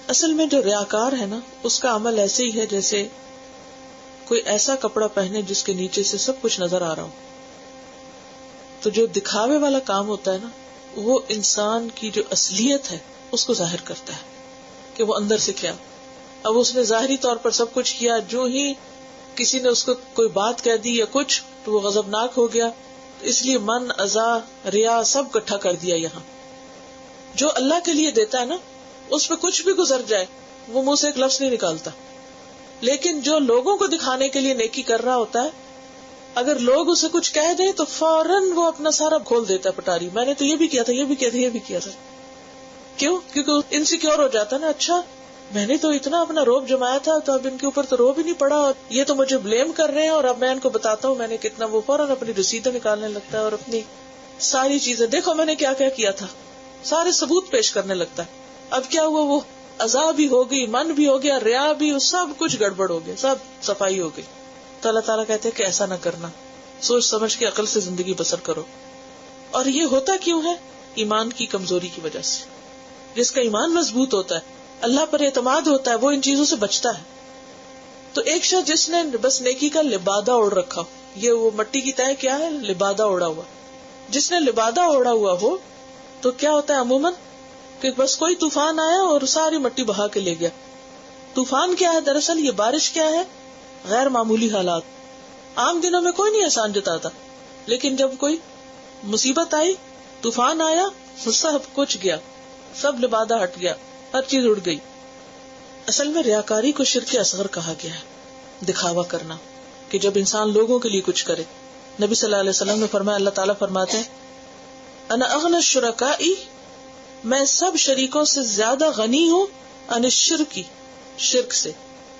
اصل میں جو ریاکار ہے نا، اس کا عمل ایسے ہی ہے جیسے کوئی ایسا کپڑا پہنے جس کے نیچے سے سب کچھ نظر آ رہا ہو. تو جو دکھاوے والا کام ہوتا ہے نا، وہ انسان کی جو اصلیت ہے اس کو ظاہر کرتا ہے کہ وہ اندر سے کیا. اب اس نے ظاہری طور پر سب کچھ کیا، جو ہی کسی نے اس کو کوئی بات کہہ دی یا کچھ تو وہ غضبناک ہو گیا. اس لیے من، اذا، ریا سب اکٹھا کر دیا. یہاں جو اللہ کے لیے دیتا ہے نا، اس پہ کچھ بھی گزر جائے وہ منہ سے ایک لفظ نہیں نکالتا. لیکن جو لوگوں کو دکھانے کے لیے نیکی کر رہا ہوتا ہے، اگر لوگ اسے کچھ کہہ دیں تو فوراً وہ اپنا سارا کھول دیتا ہے پٹاری. میں نے تو یہ بھی کیا تھا، یہ بھی کیا تھا، یہ بھی کیا تھا. کیوں؟ کیونکہ انسیکیور ہو جاتا نا. اچھا میں نے تو اتنا اپنا روب جمایا تھا، تو اب ان کے اوپر تو روب ہی نہیں پڑا، اور یہ تو مجھے بلیم کر رہے ہیں، اور اب میں ان کو بتاتا ہوں میں نے کتنا. وہ فوراً اپنی رسیدیں نکالنے لگتا ہے اور اپنی ساری چیزیں، دیکھو میں نے کیا کیا کیا تھا، سارے ثبوت پیش کرنے لگتا ہے. اب کیا ہوا؟ وہ عذاب بھی ہو گئی، من بھی ہو گیا، ریا بھی، سب کچھ گڑبڑ ہو گیا، سب صفائی ہو گئی. تو اللہ تعالیٰ کہتے ہیں کہ ایسا نہ کرنا، سوچ سمجھ کے عقل سے زندگی بسر کرو. اور یہ ہوتا کیوں ہے؟ ایمان کی کمزوری کی وجہ سے. جس کا ایمان مضبوط ہوتا ہے، اللہ پر اعتماد ہوتا ہے، وہ ان چیزوں سے بچتا ہے. تو ایک شخص جس نے بس نیکی کا لبادہ اوڑھ رکھا، یہ وہ مٹی کی تہ کیا ہے؟ لبادہ اوڑھا ہوا. جس نے لبادہ اوڑھا ہوا ہو تو کیا ہوتا ہے عموماً کہ بس کوئی طوفان آیا اور ساری مٹی بہا کے لے گیا. طوفان کیا ہے؟ دراصل یہ بارش کیا ہے؟ غیر معمولی حالات. عام دنوں میں کوئی نہیں احسان جتاتا، لیکن جب کوئی مصیبت آئی، طوفان آیا، سب کچھ گیا، سب لبادہ ہٹ گیا، ہر چیز اڑ گئی. اصل میں ریاکاری کو شرک اصغر کہا گیا ہے، دکھاوا کرنا، کہ جب انسان لوگوں کے لیے کچھ کرے. نبی صلی اللہ علیہ وسلم نے فرمایا، اللہ تعالیٰ فرماتے ہیں انا اغنى الشركاء، میں سب شریکوں سے زیادہ غنی ہوں، عن الشرک، شرک سے.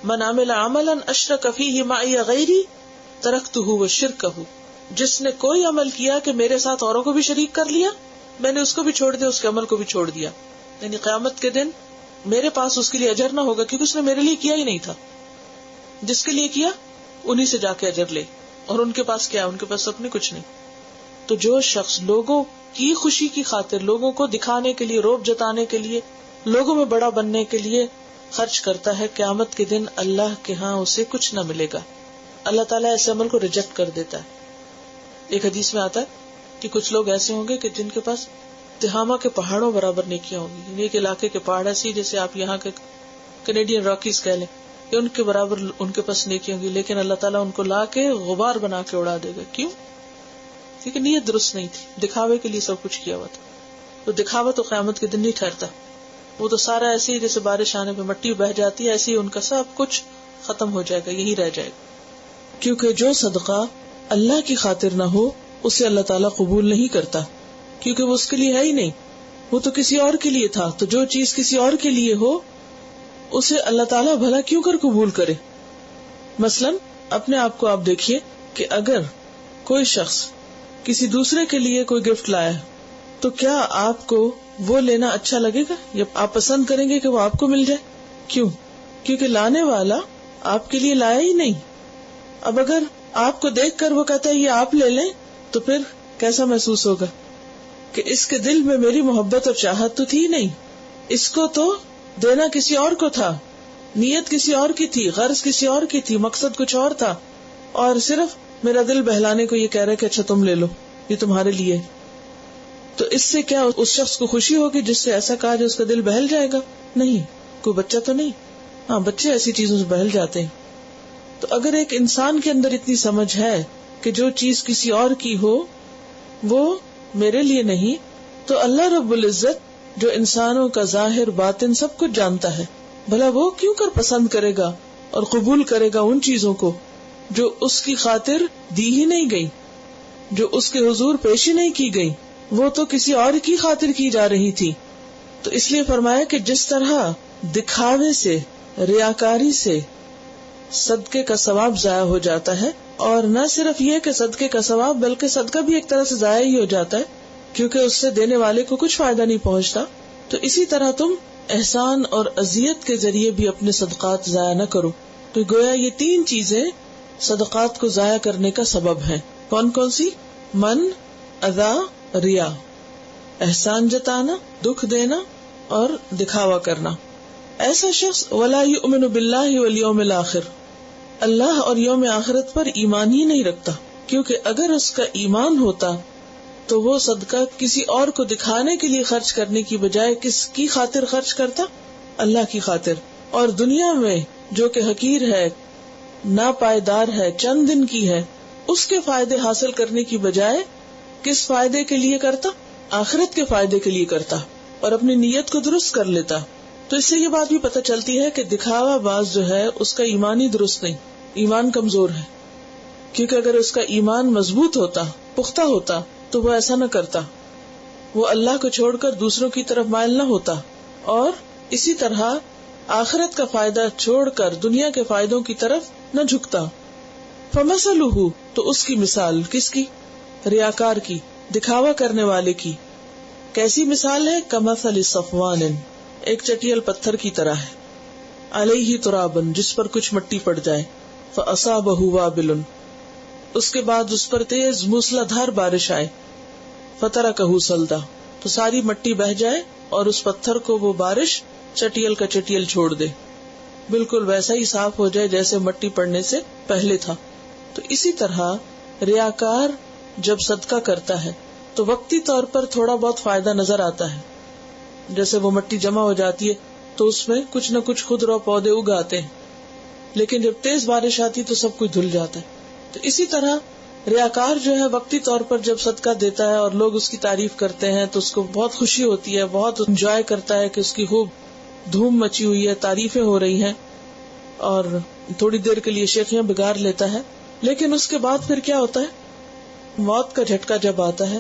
من عمل عملا اشرک فیہ معی غیری ترکتہ وشرکہ، جس نے کوئی عمل کیا کہ میرے ساتھ اوروں کو بھی شریک کر لیا، میں نے اس کو بھی چھوڑ دیا، اس کے عمل کو بھی چھوڑ دیا. یعنی قیامت کے دن میرے پاس اس کے لیے اجر نہ ہوگا، کیونکہ اس نے میرے لیے کیا ہی نہیں تھا. جس کے لیے کیا انہی سے جا کے اجر لے، اور ان کے پاس کیا؟ ان کے پاس اپنے کچھ نہیں. تو جو شخص لوگوں کی خوشی کی خاطر، لوگوں کو دکھانے کے لیے، روب جتانے کے لیے، لوگوں میں بڑا بننے کے لیے خرچ کرتا ہے، قیامت کے دن اللہ کے ہاں اسے کچھ نہ ملے گا. اللہ تعالیٰ ایسے عمل کو ریجیکٹ کر دیتا ہے. ایک حدیث میں آتا ہے کہ کچھ لوگ ایسے ہوں گے کہ جن کے پاس تہامہ کے پہاڑوں برابر نیکیاں ہوں گی. ایک علاقے کے پہاڑ ایسے جیسے آپ یہاں کے کینیڈین راکیز کہہ لیں، کہ ان کے برابر ان کے پاس نیکیاں ہوں گی، لیکن اللہ تعالیٰ ان کو لا کے غبار بنا کے اڑا دے گا. کیوں؟ کیونکہ نیت درست نہیں تھی، دکھاوے کے لیے سب کچھ کیا ہوا تھا. تو دکھاوا تو قیامت کے دن نہیں ٹھہرتا، وہ تو سارا ایسے ہی جیسے بارش آنے پہ مٹی بہ جاتی ہے، ایسے ہی ان کا سب کچھ ختم ہو جائے گا، یہی رہ جائے گا. کیونکہ جو صدقہ اللہ کی خاطر نہ ہو اسے اللہ تعالیٰ قبول نہیں کرتا، کیونکہ وہ اس کے لیے ہے ہی نہیں، وہ تو کسی اور کے لیے تھا. تو جو چیز کسی اور کے لیے ہو اسے اللہ تعالیٰ بھلا کیوں کر قبول کرے. مثلا اپنے آپ کو آپ دیکھیے کہ اگر کوئی شخص کسی دوسرے کے لیے کوئی گفٹ لایا تو کیا آپ کو وہ لینا اچھا لگے گا، یا آپ پسند کریں گے کہ وہ آپ کو مل جائے؟ کیوں؟ کیونکہ لانے والا آپ کے لیے لایا ہی نہیں. اب اگر آپ کو دیکھ کر وہ کہتا ہے یہ آپ لے لیں، تو پھر کیسا محسوس ہوگا کہ اس کے دل میں میری محبت اور چاہت تو تھی نہیں، اس کو تو دینا کسی اور کو تھا، نیت کسی اور کی تھی، غرض کسی اور کی تھی، مقصد کچھ اور تھا، اور صرف میرا دل بہلانے کو یہ کہہ رہا ہے کہ اچھا تم لے لو، یہ تمہارے لیے. تو اس سے کیا اس شخص کو خوشی ہوگی جس سے ایسا کہا جو اس کا دل بہل جائے گا؟ نہیں. کوئی بچہ تو نہیں، ہاں بچے ایسی چیزوں سے بہل جاتے ہیں. تو اگر ایک انسان کے اندر اتنی سمجھ ہے کہ جو چیز کسی اور کی ہو وہ میرے لیے نہیں، تو اللہ رب العزت جو انسانوں کا ظاہر باطن سب کچھ جانتا ہے، بھلا وہ کیوں کر پسند کرے گا اور قبول کرے گا ان چیزوں کو جو اس کی خاطر دی ہی نہیں گئی، جو اس کے حضور پیش ہی نہیں کی گئی، وہ تو کسی اور کی خاطر کی جا رہی تھی. تو اس لیے فرمایا کہ جس طرح دکھاوے سے، ریاکاری سے صدقے کا ثواب ضائع ہو جاتا ہے، اور نہ صرف یہ کہ صدقے کا ثواب بلکہ صدقہ بھی ایک طرح سے ضائع ہی ہو جاتا ہے، کیونکہ اس سے دینے والے کو کچھ فائدہ نہیں پہنچتا. تو اسی طرح تم احسان اور اذیت کے ذریعے بھی اپنے صدقات ضائع نہ کرو. تو گویا یہ تین چیزیں صدقات کو ضائع کرنے کا سبب ہیں. کون کون سی؟ من، اذا، ریا. احسان جتانا، دکھ دینا اور دکھاوا کرنا. ایسا شخص ولا یؤمن باللہ والیوم الآخر، اللہ اور یوم آخرت پر ایمان ہی نہیں رکھتا، کیونکہ اگر اس کا ایمان ہوتا تو وہ صدقہ کسی اور کو دکھانے کے لیے خرچ کرنے کی بجائے کس کی خاطر خرچ کرتا؟ اللہ کی خاطر. اور دنیا میں جو کہ حقیر ہے، ناپائیدار ہے، چند دن کی ہے، اس کے فائدے حاصل کرنے کی بجائے کس فائدے کے لیے کرتا؟ آخرت کے فائدے کے لیے کرتا، اور اپنی نیت کو درست کر لیتا. تو اس سے یہ بات بھی پتہ چلتی ہے کہ دکھاوا باز جو ہے اس کا ایمان ہی درست نہیں، ایمان کمزور ہے. کیونکہ اگر اس کا ایمان مضبوط ہوتا، پختہ ہوتا، تو وہ ایسا نہ کرتا، وہ اللہ کو چھوڑ کر دوسروں کی طرف مائل نہ ہوتا، اور اسی طرح آخرت کا فائدہ چھوڑ کر دنیا کے فائدوں کی طرف نہ جھکتا. فمثلہ، تو اس کی مثال کس کی؟ ریاکار کی، دکھاوا کرنے والے کی. کیسی مثال ہے؟ کمثل صفوان، ایک چٹیل پتھر کی طرح ہے، علیہ ترابن، جس پر کچھ مٹی پڑ جائے، فاصابہ وابل، اس کے بعد اس پر تیز موسلا دھار بارش آئے، فترکہ صلدا، تو ساری مٹی بہہ جائے اور اس پتھر کو وہ بارش چٹیل کا چٹیل چھوڑ دے، بالکل ویسا ہی صاف ہو جائے جیسے مٹی پڑنے سے پہلے تھا۔ تو اسی طرح ریاکار جب صدقہ کرتا ہے تو وقتی طور پر تھوڑا بہت فائدہ نظر آتا ہے، جیسے وہ مٹی جمع ہو جاتی ہے تو اس میں کچھ نہ کچھ خود رو پودے اگاتے ہیں، لیکن جب تیز بارش آتی تو سب کچھ دھل جاتا ہے۔ تو اسی طرح ریاکار جو ہے وقتی طور پر جب صدقہ دیتا ہے اور لوگ اس کی تعریف کرتے ہیں تو اس کو بہت خوشی ہوتی ہے، بہت انجوائے کرتا ہے کہ اس کی خوب دھوم مچی ہوئی ہے، تعریفیں ہو رہی ہیں، اور تھوڑی دیر کے لیے شیخیاں بگاڑ لیتا ہے، لیکن اس کے بعد پھر کیا ہوتا ہے؟ موت کا جھٹکا جب آتا ہے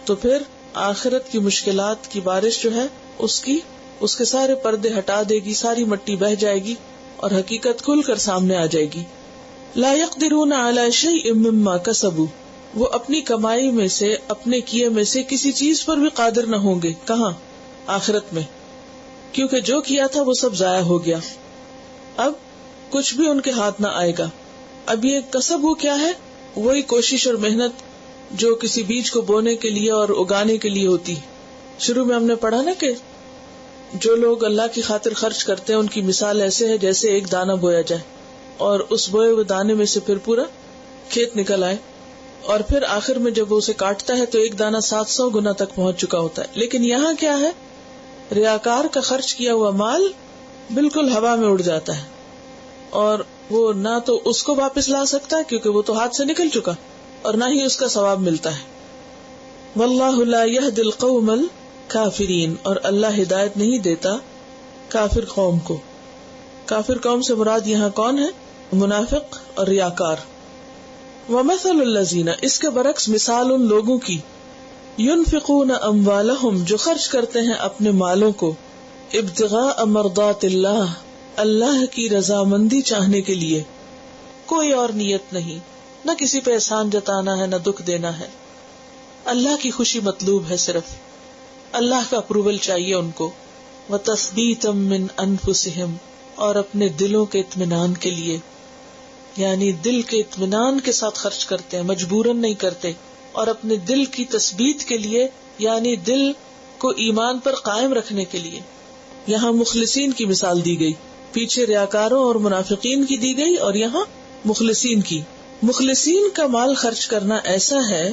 تو پھر آخرت کی مشکلات کی بارش جو ہے اس کے سارے پردے ہٹا دے گی، ساری مٹی بہہ جائے گی اور حقیقت کھل کر سامنے آ جائے گی۔ لا يقدرون على شيء مما كسبوا، وہ اپنی کمائی میں سے، اپنے کیے میں سے کسی چیز پر بھی قادر نہ ہوں گے۔ کہاں؟ آخرت میں، کیونکہ جو کیا تھا وہ سب ضائع ہو گیا، اب کچھ بھی ان کے ہاتھ نہ آئے گا۔ اب یہ کسب وہ کیا ہے؟ وہی کوشش اور محنت جو کسی بیج کو بونے کے لیے اور اگانے کے لیے ہوتی۔ شروع میں ہم نے پڑھا نا کہ جو لوگ اللہ کی خاطر خرچ کرتے ہیں ان کی مثال ایسے ہے جیسے ایک دانہ بویا جائے اور اس بوئے ہوئے دانے میں سے پھر پورا کھیت نکل آئے، اور پھر آخر میں جب وہ اسے کاٹتا ہے تو ایک دانہ 700 گنا تک پہنچ چکا ہوتا ہے۔ لیکن یہاں کیا ہے؟ ریاکار کا خرچ کیا ہوا مال بالکل ہوا میں اڑ جاتا ہے، اور وہ نہ تو اس کو واپس لا سکتا ہے کیونکہ وہ تو ہاتھ سے نکل چکا، اور نہ ہی اس کا ثواب ملتا ہے۔ واللہ لا یہدی القوم الکافرین، اور اللہ ہدایت نہیں دیتا کافر قوم کو۔ کافر قوم سے مراد یہاں کون ہے؟ منافق اور ریاکار۔ ومثل الذین، اس کے برعکس مثال ان لوگوں کی، ينفقون اموالہم، جو خرچ کرتے ہیں اپنے مالوں کو، ابتغاء مرضات اللہ، اللہ کی رضامندی چاہنے کے لیے، کوئی اور نیت نہیں، نہ کسی پہ احسان جتانا ہے نہ دکھ دینا ہے، اللہ کی خوشی مطلوب ہے، صرف اللہ کا اپروول چاہیے ان کو۔ وتثبیتا من انفسہم، اور اپنے دلوں کے اطمینان کے لیے، یعنی دل کے اطمینان کے ساتھ خرچ کرتے ہیں، مجبوراً نہیں کرتے، اور اپنے دل کی تثبیت کے لیے، یعنی دل کو ایمان پر قائم رکھنے کے لیے۔ یہاں مخلصین کی مثال دی گئی، پیچھے ریاکاروں اور منافقین کی دی گئی، اور یہاں مخلصین کی۔ مخلصین کا مال خرچ کرنا ایسا ہے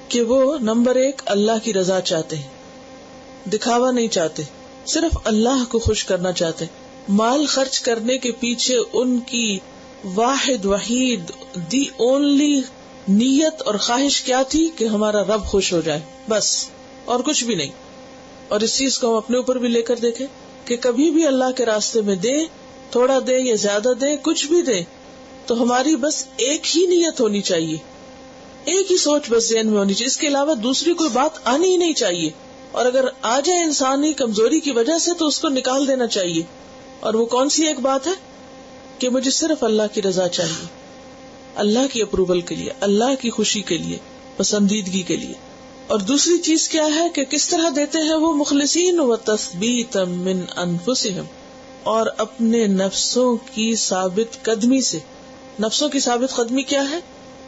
کہ وہ نمبر 1 اللہ کی رضا چاہتے ہیں، دکھاوا نہیں چاہتے، صرف اللہ کو خوش کرنا چاہتے۔ مال خرچ کرنے کے پیچھے ان کی واحد وحید دی اونلی نیت اور خواہش کیا تھی؟ کہ ہمارا رب خوش ہو جائے، بس، اور کچھ بھی نہیں۔ اور اس چیز کو ہم اپنے اوپر بھی لے کر دیکھیں کہ کبھی بھی اللہ کے راستے میں دے، تھوڑا دے یا زیادہ دے، کچھ بھی دے، تو ہماری بس ایک ہی نیت ہونی چاہیے، ایک ہی سوچ بس ذہن میں ہونی چاہیے، اس کے علاوہ دوسری کوئی بات آنی ہی نہیں چاہیے، اور اگر آ جائے انسانی کمزوری کی وجہ سے تو اس کو نکال دینا چاہیے۔ اور وہ کون سی ایک بات ہے؟ کہ مجھے صرف اللہ کی رضا چاہیے، اللہ کی اپروول کے لیے، اللہ کی خوشی کے لیے، پسندیدگی کے لیے۔ اور دوسری چیز کیا ہے کہ کس طرح دیتے ہیں وہ مخلصین؟ وتثبیتا من انفسہم، اور اپنے نفسوں کی ثابت قدمی سے۔ نفسوں کی ثابت قدمی کیا ہے؟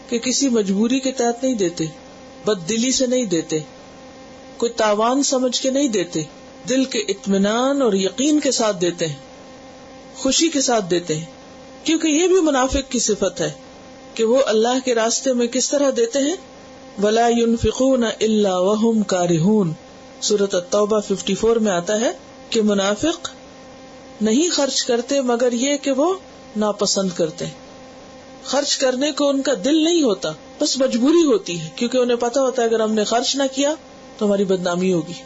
کہ کسی مجبوری کے تحت نہیں دیتے، بد دلی سے نہیں دیتے، کوئی تاوان سمجھ کے نہیں دیتے، دل کے اطمینان اور یقین کے ساتھ دیتے ہیں، خوشی کے ساتھ دیتے ہیں۔ کیونکہ یہ بھی منافق کی صفت ہے کہ وہ اللہ کے راستے میں کس طرح دیتے ہیں؟ وَلَا يُنْفِقُونَ إِلَّا وَهُمْ كَارِهُونَ، سورۃ التوبہ 54 میں آتا ہے کہ منافق نہیں خرچ کرتے مگر یہ کہ وہ ناپسند کرتے ہیں۔ خرچ کرنے کو ان کا دل نہیں ہوتا، بس مجبوری ہوتی ہے، کیونکہ انہیں پتا ہوتا ہے اگر ہم نے خرچ نہ کیا تو ہماری بدنامی ہوگی،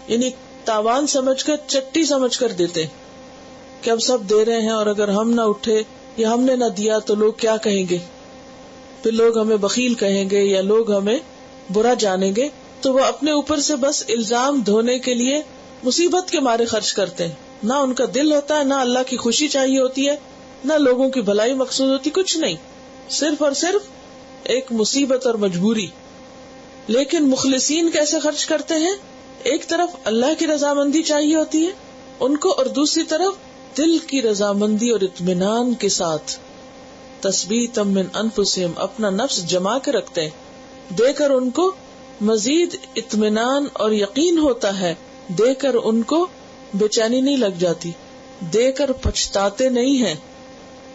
یعنی تاوان سمجھ کر، چٹی سمجھ کر دیتے ہیں کہ اب سب دے رہے ہیں اور اگر ہم نہ اٹھے یا ہم نے نہ دیا تو لوگ کیا کہیں گے، پھر لوگ ہمیں بخیل کہیں گے یا لوگ ہمیں برا جانیں گے، تو وہ اپنے اوپر سے بس الزام دھونے کے لیے مصیبت کے مارے خرچ کرتے ہیں۔ نہ ان کا دل ہوتا ہے، نہ اللہ کی خوشی چاہیے ہوتی ہے، نہ لوگوں کی بھلائی مقصود ہوتی، کچھ نہیں، صرف اور صرف ایک مصیبت اور مجبوری۔ لیکن مخلصین کیسے خرچ کرتے ہیں؟ ایک طرف اللہ کی رضامندی چاہیے ہوتی ہے ان کو، اور دوسری طرف دل کی رضامندی اور اطمینان کے ساتھ تثبیتا من انفسہم، اپنا نفس جما کے رکھتے ہیں، دے کر ان کو مزید اطمینان اور یقین ہوتا ہے، دے کر ان کو بے چینی نہیں لگ جاتی، دے کر پچھتاتے نہیں ہیں.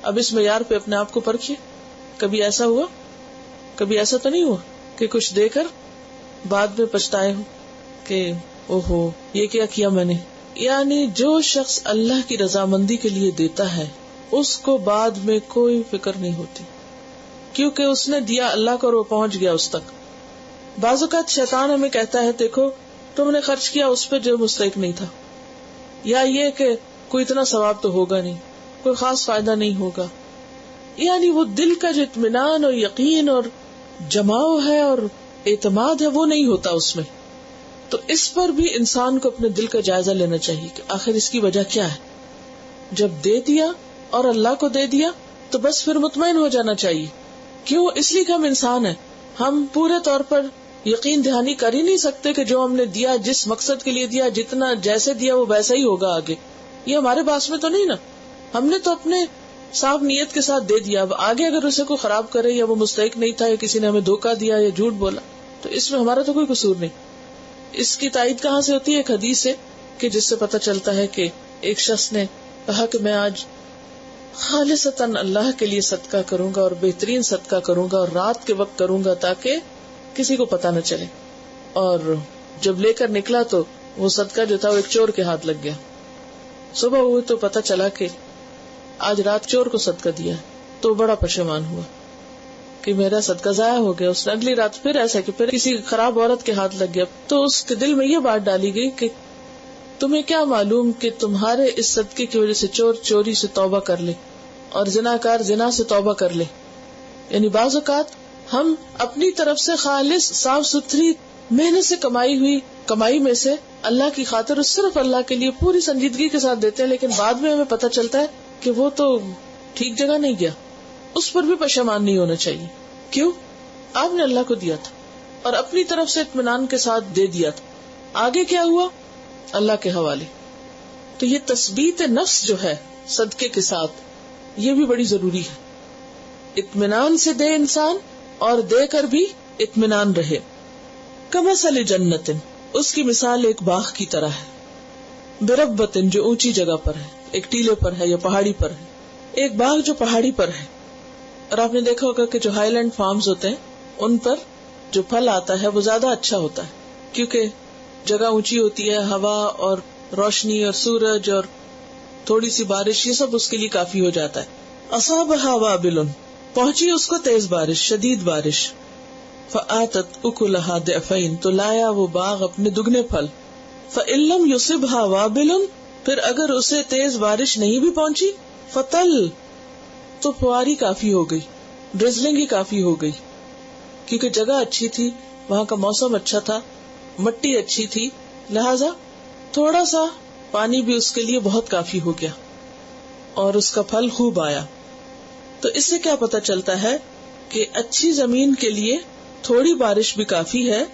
اب اس معیار پہ اپنے آپ کو پرکھیے. کبھی ایسا ہوا؟ کبھی ایسا تو نہیں ہوا کہ کچھ دے کر بعد میں پچھتائے ہو کہ اوہو یہ کیا کیا میں نے؟ یعنی جو شخص اللہ کی رضامندی کے لیے دیتا ہے اس کو بعد میں کوئی فکر نہیں ہوتی، کیونکہ اس نے دیا اللہ کو اور وہ پہنچ گیا اس تک. بعض اوقات شیطان ہمیں کہتا ہے دیکھو تم نے خرچ کیا اس پہ جو مستحق نہیں تھا، یا یہ کہ کوئی اتنا ثواب تو ہوگا نہیں، کوئی خاص فائدہ نہیں ہوگا. یعنی وہ دل کا جو اطمینان اور یقین اور جماؤ ہے اور اعتماد ہے وہ نہیں ہوتا اس میں. تو اس پر بھی انسان کو اپنے دل کا جائزہ لینا چاہیے کہ آخر اس کی وجہ کیا ہے. جب دے دیا اور اللہ کو دے دیا تو بس پھر مطمئن ہو جانا چاہیے. کیوں؟ اس لیے کہ ہم انسان ہیں، ہم پورے طور پر یقین دہانی کر ہی نہیں سکتے کہ جو ہم نے دیا جس مقصد کے لیے دیا، جتنا جیسے دیا وہ ویسا ہی ہوگا آگے. یہ ہمارے پاس میں تو نہیں نا. ہم نے تو اپنے صاف نیت کے ساتھ دے دیا. اب آگے اگر اسے کوئی خراب کرے یا وہ مستحق نہیں تھا یا کسی نے ہمیں دھوکہ دیا یا جھوٹ بولا تو اس میں ہمارا تو کوئی قصور نہیں. اس کی تائید کہاں سے ہوتی ہے؟ ایک حدیث سے کہ جس سے پتہ چلتا ہے کہ ایک شخص نے کہا کہ میں آج خالصتاً اللہ کے لیے صدقہ کروں گا اور بہترین صدقہ کروں گا اور رات کے وقت کروں گا تاکہ کسی کو پتہ نہ چلے. اور جب لے کر نکلا تو وہ صدقہ جو تھا وہ ایک چور کے ہاتھ لگ گیا. صبح ہوئی تو پتہ چلا کہ آج رات چور کو صدقہ دیا ہے، تو بڑا پشیمان ہوا کہ میرا صدقہ ضائع ہو گیا. اس نے اگلی رات پھر ایسا کہ پھر کسی خراب عورت کے ہاتھ لگ گیا. تو اس کے دل میں یہ بات ڈالی گئی کہ تمہیں کیا معلوم کہ تمہارے اس صدقے کی وجہ سے چور چوری سے توبہ کر لے اور زناکار زنا سے توبہ کر لے. یعنی بعض اوقات ہم اپنی طرف سے خالص صاف ستھری محنت سے کمائی ہوئی کمائی میں سے اللہ کی خاطر صرف اللہ کے لیے پوری سنجیدگی کے ساتھ دیتے ہیں، لیکن بعد میں ہمیں پتہ چلتا ہے کہ وہ تو ٹھیک جگہ نہیں گیا. اس پر بھی پشیمان نہیں ہونا چاہیے. کیوں؟ آپ نے اللہ کو دیا تھا اور اپنی طرف سے اطمینان کے ساتھ دے دیا تھا. آگے کیا ہوا اللہ کے حوالے. تو یہ تثبیت نفس جو ہے صدقے کے ساتھ یہ بھی بڑی ضروری ہے. اطمینان سے دے انسان اور دے کر بھی اطمینان رہے. کمثل جنت، اس کی مثال ایک باغ کی طرح ہے، بربت جو اونچی جگہ پر ہے، ایک ٹیلے پر ہے یا پہاڑی پر ہے. ایک باغ جو پہاڑی پر ہے. اور آپ نے دیکھا ہوگا کہ جو ہائی لینڈ فارمز ہوتے ہیں ان پر جو پھل آتا ہے وہ زیادہ اچھا ہوتا ہے، کیونکہ جگہ اونچی ہوتی ہے، ہوا اور روشنی اور سورج اور تھوڑی سی بارش یہ سب اس کے لیے کافی ہو جاتا ہے. اصابها وابل، پہنچی اس کو تیز بارش، شدید بارش. فآتت اکلها ضعفین، تو لایا وہ باغ اپنے دگنے پھل. فإن لم یصبها وابل، پھر اگر اسے تیز بارش نہیں بھی پہنچی، فتل، تو فواری کافی ہو گئی، ڈرزلنگ ہی کافی ہو گئی، کیونکہ جگہ اچھی تھی، وہاں کا موسم اچھا تھا، مٹی اچھی تھی، لہذا تھوڑا سا پانی بھی اس کے لیے بہت کافی ہو گیا اور اس کا پھل خوب آیا. تو اس سے کیا پتہ چلتا ہے کہ اچھی زمین کے لیے تھوڑی بارش بھی کافی ہے.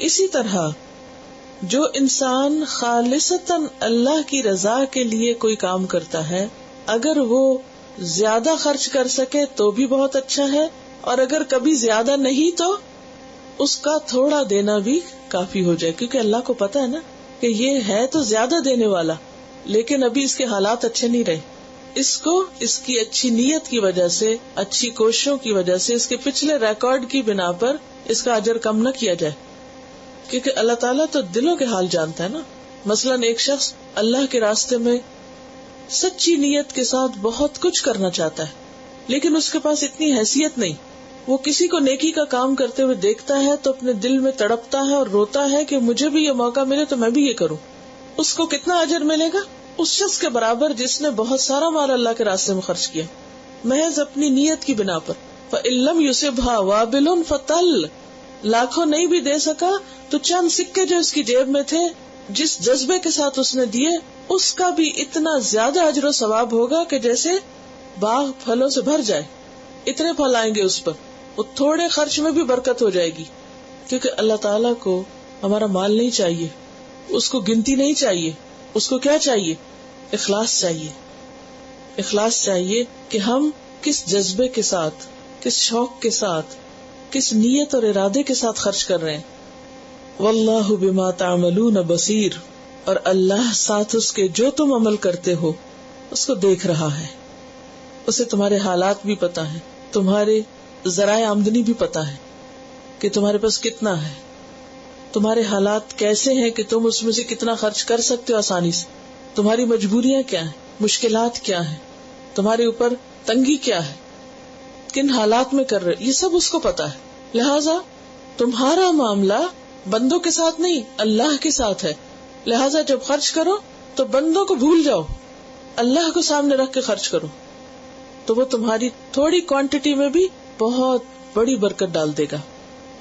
اسی طرح جو انسان خالصتاً اللہ کی رضا کے لیے کوئی کام کرتا ہے، اگر وہ زیادہ خرچ کر سکے تو بھی بہت اچھا ہے، اور اگر کبھی زیادہ نہیں تو اس کا تھوڑا دینا بھی کافی ہو جائے، کیونکہ اللہ کو پتا ہے نا کہ یہ ہے تو زیادہ دینے والا، لیکن ابھی اس کے حالات اچھے نہیں رہے. اس کو اس کی اچھی نیت کی وجہ سے، اچھی کوششوں کی وجہ سے، اس کے پچھلے ریکارڈ کی بنا پر اس کا اجر کم نہ کیا جائے، کیونکہ اللہ تعالیٰ تو دلوں کے حال جانتا ہے نا. مثلاً ایک شخص اللہ کے راستے میں سچی نیت کے ساتھ بہت کچھ کرنا چاہتا ہے، لیکن اس کے پاس اتنی حیثیت نہیں. وہ کسی کو نیکی کا کام کرتے ہوئے دیکھتا ہے تو اپنے دل میں تڑپتا ہے اور روتا ہے کہ مجھے بھی یہ موقع ملے تو میں بھی یہ کروں. اس کو کتنا اجر ملے گا؟ اس شخص کے برابر جس نے بہت سارا مال اللہ کے راستے میں خرچ کیا محض اپنی نیت کی بنا پر. فإن لم يصبها وابل فتل، لاکھوں نہیں بھی دے سکا تو چند سکے جو اس کی جیب میں تھے، جس جذبے کے ساتھ اس نے دیے، اس کا بھی اتنا زیادہ اجر و ثواب ہوگا کہ جیسے باغ پھلوں سے بھر جائے. اتنے پھل آئیں گے اس پر، وہ تھوڑے خرچ میں بھی برکت ہو جائے گی. کیونکہ اللہ تعالیٰ کو ہمارا مال نہیں چاہیے، اس کو گنتی نہیں چاہیے. اس کو کیا چاہیے؟ اخلاص چاہیے. اخلاص چاہیے کہ ہم کس جذبے کے ساتھ، کس شوق کے ساتھ، کس نیت اور ارادے کے ساتھ خرچ کر رہے ہیں. واللہ بما تعملون بصیر، اور اللہ ساتھ اس کے جو تم عمل کرتے ہو اس کو دیکھ رہا ہے. اسے تمہارے حالات بھی پتا ہے، تمہارے ذرائع آمدنی بھی پتا ہے کہ تمہارے پاس کتنا ہے، تمہارے حالات کیسے ہیں کہ تم اس میں سے کتنا خرچ کر سکتے ہو آسانی سے، تمہاری مجبوریاں کیا ہیں، مشکلات کیا ہیں، تمہارے اوپر تنگی کیا ہے، کن حالات میں کر رہے، یہ سب اس کو پتا ہے. لہٰذا تمہارا معاملہ بندوں کے ساتھ نہیں، اللہ کے ساتھ ہے. لہٰذا جب خرچ کرو تو بندوں کو بھول جاؤ، اللہ کو سامنے رکھ کے خرچ کرو، تو وہ تمہاری تھوڑی کوانٹٹی میں بھی بہت بڑی برکت ڈال دے گا.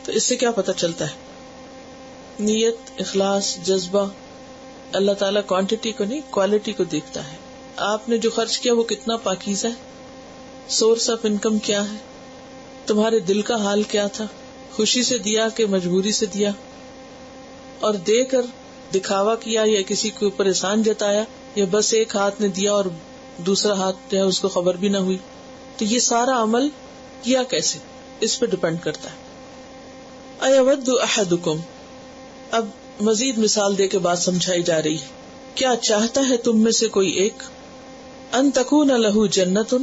تو اس سے کیا پتہ چلتا ہے؟ نیت، اخلاص، جذبہ. اللہ تعالیٰ کوانٹٹی کو نہیں کوالٹی کو دیکھتا ہے. آپ نے جو خرچ کیا وہ کتنا پاکیزہ ہے، سورس آف انکم کیا ہے، تمہارے دل کا حال کیا تھا، خوشی سے دیا کہ مجبوری سے دیا، اور دے کر دکھاوا کیا یا کسی کے اوپر احسان جتایا، یا بس ایک ہاتھ نے دیا اور دوسرا ہاتھ جو ہے اس کو خبر بھی نہ ہوئی. تو یہ سارا عمل کیا کیسے، اس پہ ڈپینڈ کرتا ہے. اَيَوَدُّ أَحَدُكُمْ، اب مزید مثال دے کے بات سمجھائی جا رہی ہے. کیا چاہتا ہے تم میں سے کوئی ایک، ان تکون لہ جنت،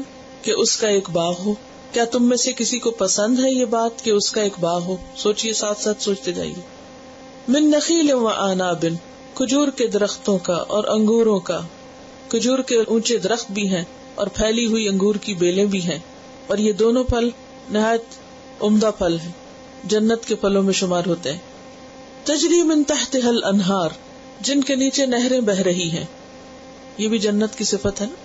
کہ اس کا ایک باغ ہو. کیا تم میں سے کسی کو پسند ہے یہ بات کہ اس کا ایک باغ ہو؟ سوچئے، ساتھ ساتھ سوچتے جائیے. من نخیل و اعناب، کھجور کے درختوں کا اور انگوروں کا. کھجور کے اونچے درخت بھی ہیں اور پھیلی ہوئی انگور کی بیلیں بھی ہیں، اور یہ دونوں پھل نہایت عمدہ پھل ہیں، جنت کے پھلوں میں شمار ہوتے ہیں. تجری من تحتها الانہار، جن کے نیچے نہریں بہ رہی ہیں. یہ بھی جنت کی صفت ہے نا،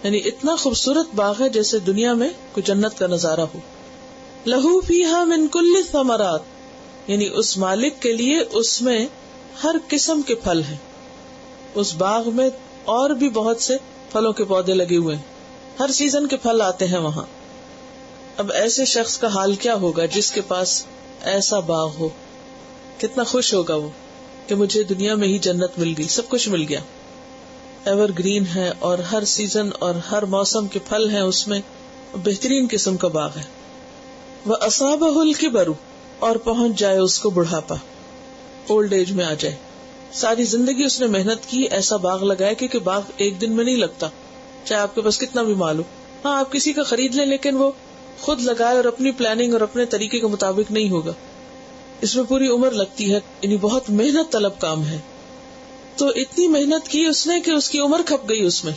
یعنی اتنا خوبصورت باغ ہے جیسے دنیا میں کوئی جنت کا نظارہ ہو. لہو فیہا من کل الثمرات، یعنی اس مالک کے لیے اس میں ہر قسم کے پھل ہیں. اس باغ میں اور بھی بہت سے پھلوں کے پودے لگے ہوئے ہیں، ہر سیزن کے پھل آتے ہیں وہاں. اب ایسے شخص کا حال کیا ہوگا جس کے پاس ایسا باغ ہو؟ کتنا خوش ہوگا وہ کہ مجھے دنیا میں ہی جنت مل گئی، سب کچھ مل گیا. ایور گرین ہے اور ہر سیزن اور ہر موسم کے پھل ہیں اس میں، بہترین قسم کا باغ ہے. وَأَصَابَهُ الْكِبَرُ، اور پہنچ جائے اس کو بڑھاپا، اولڈ ایج میں آ جائے. ساری زندگی اس نے محنت کی، ایسا باغ لگایا کہ باغ ایک دن میں نہیں لگتا، چاہے آپ کے پاس کتنا بھی مال ہو. ہاں آپ کسی کا خرید لیں لیکن وہ خود لگائے اور اپنی پلاننگ اور اپنے طریقے کے مطابق نہیں ہوگا، اس میں پوری عمر لگتی ہے، یعنی بہت محنت طلب کام ہے. تو اتنی محنت کی اس نے کہ اس کی عمر کھپ گئی اس میں،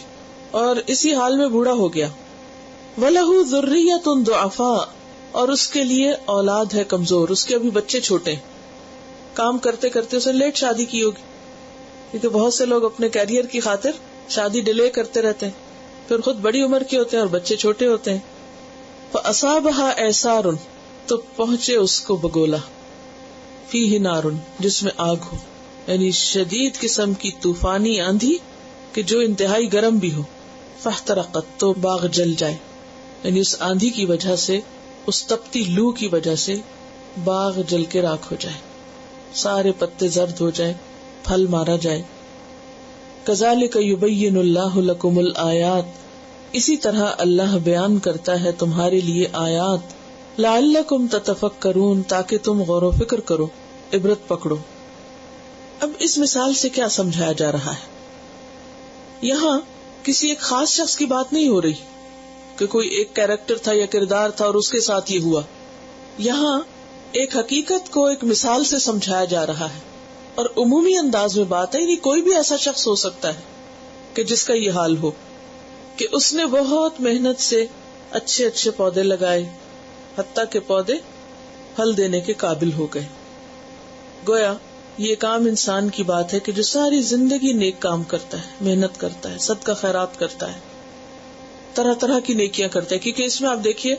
اور اسی حال میں بوڑھا ہو گیا. وَلَهُ ذُرِّيَّةٌ ضُعَفَاءُ، اور اس کے لیے اولاد ہے کمزور، اس کے ابھی بچے چھوٹے، کام کرتے کرتے اسے لیٹ شادی کی ہوگی، کیونکہ بہت سے لوگ اپنے کیریئر کی خاطر شادی ڈیلے کرتے رہتے ہیں، پھر خود بڑی عمر کے ہوتے ہیں اور بچے چھوٹے ہوتے ہیں. فَأَصَابَهَا اعصار، تو پہنچے اس کو بگولا، فیہ نار، جس میں آگ ہو، یعنی شدید قسم کی طوفانی آندھی کہ جو انتہائی گرم بھی ہو. فاحترقت، تو باغ جل جائے، یعنی اس آندھی کی وجہ سے، اس تپتی لو کی وجہ سے باغ جل کے راکھ ہو جائے، سارے پتے زرد ہو جائے، پھل مارا جائے. کذالک یبین اللہ لکم الآیات، اسی طرح اللہ بیان کرتا ہے تمہارے لیے آیات. لعلکم تتفکرون، تاکہ تم غور و فکر کرو، عبرت پکڑو. اب اس مثال سے کیا سمجھایا جا رہا ہے؟ یہاں کسی ایک خاص شخص کی بات نہیں ہو رہی کہ کوئی ایک کیریکٹر تھا یا کردار تھا اور اس کے ساتھ یہ ہوا. یہاں ایک حقیقت کو ایک مثال سے سمجھایا جا رہا ہے، اور عمومی انداز میں بات ہے، یعنی کوئی بھی ایسا شخص ہو سکتا ہے کہ جس کا یہ حال ہو کہ اس نے بہت محنت سے اچھے اچھے پودے لگائے، حتیٰ کہ پودے پھل دینے کے قابل ہو گئے. گویا یہ ایک عام انسان کی بات ہے کہ جو ساری زندگی نیک کام کرتا ہے، محنت کرتا ہے، صدقہ خیرات کرتا ہے، طرح طرح کی نیکیاں کرتا ہے. کیونکہ اس میں آپ دیکھیے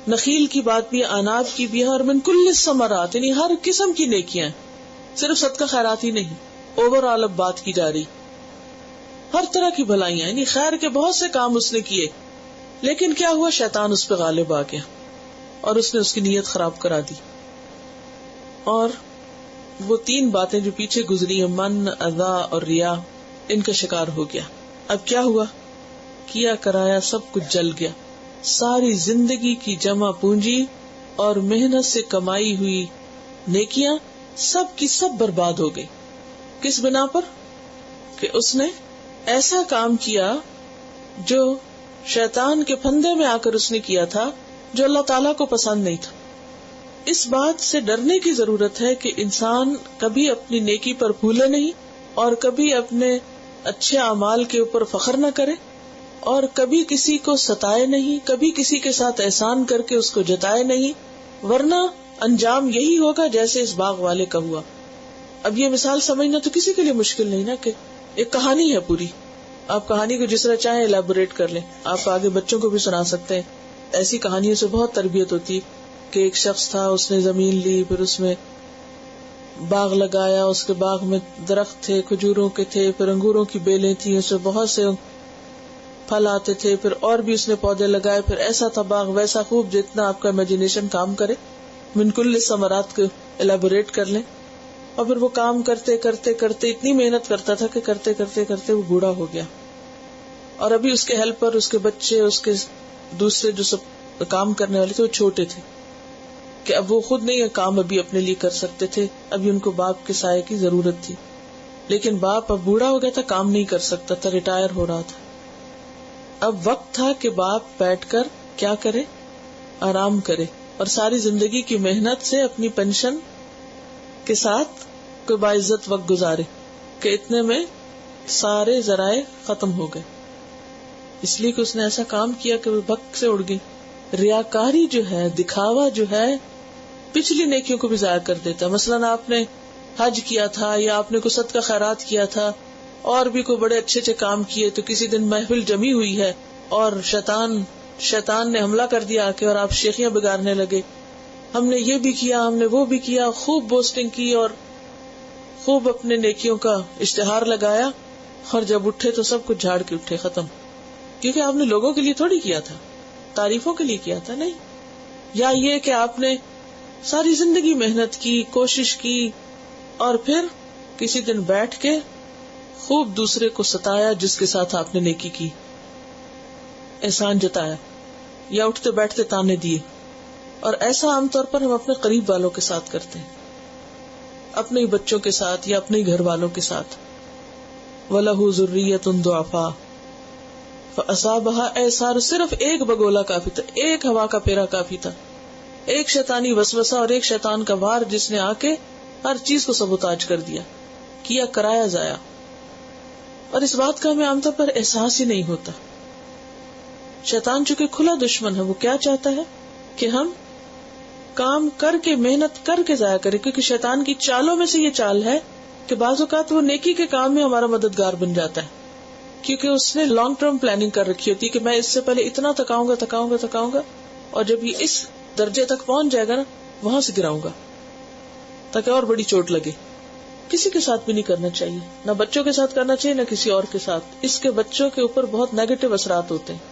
نخیل کی بات بھی ہے، اناب کی بھی ہے، اور من کل الثمرات، یعنی ہر قسم کی نیکیاں ہیں، صرف صدقہ خیرات ہی نہیں، اوور آل اب بات کی جا رہی، ہر طرح کی بھلائیاں، یعنی خیر کے بہت سے کام اس نے کیے. لیکن کیا ہوا؟ شیطان اس پہ غالب آ گیا اور اس نے اس کی نیت خراب کرا دی. اور وہ تین باتیں جو پیچھے گزری ہیں، من، اذا اور ریا، ان کا شکار ہو گیا. اب کیا ہوا؟ کیا کرایا سب کچھ جل گیا. ساری زندگی کی جمع پونجی اور محنت سے کمائی ہوئی نیکیاں سب کی سب برباد ہو گئی. کس بنا پر؟ کہ اس نے ایسا کام کیا جو شیطان کے پھندے میں آ کر اس نے کیا تھا، جو اللہ تعالیٰ کو پسند نہیں تھا. اس بات سے ڈرنے کی ضرورت ہے کہ انسان کبھی اپنی نیکی پر بھولے نہیں، اور کبھی اپنے اچھے اعمال کے اوپر فخر نہ کرے، اور کبھی کسی کو ستائے نہیں، کبھی کسی کے ساتھ احسان کر کے اس کو جتائے نہیں، ورنہ انجام یہی ہوگا جیسے اس باغ والے کا ہوا. اب یہ مثال سمجھنا تو کسی کے لیے مشکل نہیں نا، کہ ایک کہانی ہے پوری، آپ کہانی کو جس طرح چاہیں الیبوریٹ کر لیں، آپ آگے بچوں کو بھی سنا سکتے ہیں. ایسی کہانیوں سے بہت تربیت ہوتی کہ ایک شخص تھا، اس نے زمین لی، پھر اس میں باغ لگایا، اس کے باغ میں درخت تھے، کھجوروں کے تھے، پھر انگوروں کی بیلیں تھیں، اس میں بہت سے پھل آتے تھے، پھر اور بھی اس نے پودے لگائے، پھر ایسا تھا باغ ویسا خوب جتنا آپ کا امیجنیشن کام کرے. من کل ثمرات کو الیبوریٹ کر لیں. اور پھر وہ کام کرتے کرتے کرتے اتنی محنت کرتا تھا کہ کرتے کرتے کرتے وہ بوڑھا ہو گیا، اور ابھی اس کے ہیلپر، اس کے بچے، اس کے دوسرے جو سب کام کرنے والے تھے وہ چھوٹے تھے، کہ اب وہ خود نہیں یہ کام ابھی اپنے لیے کر سکتے تھے، ابھی ان کو باپ کے سائے کی ضرورت تھی. لیکن باپ اب بوڑھا ہو گیا تھا، کام نہیں کر سکتا تھا، ریٹائر ہو رہا تھا. اب وقت تھا کہ باپ بیٹھ کر کیا کرے؟ آرام کرے، اور ساری زندگی کی محنت سے اپنی پینشن کے ساتھ کوئی باعزت وقت گزارے، کہ اتنے میں سارے ذرائع ختم ہو گئے. اس لیے کہ اس نے ایسا کام کیا کہ وہ وقت سے اڑ گئی. ریاکاری جو ہے، دکھاوا جو ہے، پچھلی نیکیوں کو بھی ضائع کر دیتا ہے. مثلاً آپ نے حج کیا تھا، یا آپ نے کوئی صدقہ خیرات کیا تھا، اور بھی کوئی بڑے اچھے اچھے کام کیے، تو کسی دن محفل جمی ہوئی ہے اور شیطان نے حملہ کر دیا کہ، اور آپ شیخیاں بگاڑنے لگے، ہم نے یہ بھی کیا، ہم نے وہ بھی کیا، خوب بوسٹنگ کی اور خوب اپنے نیکیوں کا اشتہار لگایا، اور جب اٹھے تو سب کچھ جھاڑ کے اٹھے، ختم. کیونکہ آپ نے لوگوں کے لیے تھوڑی کیا تھا، تعریفوں کے لیے کیا تھا، نہیں. یا یہ کہ آپ نے ساری زندگی محنت کی، کوشش کی، اور پھر کسی دن بیٹھ کے خوب دوسرے کو ستایا جس کے ساتھ آپ نے نیکی کی، احسان جتایا، یا اٹھتے بیٹھتے تانے دیے. اور ایسا عام طور پر ہم اپنے قریب والوں کے ساتھ کرتے ہیں، اپنے ہی بچوں کے ساتھ یا اپنے ہی گھر والوں کے ساتھ. وَلَهُ ذُرِّيَّةٌ ضُعَفَاءُ فَأَصَابَهَا إِعْصَارٌ. صرف ایک بگولا کافی تھا، ایک ہوا کا پھیرا کافی تھا، ایک شیطانی وسوسہ اور ایک شیطان کا وار جس نے آ کے ہر چیز کو سبوتاج کر دیا، کیا کرایا ضائع. اور اس بات کا ہمیں عام طور پر احساس ہی نہیں ہوتا. شیطان چونکہ کھلا دشمن ہے، وہ کیا چاہتا ہے کہ ہم کام کر کے، محنت کر کے ضائع کریں. کیونکہ شیطان کی چالوں میں سے یہ چال ہے کہ بعض اوقات وہ نیکی کے کام میں ہمارا مددگار بن جاتا ہے، کیونکہ اس نے لانگ ٹرم پلاننگ کر رکھی ہوتی ہے کہ میں اس سے پہلے اتنا تکاؤں گا، اور جب یہ اس درجے تک پہنچ جائے گا نا، وہاں سے گراؤں گا تاکہ اور بڑی چوٹ لگے. کسی کے ساتھ بھی نہیں کرنا چاہیے، نہ بچوں کے ساتھ کرنا چاہیے، نہ کسی اور کے ساتھ. اس کے بچوں کے اوپر بہت نیگیٹو اثرات ہوتے ہیں.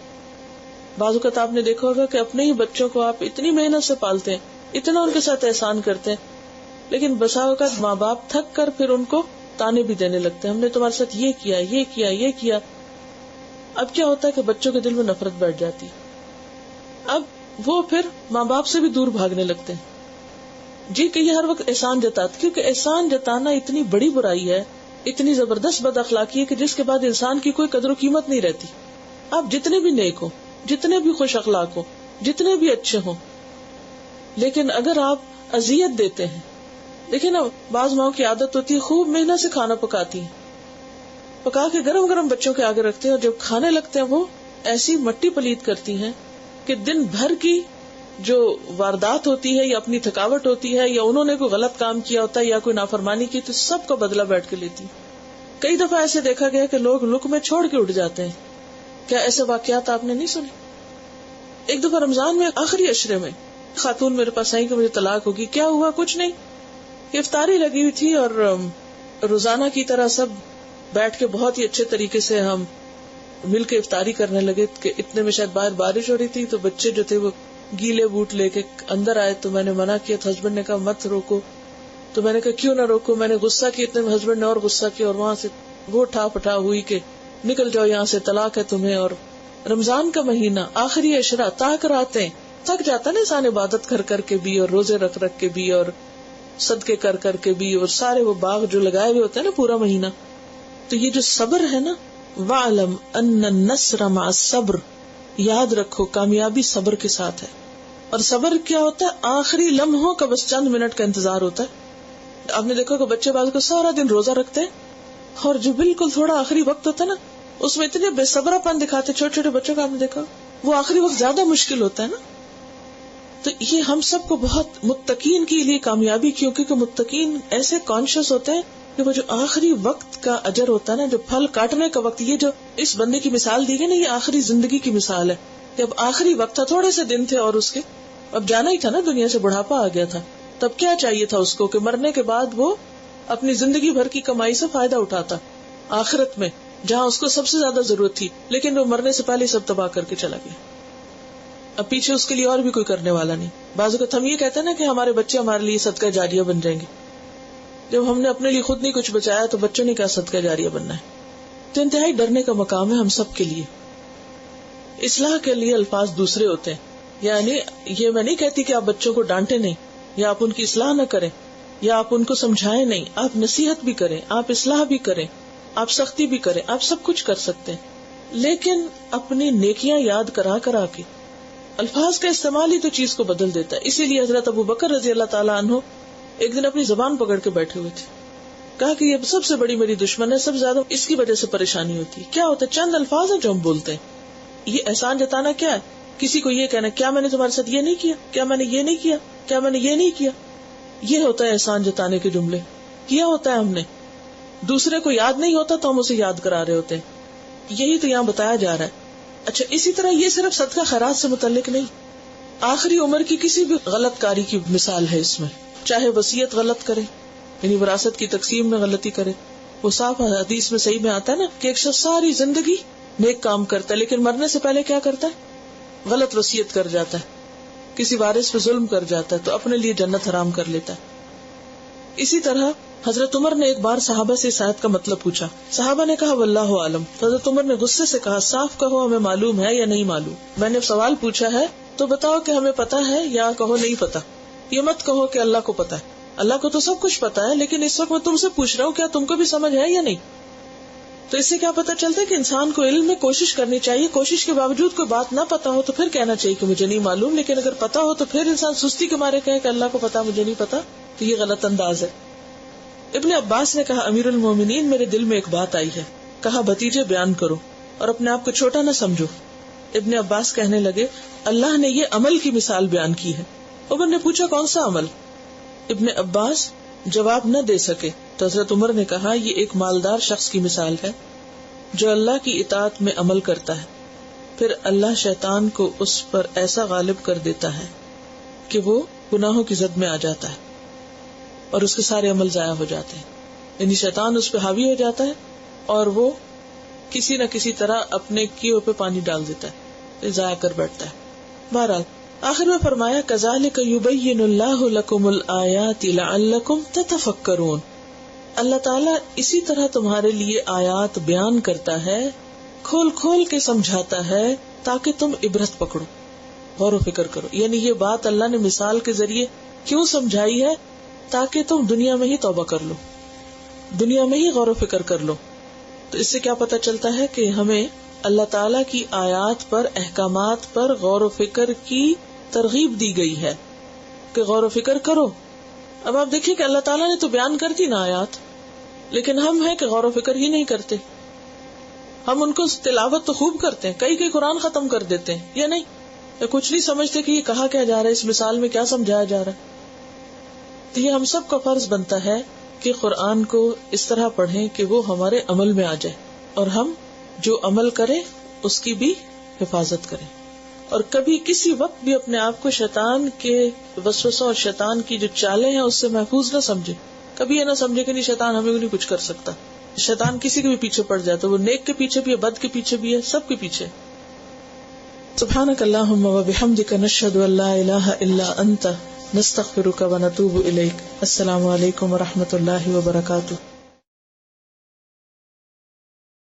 بعض اوقات آپ نے دیکھا ہوگا کہ اپنے ہی بچوں کو آپ اتنی محنت سے پالتے ہیں، اتنا ان کے ساتھ احسان کرتے ہیں، لیکن بسا اوقات ماں باپ تھک کر پھر ان کو تانے بھی دینے لگتے ہیں، ہم نے تمہارے ساتھ یہ کیا، یہ کیا، یہ کیا. اب کیا ہوتا ہے کہ بچوں کے دل میں نفرت بیٹھ جاتی، اب وہ پھر ماں باپ سے بھی دور بھاگنے لگتے ہیں. جی کہ یہ ہر وقت احسان جتاتے، کیونکہ احسان جتانا اتنی بڑی برائی ہے، اتنی زبردست بد اخلاقی ہے کہ جس کے بعد انسان کی کوئی قدر و قیمت نہیں رہتی. آپ جتنے بھی نیک ہو، جتنے بھی خوش اخلاق ہو، جتنے بھی اچھے ہوں، لیکن اگر آپ اذیت دیتے ہیں، دیکھیں نا، بعض ماؤں کی عادت ہوتی ہے خوب محنت سے کھانا پکاتی ہیں، پکا کے گرم گرم بچوں کے آگے رکھتے ہیں، اور جب کھانے لگتے ہیں وہ ایسی مٹی پلیت کرتی ہیں کہ دن بھر کی جو واردات ہوتی ہے، یا اپنی تھکاوٹ ہوتی ہے، یا انہوں نے کوئی غلط کام کیا ہوتا ہے، یا کوئی نافرمانی کی، تو سب کا بدلہ بیٹھ کے لیتی. کئی دفعہ ایسے دیکھا گیا کہ لوگ لک میں چھوڑ کے اٹھ جاتے ہیں. کیا ایسے واقعات آپ نے نہیں سنے؟ ایک دفعہ رمضان میں آخری عشرے میں خاتون میرے پاس آئی کہ مجھے طلاق ہوگی. کیا ہوا؟ کچھ نہیں، افطاری لگی ہوئی تھی، اور روزانہ کی طرح سب بیٹھ کے بہت ہی اچھے طریقے سے ہم مل کے افطاری کرنے لگے کہ اتنے میں شاید باہر بارش ہو رہی تھی، تو بچے جو تھے وہ گیلے بوٹ لے کے اندر آئے. تو میں نے منع کیا، تو ہسبینڈ نے کہا مت روکو. تو میں نے کہا کیوں نہ روکو؟ میں نے غصہ کیا، اتنے میں ہسبینڈ نے اور غصہ کیا، اور وہاں سے وہ ٹھا پٹھا ہوئی کہ نکل جاؤ یہاں سے، طلاق ہے تمہیں. اور رمضان کا مہینہ، آخری عشرہ، تاک راتیں، تھک جاتا نا انسان عبادت کر کر کے بھی، اور روزے رکھ رکھ کے بھی، اور صدقے کر کر کے بھی، اور سارے وہ باغ جو لگائے ہوئے ہوتے ہیں نا پورا مہینہ. تو یہ جو صبر ہے نا، وَاعْلَمْ أَنَّ النَّصْرَ مَعَ الصَّبْرِ، یاد رکھو کامیابی صبر کے ساتھ ہے. اور صبر کیا ہوتا ہے؟ آخری لمحوں کا بس چند منٹ کا انتظار ہوتا ہے. آپ نے دیکھا کہ بچے بعض کو سارا دن روزہ رکھتے ہیں، اور جو بالکل تھوڑا آخری وقت ہوتا ہے نا، اس میں اتنے بے صبرا پن دکھاتے. چھوٹے چھوٹے بچوں کا آپ نے دیکھا، وہ آخری وقت زیادہ مشکل ہوتا ہے نا. تو یہ ہم سب کو بہت متقین کے لیے کامیابی، کیونکہ متقین ایسے کانشیس ہوتے ہیں کہ وہ جو آخری وقت کا اجر ہوتا ہے نا، جو پھل کاٹنے کا وقت، یہ جو اس بندے کی مثال دی گئی نا، یہ آخری زندگی کی مثال ہے کہ اب آخری وقت تھا، تھوڑے سے دن تھے اور اس کے اب جانا ہی تھا نا دنیا سے، بڑھاپا آ گیا تھا. تب کیا چاہیے تھا اس کو کہ مرنے کے بعد وہ اپنی زندگی بھر کی کمائی سے فائدہ اٹھاتا آخرت میں، جہاں اس کو سب سے زیادہ ضرورت تھی، لیکن وہ مرنے سے پہلے سب تباہ کر کے چلا گیا. اب پیچھے اس کے لیے اور بھی کوئی کرنے والا نہیں. بعض اوقات ہم یہ کہتے ہیں نا کہ ہمارے بچے ہمارے لیے صدقہ جاریہ بن جائیں گے. جب ہم نے اپنے لیے خود نہیں کچھ بچایا تو بچوں نے کیا صدقہ جاریہ بننا ہے. تو انتہائی ڈرنے کا مقام ہے ہم سب کے لیے. اصلاح کے لیے الفاظ دوسرے ہوتے ہیں. یعنی یہ میں نہیں کہتی کہ آپ بچوں کو ڈانٹے نہیں، یا آپ ان کی اصلاح نہ کریں، یا آپ ان کو سمجھائیں نہیں. آپ نصیحت بھی کریں، آپ اصلاح بھی کریں، آپ سختی بھی کریں، آپ سب کچھ کر سکتے ہیں. لیکن اپنی نیکیاں یاد کرا کرا کے الفاظ کا استعمال ہی تو چیز کو بدل دیتا ہے. اسی لیے حضرت ابو بکر رضی اللہ تعالیٰ عنہ ایک دن اپنی زبان پکڑ کے بیٹھے ہوئے تھے. کہا کہ یہ سب سے بڑی میری دشمن ہے، سب زیادہ اس کی وجہ سے پریشانی ہوتی ہے. کیا ہوتا ہے؟ چند الفاظ ہیں جو ہم بولتے ہیں. یہ احسان جتانا کیا ہے؟ کسی کو یہ کہنا کیا میں نے تمہارے ساتھ یہ نہیں کیا، کیا میں نے یہ نہیں کیا، کیا میں نے یہ نہیں کیا. یہ ہوتا ہے احسان جتانے کے جملے. کیا ہوتا ہے ہم نے، دوسرے کو یاد نہیں ہوتا تو ہم اسے یاد کرا رہے ہوتے ہیں. یہی تو یہاں بتایا جا رہا ہے. اچھا، اسی طرح یہ صرف صدقہ خیرات سے متعلق نہیں، آخری عمر کی کسی بھی غلط کاری کی مثال ہے اس میں. چاہے وصیت غلط کرے، یعنی وراثت کی تقسیم میں غلطی کرے. وہ صاف حدیث میں صحیح میں آتا ہے نا کہ ایک شخص ساری زندگی نیک کام کرتا ہے، لیکن مرنے سے پہلے کیا کرتا ہے؟ غلط وصیت کر جاتا ہے، کسی وارث پہ ظلم کر جاتا ہے، تو اپنے لیے جنت حرام کر لیتا ہے. اسی طرح حضرت عمر نے ایک بار صحابہ سے اس آیت کا مطلب پوچھا. صحابہ نے کہا واللہ عالم. تو حضرت عمر نے غصے سے کہا صاف کہو ہمیں معلوم ہے یا نہیں معلوم. میں نے سوال پوچھا ہے تو بتاؤ کہ ہمیں پتا ہے، یا کہو نہیں پتا. یہ مت کہو کہ اللہ کو پتا ہے. اللہ کو تو سب کچھ پتا ہے، لیکن اس وقت میں تم سے پوچھ رہا ہوں کیا تم کو بھی سمجھ ہے یا نہیں. تو اس سے کیا پتا چلتا ہے کہ انسان کو علم میں کوشش کرنی چاہیے. کوشش کے باوجود کوئی بات نہ پتا ہو تو پھر کہنا چاہیے کہ مجھے نہیں معلوم. لیکن اگر پتا ہو تو پھر انسان سستی کے مارے کہے کہ اللہ کو پتا مجھے نہیں پتا، تو یہ غلط انداز ہے. ابن عباس نے کہا امیر المومنین میرے دل میں ایک بات آئی ہے. کہا بھتیجے بیان کرو اور اپنے آپ کو چھوٹا نہ سمجھو. ابن عباس کہنے لگے اللہ نے یہ عمل کی مثال بیان کی ہے. عمر نے پوچھا کون سا عمل؟ ابن عباس جواب نہ دے سکے تو حضرت عمر نے کہا یہ ایک مالدار شخص کی مثال ہے جو اللہ کی اطاعت میں عمل کرتا ہے، پھر اللہ شیطان کو اس پر ایسا غالب کر دیتا ہے کہ وہ گناہوں کی زد میں آ جاتا ہے اور اس کے سارے عمل ضائع ہو جاتے ہیں. یعنی شیطان اس پہ حاوی ہو جاتا ہے اور وہ کسی نہ کسی طرح اپنے کیے پہ پانی ڈال دیتا ہے، ضائع کر بیٹھتا ہے. بہرحال آخر میں فرمایا کذالک یبین اللہ لکم الآیات لعلکم تتفکرون. اللہ تعالیٰ اسی طرح تمہارے لیے آیات بیان کرتا ہے، کھول کھول کے سمجھاتا ہے تاکہ تم عبرت پکڑو، غور و فکر کرو. یعنی یہ بات اللہ نے مثال کے ذریعے کیوں سمجھائی ہے؟ تاکہ تم دنیا میں ہی توبہ کر لو، دنیا میں ہی غور و فکر کر لو. تو اس سے کیا پتہ چلتا ہے کہ ہمیں اللہ تعالیٰ کی آیات پر، احکامات پر غور و فکر کی ترغیب دی گئی ہے کہ غور و فکر کرو. اب آپ دیکھیے کہ اللہ تعالیٰ نے تو بیان کر دی نا آیات، لیکن ہم ہیں کہ غور و فکر ہی نہیں کرتے. ہم ان کو تلاوت تو خوب کرتے ہیں، کئی قرآن ختم کر دیتے ہیں یا نہیں، یا کچھ نہیں سمجھتے کہ یہ کہا کیا جا رہا ہے، اس مثال میں کیا سمجھایا جا رہا ہے. تو یہ ہم سب کا فرض بنتا ہے کہ قرآن کو اس طرح پڑھیں کہ وہ ہمارے عمل میں آ جائے، اور ہم جو عمل کریں اس کی بھی حفاظت کریں. اور کبھی کسی وقت بھی اپنے آپ کو شیطان کے وسوسوں اور شیطان کی جو چالیں ہیں اس سے محفوظ نہ سمجھے. کبھی یہ نہ سمجھے کہ نہیں شیطان ہمیں نہیں کچھ کر سکتا. شیطان کسی کے بھی پیچھے پڑ جاتا ہے، وہ نیک کے پیچھے بھی ہے، بد کے پیچھے بھی ہے، سب کے پیچھے. سبحانک اللہم و بحمدک نشہد ان لا الہ الا انت نستغفرک و نتوب الیک. السلام علیکم و رحمۃ اللہ وبرکاتہ.